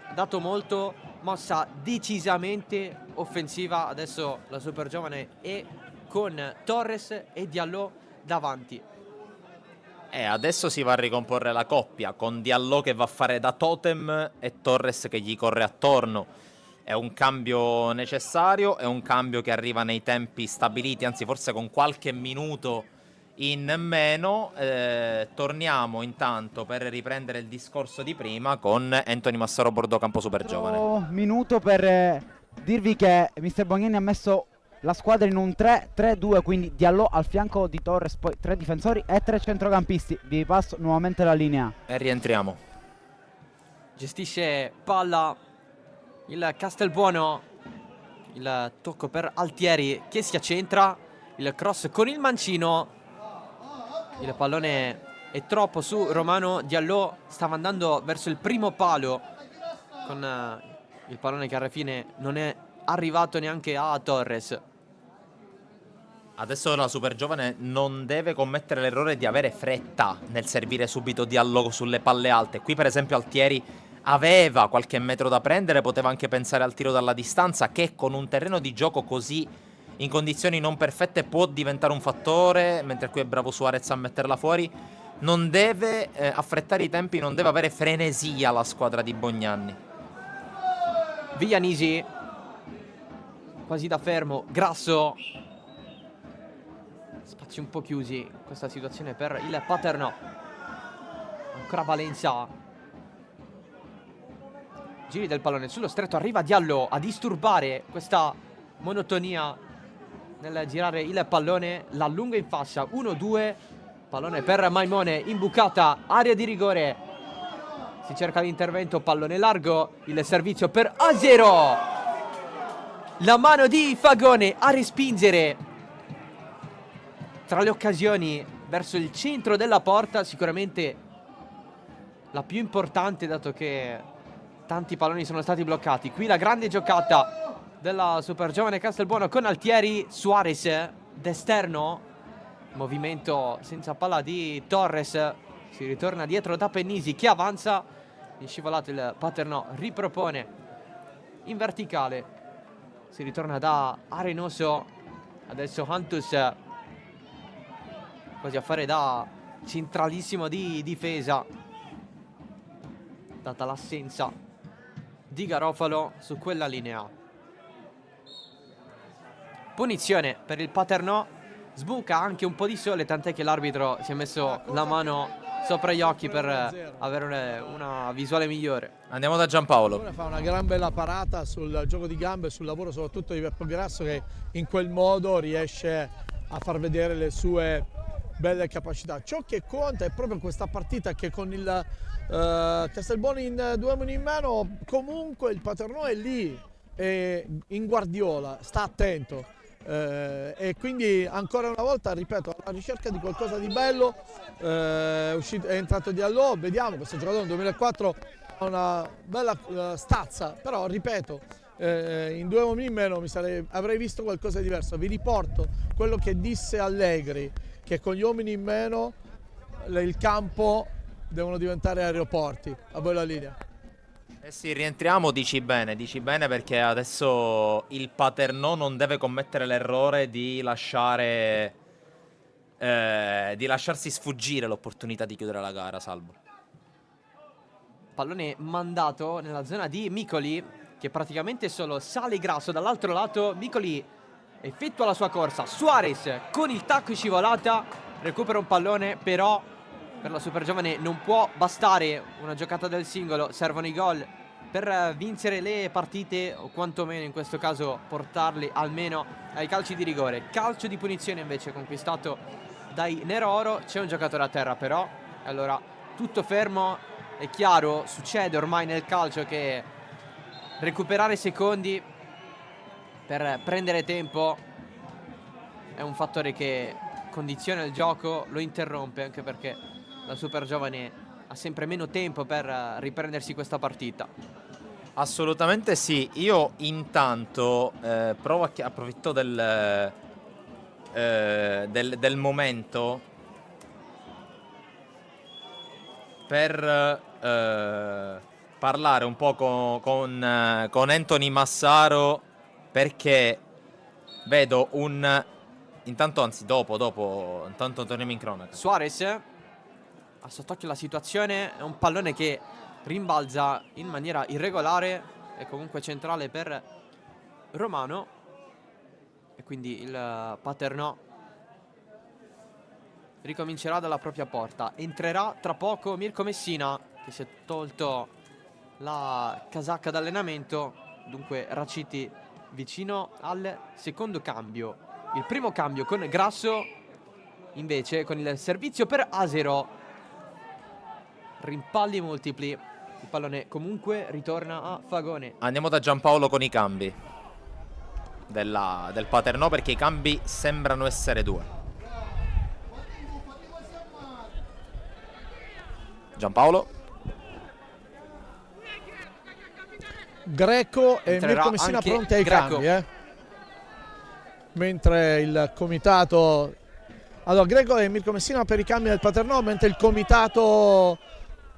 Speaker 5: ha dato molto, mossa decisamente offensiva. Adesso la super giovane è con Torres e Diallo davanti.
Speaker 6: Adesso si va a ricomporre la coppia, con Diallo che va a fare da totem e Torres che gli corre attorno. È un cambio necessario, è un cambio che arriva nei tempi stabiliti, anzi forse con qualche minuto in meno. Torniamo intanto per riprendere il discorso di prima con Anthony Massaro Bordeaux, campo super giovane.
Speaker 2: Minuto per dirvi che mister Bognani ha messo la squadra in un 3-3-2, quindi Diallo al fianco di Torres, poi 3 difensori e 3 centrocampisti. Vi passo nuovamente la linea.
Speaker 6: E rientriamo.
Speaker 5: Gestisce palla il Castelbuono, il tocco per Altieri che si accentra, il cross con il mancino, il pallone è troppo su Romano. Diallo stava andando verso il primo palo con il pallone che alla fine non è arrivato neanche a Torres.
Speaker 6: Adesso la super giovane non deve commettere l'errore di avere fretta nel servire subito Diallo sulle palle alte. Qui per esempio Altieri aveva qualche metro da prendere, poteva anche pensare al tiro dalla distanza, che con un terreno di gioco così in condizioni non perfette può diventare un fattore, mentre qui è bravo Suarez a metterla fuori. Non deve affrettare i tempi, non deve avere frenesia la squadra di Bognanni.
Speaker 5: Viglianisi quasi da fermo, Grasso, spazi un po' chiusi, questa situazione per il Paternò. Ancora Valenza, giri del pallone sullo stretto, arriva Diallo a disturbare questa monotonia nel girare il pallone, l'allunga in fascia, 1-2, pallone per Maimone, imbucata, area di rigore, si cerca l'intervento, pallone largo, il servizio per Asero, la mano di Fagone a respingere tra le occasioni verso il centro della porta, sicuramente la più importante dato che tanti palloni sono stati bloccati. Qui la grande giocata della super giovane Castelbuono con Altieri, Suarez d'esterno, movimento senza palla di Torres, si ritorna dietro da Pennisi che avanza, in scivolato il Paternò ripropone in verticale, si ritorna da Arenoso, adesso Hantus quasi a fare da centralissimo di difesa, data l'assenza di Garofalo su quella linea. Punizione per il Paternò, sbuca anche un po' di sole, tant'è che l'arbitro si è messo la mano sopra gli occhi per avere una visuale migliore.
Speaker 6: Andiamo da Giampaolo.
Speaker 1: Fa una gran bella parata sul gioco di gambe e sul lavoro soprattutto di Peppo Grasso, che in quel modo riesce a far vedere le sue belle capacità. Ciò che conta è proprio questa partita, che con il Castelbuono in 2 uomini in meno comunque il Paternò è lì, è in guardiola, sta attento, e quindi ancora una volta, ripeto, alla ricerca di qualcosa di bello, è entrato Diallo, vediamo, questo giocatore nel 2004 ha una bella stazza, però ripeto, in 2 uomini in meno avrei visto qualcosa di diverso. Vi riporto quello che disse Allegri, che con gli uomini in meno il campo devono diventare aeroporti. A voi la linea.
Speaker 6: Eh sì, rientriamo, dici bene perché adesso il Paternò non deve commettere l'errore di lasciare di lasciarsi sfuggire l'opportunità di chiudere la gara, Salvo.
Speaker 5: Pallone mandato nella zona di Micoli, che praticamente solo sale Grasso dall'altro lato. Micoli effettua la sua corsa, Suarez con il tacco in scivolata recupera un pallone, però per la super giovane non può bastare una giocata del singolo, servono i gol per vincere le partite, o quantomeno in questo caso portarli almeno ai calci di rigore. Calcio di punizione invece conquistato dai Nero-Oro, c'è un giocatore a terra però, allora tutto fermo, è chiaro, succede ormai nel calcio che recuperare secondi per prendere tempo è un fattore che condiziona il gioco, lo interrompe, anche perché la super giovane ha sempre meno tempo per riprendersi questa partita.
Speaker 6: Assolutamente sì. Io intanto approfitto del momento per parlare un po' con Anthony Massaro, perché vedo intanto torniamo in cronaca.
Speaker 5: Suarez ha sott'occhio la situazione, è un pallone che rimbalza in maniera irregolare, è comunque centrale per Romano, e quindi il Paternò ricomincerà dalla propria porta. Entrerà tra poco Mirko Messina, che si è tolto la casacca d'allenamento, dunque Raciti vicino al secondo cambio. Il primo cambio con Grasso, invece con il servizio per Asero, rimpalli multipli, il pallone comunque ritorna a Fagone.
Speaker 6: Andiamo da Giampaolo con i cambi del Paternò, perché i cambi sembrano essere 2. Giampaolo.
Speaker 1: Greco e
Speaker 5: Entrerà
Speaker 1: Mirko Messina
Speaker 5: anche
Speaker 1: pronti ai
Speaker 5: Greco.
Speaker 1: cambi, mentre il comitato, allora Greco e Mirko Messina per i cambi del Paternò, mentre il comitato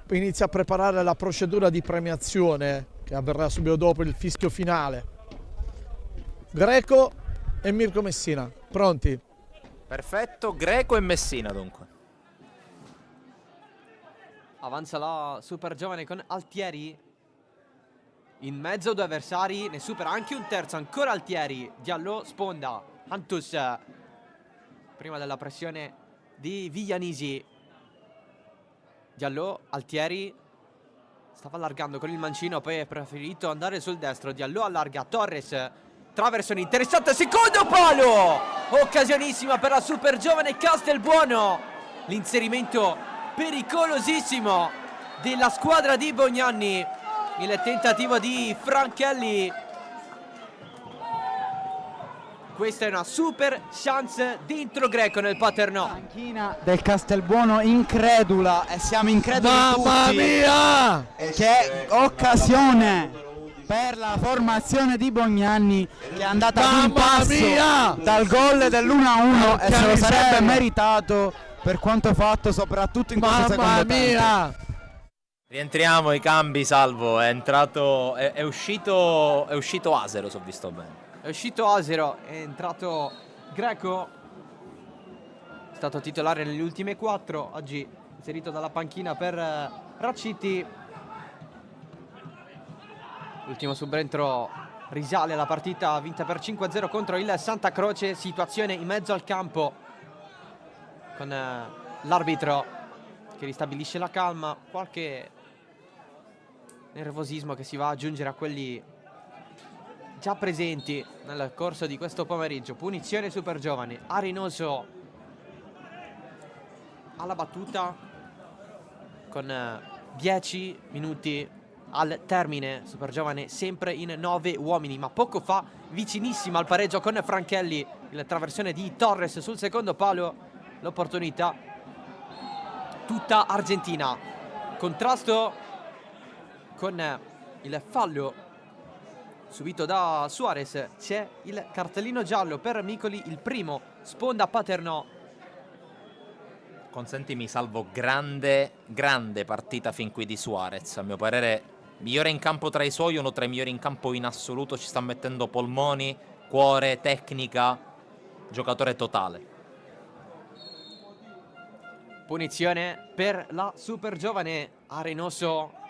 Speaker 1: inizia a preparare la procedura di premiazione che avverrà subito dopo il fischio finale. Greco e Mirko Messina pronti.
Speaker 6: Perfetto, Greco e Messina dunque.
Speaker 5: Avanza la super giovane con Altieri. In mezzo due avversari, ne supera anche un terzo, ancora Altieri. Diallo sponda, Antus. Prima della pressione di Viglianisi. Diallo, Altieri. Stava allargando con il mancino, poi è preferito andare sul destro. Diallo allarga, Torres. Traversone interessante, secondo palo! Occasionissima per la super giovane Castelbuono. L'inserimento pericolosissimo della squadra di Bognanni. Il tentativo di Franchelli. Questa è una super chance dentro Greco nel Paternò.
Speaker 2: Panchina del Castelbuono incredula, e siamo increduli
Speaker 1: Mamma
Speaker 2: tutti.
Speaker 1: mia!
Speaker 2: Che occasione per la formazione di Bognanni, che è andata ad un
Speaker 1: Mamma
Speaker 2: passo
Speaker 1: mia!
Speaker 2: dal gol dell'1-1 e se lo sarebbe
Speaker 1: miseria!
Speaker 2: meritato per quanto fatto soprattutto in questo
Speaker 1: Mamma
Speaker 2: secondo tempo.
Speaker 1: mia!
Speaker 6: Rientriamo i cambi, Salvo. È entrato. È uscito Asero, se ho visto bene.
Speaker 5: È uscito Asero, è entrato Greco. È stato titolare nelle ultime 4. Oggi inserito dalla panchina per Raciti. L'ultimo subentra risale alla partita vinta per 5-0 contro il Santa Croce. Situazione in mezzo al campo con l'arbitro che ristabilisce la calma. Qualche nervosismo che si va ad aggiungere a quelli già presenti nel corso di questo pomeriggio. Punizione super giovane. Arenoso alla battuta con 10 minuti al termine. Super giovane sempre in 9 uomini, ma poco fa vicinissima al pareggio con Franchelli. La traversione di Torres sul secondo palo. L'opportunità tutta argentina. Contrasto con il fallo subito da Suarez. C'è il cartellino giallo per Micoli, il primo, sponda Paternò.
Speaker 6: Consentimi, Salvo, grande partita fin qui di Suarez. A mio parere, migliore in campo tra i suoi, uno tra i migliori in campo in assoluto. Ci sta mettendo polmoni, cuore, tecnica, giocatore totale.
Speaker 5: Punizione per la super giovane. Arenoso,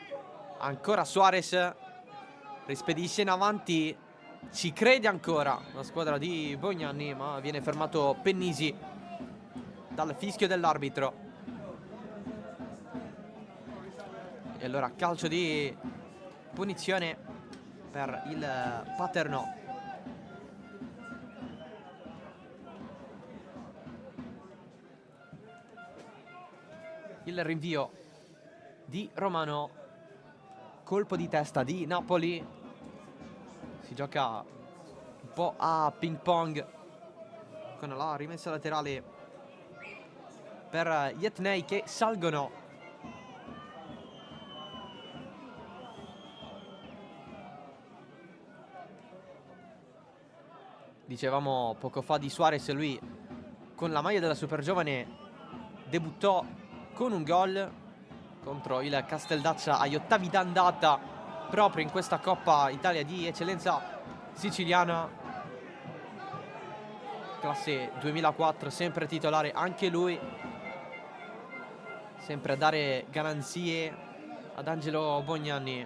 Speaker 5: ancora Suarez, rispedisce in avanti, ci crede ancora la squadra di Bognanni, ma viene fermato Pennisi dal fischio dell'arbitro. E allora calcio di punizione per il Paternò. Il rinvio di Romano, colpo di testa di Napoli. Si gioca un po' a ping pong con la rimessa laterale per gli etnei che salgono. Dicevamo poco fa di Suarez, lui con la maglia della super giovane debuttò con un gol contro il Casteldaccia agli ottavi d'andata proprio in questa Coppa Italia di eccellenza siciliana, classe 2004, sempre titolare anche lui, sempre a dare garanzie ad Angelo Bognanni.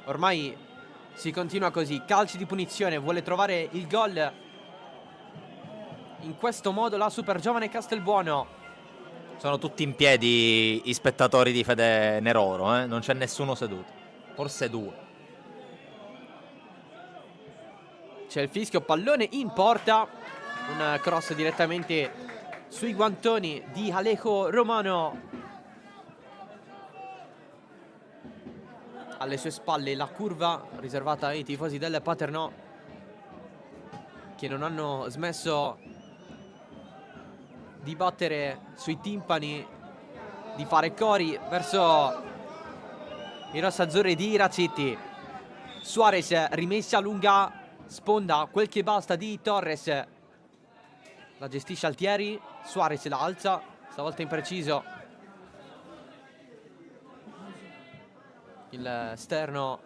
Speaker 5: Ormai si continua così, calci di punizione, vuole trovare il gol in questo modo la super giovane Castelbuono.
Speaker 6: Sono tutti in piedi i spettatori di Fede Neroro, non c'è nessuno seduto, forse due.
Speaker 5: C'è il fischio, pallone in porta, un cross direttamente sui guantoni di Alejo Romano. Alle sue spalle la curva riservata ai tifosi del Paternò, che non hanno smesso di battere sui timpani di fare cori verso i rossazzurri di Racetti. Suarez, rimessa lunga, sponda quel che basta di Torres. La gestisce Altieri, Suarez la alza, stavolta impreciso. Il sterno,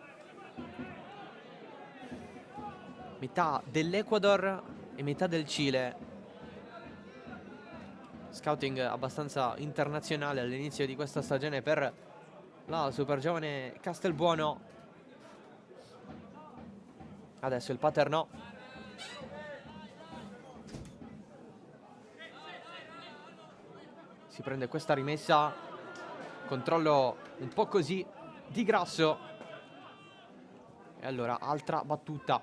Speaker 5: metà dell'Ecuador e metà del Cile. Scouting abbastanza internazionale all'inizio di questa stagione per la super giovane Castelbuono. Adesso il Paternò. Si prende questa rimessa, controllo un po' così di Grasso. E allora altra battuta.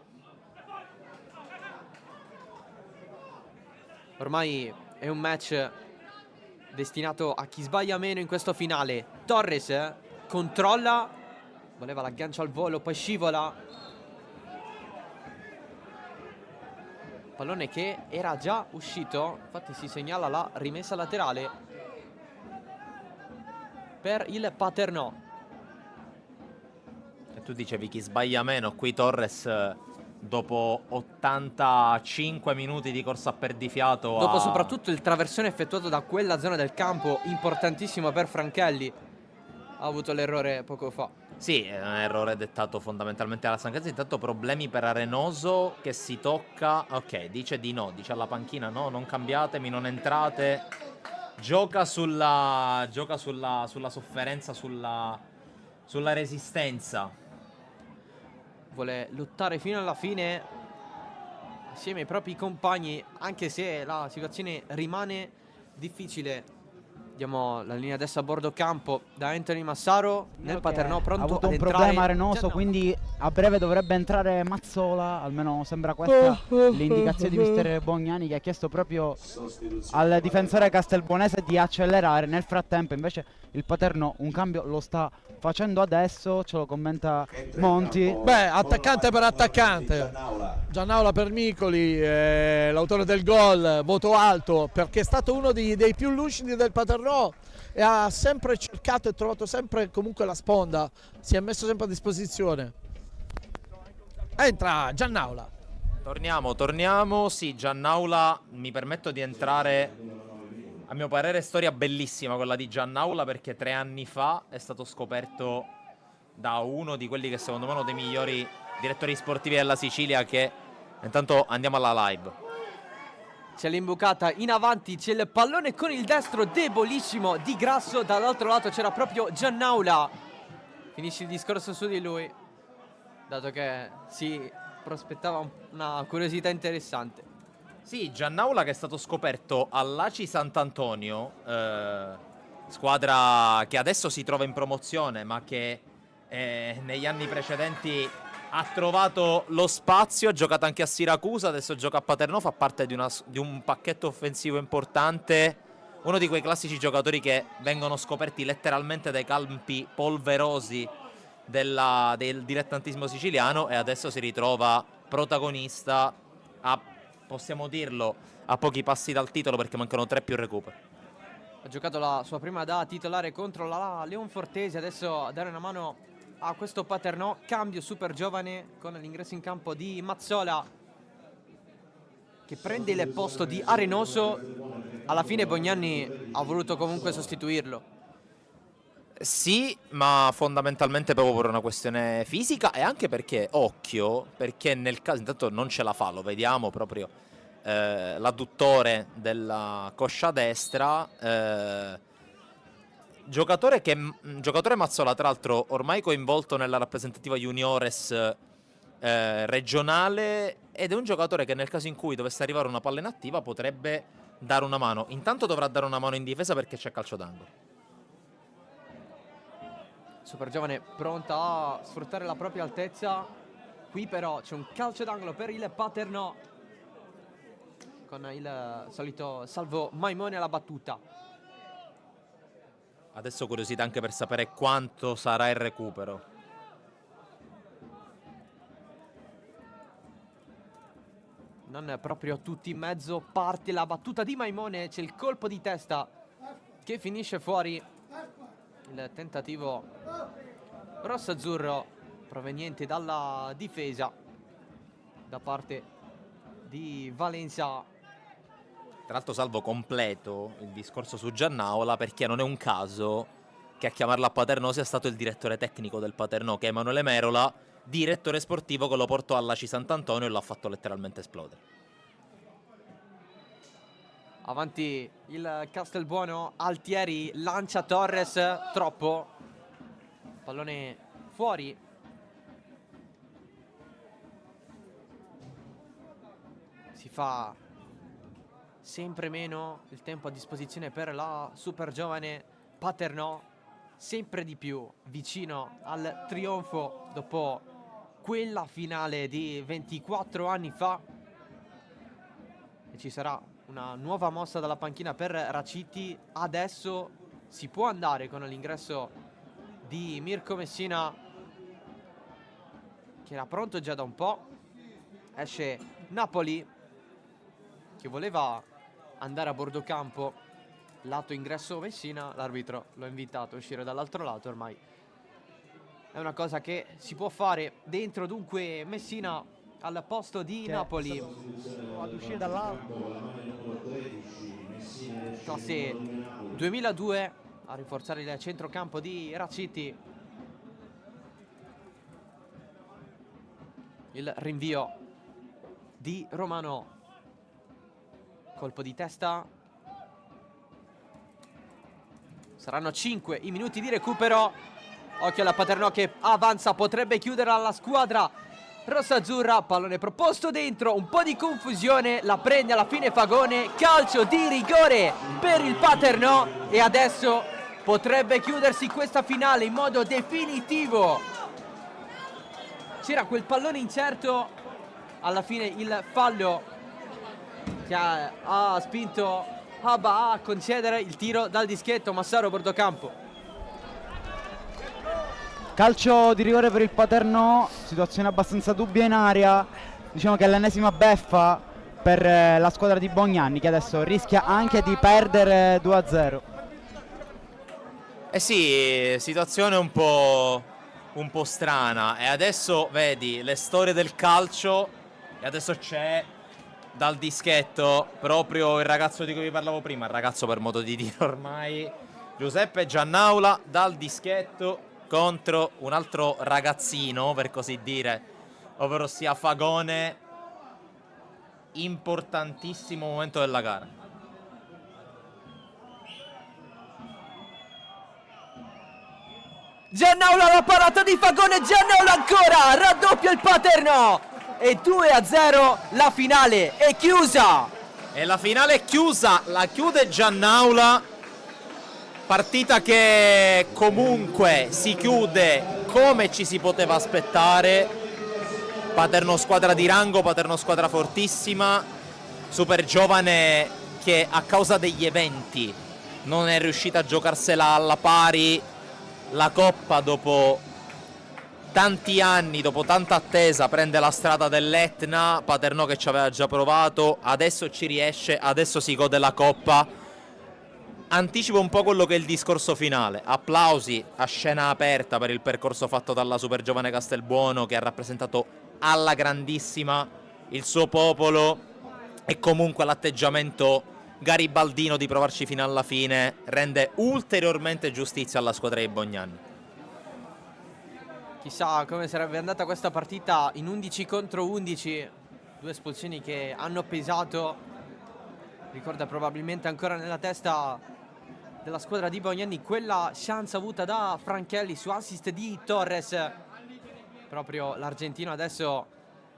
Speaker 5: Ormai è un match destinato a chi sbaglia meno in questo finale. Torres controlla, voleva l'aggancio al volo, poi scivola. Pallone che era già uscito, infatti si segnala la rimessa laterale per il Paternò.
Speaker 6: E tu dicevi chi sbaglia meno, qui Torres dopo 85 minuti di corsa a perdifiato,
Speaker 5: dopo soprattutto il traversone effettuato da quella zona del campo, importantissimo per Franchelli, ha avuto l'errore poco fa.
Speaker 6: Sì, è un errore dettato fondamentalmente dalla stanchezza. Intanto problemi per Arenoso che si tocca. Ok, dice di no, dice alla panchina no, non cambiatemi, non entrate. Gioca sulla sofferenza, sulla resistenza.
Speaker 5: Vuole lottare fino alla fine assieme ai propri compagni, anche se la situazione rimane difficile. Diamo la linea adesso a bordo campo da Anthony Massaro nel Paternò, pronto
Speaker 2: ha avuto
Speaker 5: ad
Speaker 2: un
Speaker 5: entrare
Speaker 2: problema Arenoso,
Speaker 5: Giannaulla.
Speaker 2: quindi a breve dovrebbe entrare Mazzola, almeno sembra questa l'indicazione di mister Bognani, che ha chiesto proprio al difensore castelbuonese di accelerare. Nel frattempo invece il Paternò un cambio lo sta facendo adesso, ce lo commenta Monti.
Speaker 1: Beh, attaccante per attaccante. Giannaulla per Micoli, l'autore del gol, voto alto, perché è stato uno dei più lucidi del Paternò e ha sempre cercato e trovato sempre comunque la sponda, si è messo sempre a disposizione. Entra Giannaulla.
Speaker 6: Torniamo, sì, Giannaulla, mi permetto di entrare, a mio parere storia bellissima quella di Giannaulla, perché 3 anni fa è stato scoperto da uno di quelli che secondo me è uno dei migliori direttori sportivi della Sicilia, che intanto andiamo alla live.
Speaker 5: C'è l'imbucata in avanti, c'è il pallone con il destro debolissimo di Grasso, dall'altro lato c'era proprio Giannaulla. Finisce il discorso su di lui, dato che si prospettava una curiosità interessante.
Speaker 6: Sì, Giannaulla che è stato scoperto all'Aci Sant'Antonio, squadra che adesso si trova in promozione, ma che negli anni precedenti ha trovato lo spazio, ha giocato anche a Siracusa, adesso gioca a Paternò, fa parte di un pacchetto offensivo importante, uno di quei classici giocatori che vengono scoperti letteralmente dai campi polverosi del dilettantismo siciliano, e adesso si ritrova protagonista, possiamo dirlo, a pochi passi dal titolo, perché mancano 3 più recuperi.
Speaker 5: Ha giocato la sua prima da titolare contro la Leonfortese, adesso a dare una mano a questo Paternò. Cambio super giovane con l'ingresso in campo di Mazzola, che prende il posto di Arenoso. Alla fine Bognani ha voluto comunque sostituirlo.
Speaker 6: Sì, ma fondamentalmente proprio per una questione fisica, e anche perché, occhio, perché nel caso, intanto non ce la fa, lo vediamo proprio, l'adduttore della coscia destra, giocatore Mazzola, tra l'altro ormai coinvolto nella rappresentativa juniores regionale, ed è un giocatore che nel caso in cui dovesse arrivare una palla inattiva potrebbe dare una mano. Intanto dovrà dare una mano in difesa perché c'è calcio d'angolo.
Speaker 5: Super giovane pronta a sfruttare la propria altezza. Qui però c'è un calcio d'angolo per il Paternò, con il solito Salvo Maimone alla battuta.
Speaker 6: Adesso curiosità anche per sapere quanto sarà il recupero.
Speaker 5: Non proprio tutti in mezzo, parte la battuta di Maimone, c'è il colpo di testa che finisce fuori. il tentativo rosso-azzurro proveniente dalla difesa da parte di Valencia.
Speaker 6: Tra l'altro, Salvo, completo il discorso su Giannaula, perché non è un caso che a chiamarlo a Paternò sia stato il direttore tecnico del Paternò, che è Emanuele Merola, direttore sportivo che lo portò alla C Sant'Antonio e l'ha fatto letteralmente esplodere.
Speaker 5: Avanti il Castelbuono, Altieri lancia Torres, troppo, pallone fuori. Si fa sempre meno il tempo a disposizione per la super giovane Paternò, sempre di più vicino al trionfo dopo quella finale di 24 anni fa. E ci sarà una nuova mossa dalla panchina per Raciti. Adesso si può andare con l'ingresso di Mirko Messina, che era pronto già da un po'. Esce Napoli, che voleva andare a bordo campo. Lato ingresso Messina, l'arbitro lo ha invitato a uscire dall'altro lato. Ormai è una cosa che si può fare dentro, dunque Messina al posto di Napoli.
Speaker 2: Ad uscire dall'alto.
Speaker 5: Classe 2002 a rinforzare il centrocampo di Raciti. Il rinvio di Romano. Colpo di testa. Saranno 5 i minuti di recupero. Occhio alla Paternò che avanza, potrebbe chiudere la squadra rossa-azzurra. Pallone proposto dentro, un po' di confusione, la prende alla fine Fagone. Calcio di rigore per il Paternò e adesso potrebbe chiudersi questa finale in modo definitivo. C'era quel pallone incerto, alla fine il fallo che ha spinto Abba a concedere il tiro dal dischetto. Massaro Bordocampo.
Speaker 2: Calcio di rigore per il Paternò, situazione abbastanza dubbia in aria. Diciamo che è l'ennesima beffa per la squadra di Bognanni, che adesso rischia anche di perdere 2-0.
Speaker 6: Eh sì, situazione un po' strana. E adesso vedi le storie del calcio. E adesso c'è dal dischetto proprio il ragazzo di cui vi parlavo prima, il ragazzo per modo di dire ormai, Giuseppe Giannaula, dal dischetto contro un altro ragazzino, per così dire, ovvero sia Fagone. Importantissimo momento della gara.
Speaker 5: Giannaula, la parata di Fagone, Giannaula ancora, raddoppia il Paternò e 2-0, la finale è chiusa.
Speaker 6: E la finale è chiusa, la chiude Giannaula, partita che comunque si chiude come ci si poteva aspettare. Paternò squadra di rango, Paternò squadra fortissima, super giovane che a causa degli eventi non è riuscita a giocarsela alla pari. La Coppa dopo tanti anni, dopo tanta attesa, prende la strada dell'Etna. Paternò che ci aveva già provato, adesso ci riesce, adesso si gode la Coppa. Anticipo un po' quello che è il discorso finale. Applausi a scena aperta per il percorso fatto dalla super giovane Castelbuono, che ha rappresentato alla grandissima il suo popolo, e comunque l'atteggiamento garibaldino di provarci fino alla fine rende ulteriormente giustizia alla squadra dei Bognanni.
Speaker 5: Chissà come sarebbe andata questa partita in 11 contro 11, due espulsioni che hanno pesato. Ricorda probabilmente ancora nella testa della squadra di Bognanni quella chance avuta da Franchelli su assist di Torres. Proprio l'argentino adesso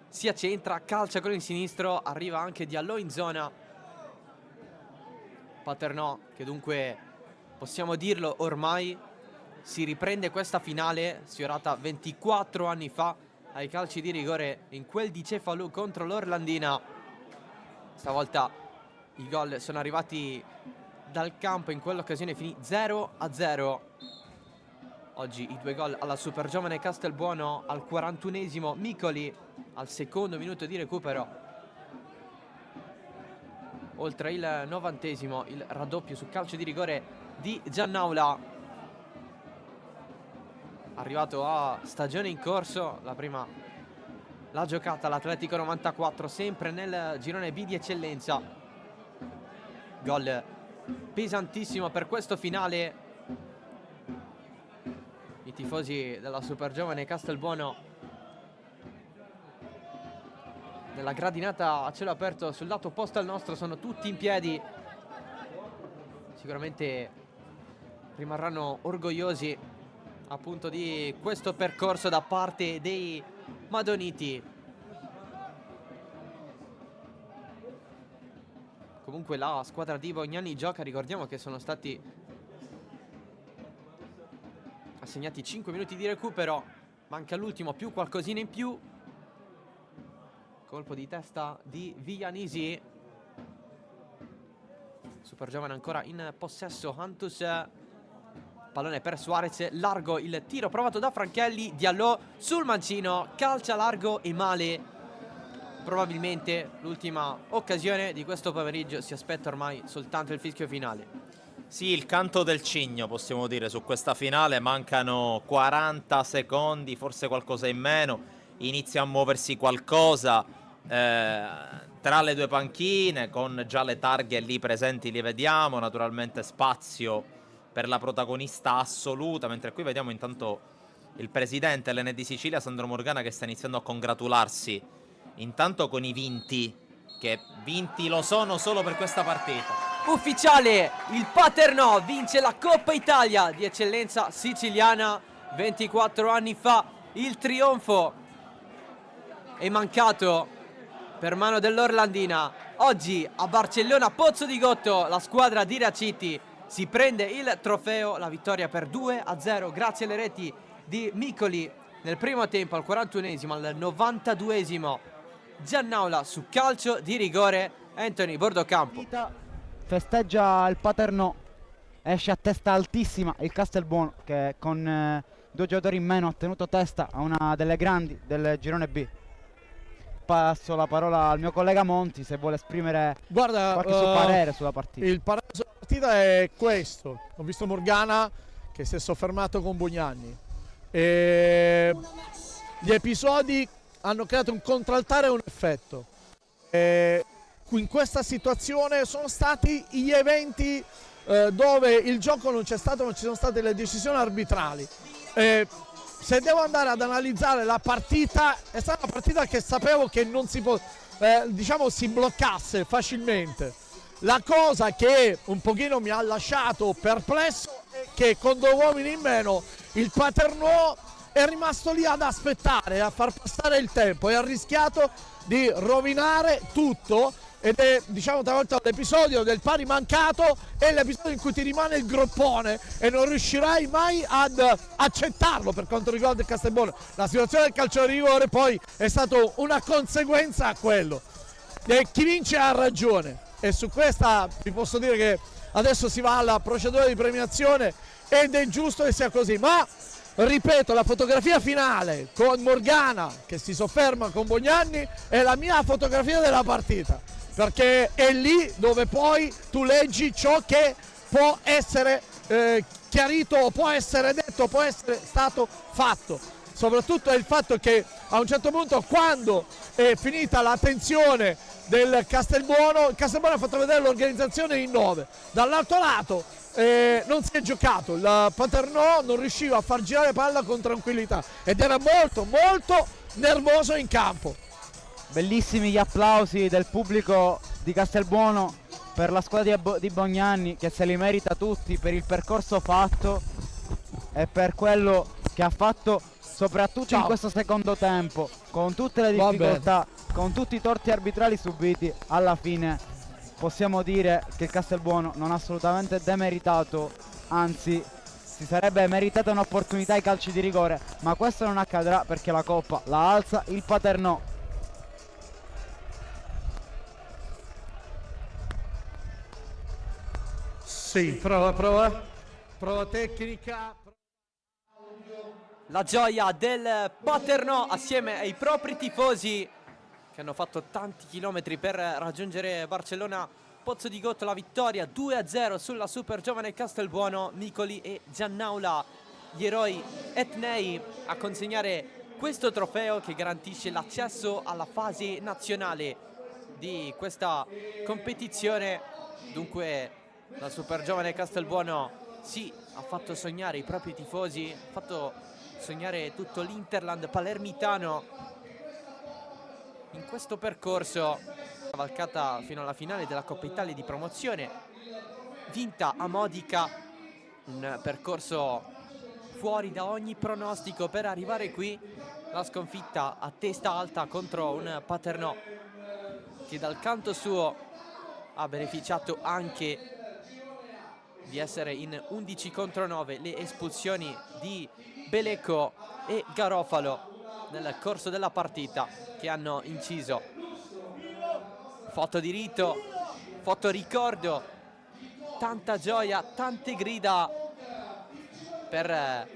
Speaker 5: si accentra, calcia con il sinistro, arriva anche Diallo in zona. Paternò che dunque, possiamo dirlo ormai, si riprende questa finale sfiorata 24 anni fa ai calci di rigore in quel di Cefalù contro l'Orlandina. Stavolta i gol sono arrivati dal campo, in quell'occasione finì 0-0. Oggi i due gol alla super giovane Castelbuono, al 41esimo Micoli, al secondo minuto di recupero. Oltre il 90esimo il raddoppio su calcio di rigore di Giannaula. arrivato a stagione in corso, la prima l'ha giocata l'Atletico 94, sempre nel girone B di eccellenza. Gol pesantissimo per questo finale. I tifosi della Super Giovane Castelbuono nella gradinata a cielo aperto sul lato opposto al nostro sono tutti in piedi. Sicuramente rimarranno orgogliosi appunto di questo percorso da parte dei madoniti. Comunque la squadra di Bognani gioca, ricordiamo che sono stati assegnati 5 minuti di recupero, manca l'ultimo più qualcosina in più. Colpo di testa di Viglianisi. Super Giovane ancora in possesso. Antus, pallone per Suarez, largo il tiro provato da Franchelli. Diallo sul mancino, calcia largo e male. Probabilmente l'ultima occasione di questo pomeriggio. Si aspetta ormai soltanto il fischio finale.
Speaker 6: Sì, il canto del cigno possiamo dire su questa finale. Mancano 40 secondi, forse qualcosa in meno. Inizia a muoversi qualcosa tra le due panchine, con già le targhe lì presenti, li vediamo. Naturalmente spazio per la protagonista assoluta, mentre qui vediamo intanto il presidente dell'ND Sicilia, Sandro Morgana, che sta iniziando a congratularsi intanto con i vinti, che vinti lo sono solo per questa partita.
Speaker 5: Ufficiale, il Paternò vince la Coppa Italia di eccellenza siciliana. 24 anni fa il trionfo è mancato per mano dell'Orlandina. Oggi a Barcellona Pozzo di Gotto la squadra di Raciti si prende il trofeo, la vittoria per 2-0 grazie alle reti di Micoli nel primo tempo al 41esimo, al 92esimo Giannaula su calcio di rigore. Anthony Bordocampo
Speaker 2: festeggia il Paternò, esce a testa altissima il Castelbuono, che con 2 giocatori in meno ha tenuto testa a una delle grandi del girone B. Passo la parola al mio collega Monti se vuole esprimere qualche suo parere sulla partita.
Speaker 1: Il parere sulla partita è questo. Ho visto Morgana che si è soffermato con Bognani. Gli episodi hanno creato un contraltare e un effetto. In questa situazione sono stati gli eventi dove il gioco non c'è stato, non ci sono state le decisioni arbitrali. Se devo andare ad analizzare la partita, è stata una partita che sapevo che non si può, si bloccasse facilmente. La cosa che un pochino mi ha lasciato perplesso è che con 2 uomini in meno il Paternò è rimasto lì ad aspettare, a far passare il tempo e ha rischiato di rovinare tutto. Ed è talvolta l'episodio del pari mancato è l'episodio in cui ti rimane il groppone e non riuscirai mai ad accettarlo per quanto riguarda il Castelbuono. La situazione del calcio di rigore poi è stata una conseguenza a quello. Chi vince ha ragione e su questa vi posso dire che adesso si va alla procedura di premiazione ed è giusto che sia così, ma ripeto, la fotografia finale con Morgana che si sofferma con Bognani è la mia fotografia della partita, perché è lì dove poi tu leggi ciò che può essere chiarito, o può essere detto, può essere stato fatto. Soprattutto è il fatto che a un certo punto, quando è finita la tensione del Castelbuono, il Castelbuono ha fatto vedere l'organizzazione in 9. Dall'altro lato non si è giocato, il Paternò non riusciva a far girare palla con tranquillità ed era molto molto nervoso in campo.
Speaker 2: Bellissimi gli applausi del pubblico di Castelbuono per la squadra di Bognani, che se li merita tutti per il percorso fatto e per quello che ha fatto soprattutto in questo secondo tempo, con tutte le difficoltà, con tutti i torti arbitrali subiti. Alla fine possiamo dire che il Castelbuono non ha assolutamente demeritato, anzi si sarebbe meritata un'opportunità ai calci di rigore, ma questo non accadrà perché la coppa la alza il Paternò.
Speaker 1: Sì, prova tecnica.
Speaker 5: La gioia del Paternò assieme ai propri tifosi che hanno fatto tanti chilometri per raggiungere Barcellona Pozzo di Gotto. La vittoria 2-0 sulla Super Giovane Castelbuono. Micoli e Giannaula gli eroi etnei a consegnare questo trofeo che garantisce l'accesso alla fase nazionale di questa competizione. Dunque la Super Giovane Castelbuono ha fatto sognare i propri tifosi, ha fatto sognare tutto l'Interland palermitano in questo percorso, cavalcata fino alla finale della Coppa Italia di promozione, vinta a Modica, un percorso fuori da ogni pronostico per arrivare qui, la sconfitta a testa alta contro un Paternò che dal canto suo ha beneficiato anche di essere in 11 contro 9, le espulsioni di Belecco e Garofalo nel corso della partita che hanno inciso. Foto di rito, foto ricordo, tanta gioia, tante grida per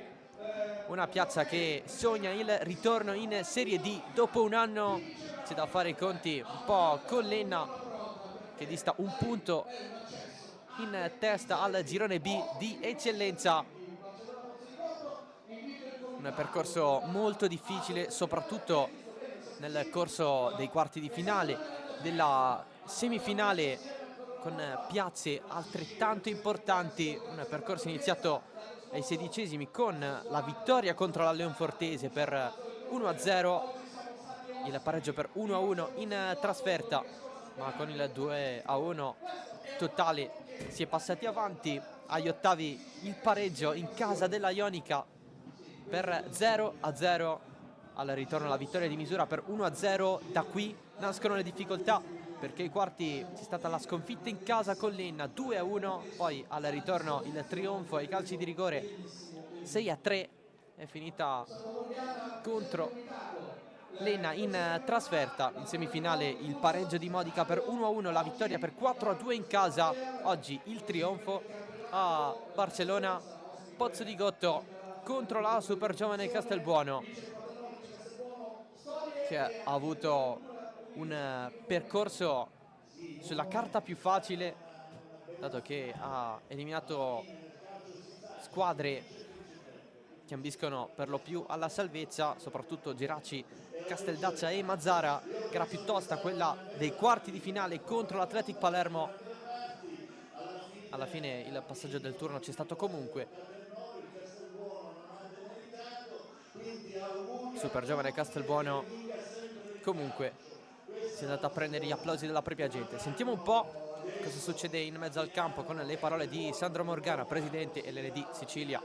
Speaker 5: una piazza che sogna il ritorno in Serie D. Dopo un anno c'è da fare i conti un po' con l'Enna che dista un punto in testa al girone B di eccellenza. Un percorso molto difficile, soprattutto nel corso dei quarti di finale, della semifinale, con piazze altrettanto importanti. Un percorso iniziato ai 16esimi con la vittoria contro la Leonfortese per 1-0, il pareggio per 1-1 in trasferta, ma con il 2-1 totale si è passati avanti agli ottavi. Il pareggio in casa della Ionica per 0-0, al ritorno la vittoria di misura per 1-0. Da qui nascono le difficoltà, perché ai quarti c'è stata la sconfitta in casa con l'Enna 2-1, poi al ritorno il trionfo ai calci di rigore 6-3, è finita contro l'Enna in trasferta. In semifinale il pareggio di Modica per 1-1, la vittoria per 4-2 in casa. Oggi il trionfo a Barcellona, Pozzo di Gotto contro la Super Giovane Castelbuono, che ha avuto un percorso sulla carta più facile, dato che ha eliminato squadre che ambiscono per lo più alla salvezza, soprattutto Geraci, Casteldaccia e Mazzara, che era piuttosto quella dei quarti di finale contro l'Athletic Palermo. Alla fine il passaggio del turno c'è stato comunque. Super Giovane Castelbuono comunque si è andata a prendere gli applausi della propria gente. Sentiamo un po' cosa succede in mezzo al campo con le parole di Sandro Morgana, presidente LND Sicilia.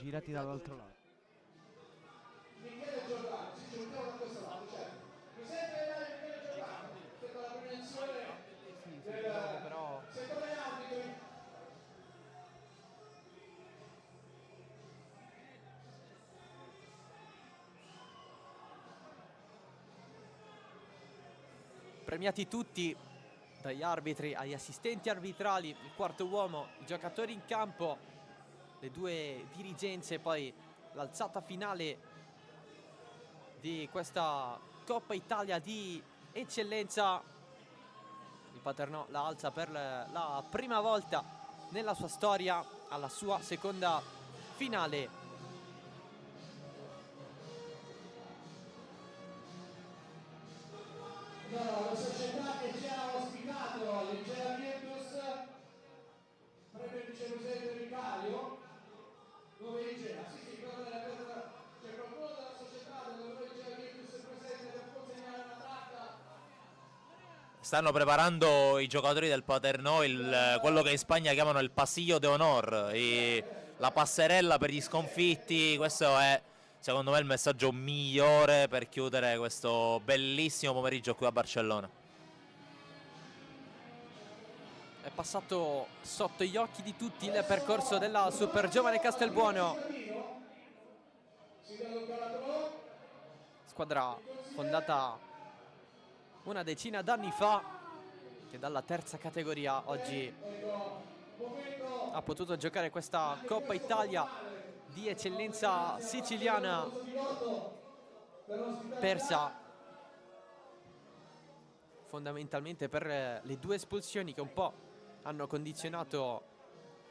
Speaker 2: Girati dall'altro lato.
Speaker 5: Però premiati tutti, dagli arbitri agli assistenti arbitrali, il quarto uomo, i giocatori in campo, le due dirigenze, poi l'alzata finale di questa Coppa Italia di eccellenza. Il Paternò la alza per la prima volta nella sua storia alla sua seconda finale.
Speaker 11: La società che ci ha ospitato all'Igea Virtus, premio vicepresidente vicario, dove Igea? Sì, c'è qualcuno della società dove Igea Virtus è presente per consegnare una tratta.
Speaker 6: stanno preparando i giocatori del Paternò quello che in Spagna chiamano il pasillo de honor, la passerella per gli sconfitti. Questo è secondo me il messaggio migliore per chiudere questo bellissimo pomeriggio qui a Barcellona.
Speaker 5: È passato sotto gli occhi di tutti il percorso della Super Giovane Castelbuono, squadra fondata una decina d'anni fa, che dalla terza categoria oggi ha potuto giocare questa Coppa Italia di eccellenza siciliana, persa fondamentalmente per le 2 espulsioni che un po' hanno condizionato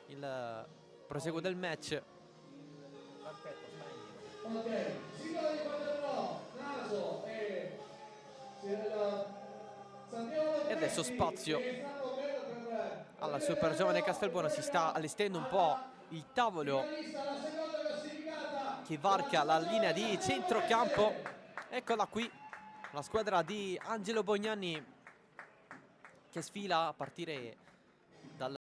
Speaker 5: il proseguo del match. E adesso spazio alla Super Giovane Castelbuono, si sta allestendo un po' il tavolo che varca la linea di centrocampo. Eccola qui, la squadra di Angelo Bognani che sfila a partire dal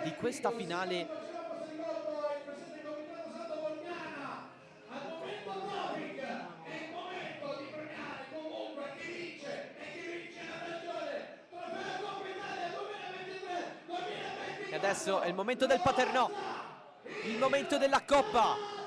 Speaker 5: di questa finale. E adesso è il momento del Paternò, il momento della Coppa.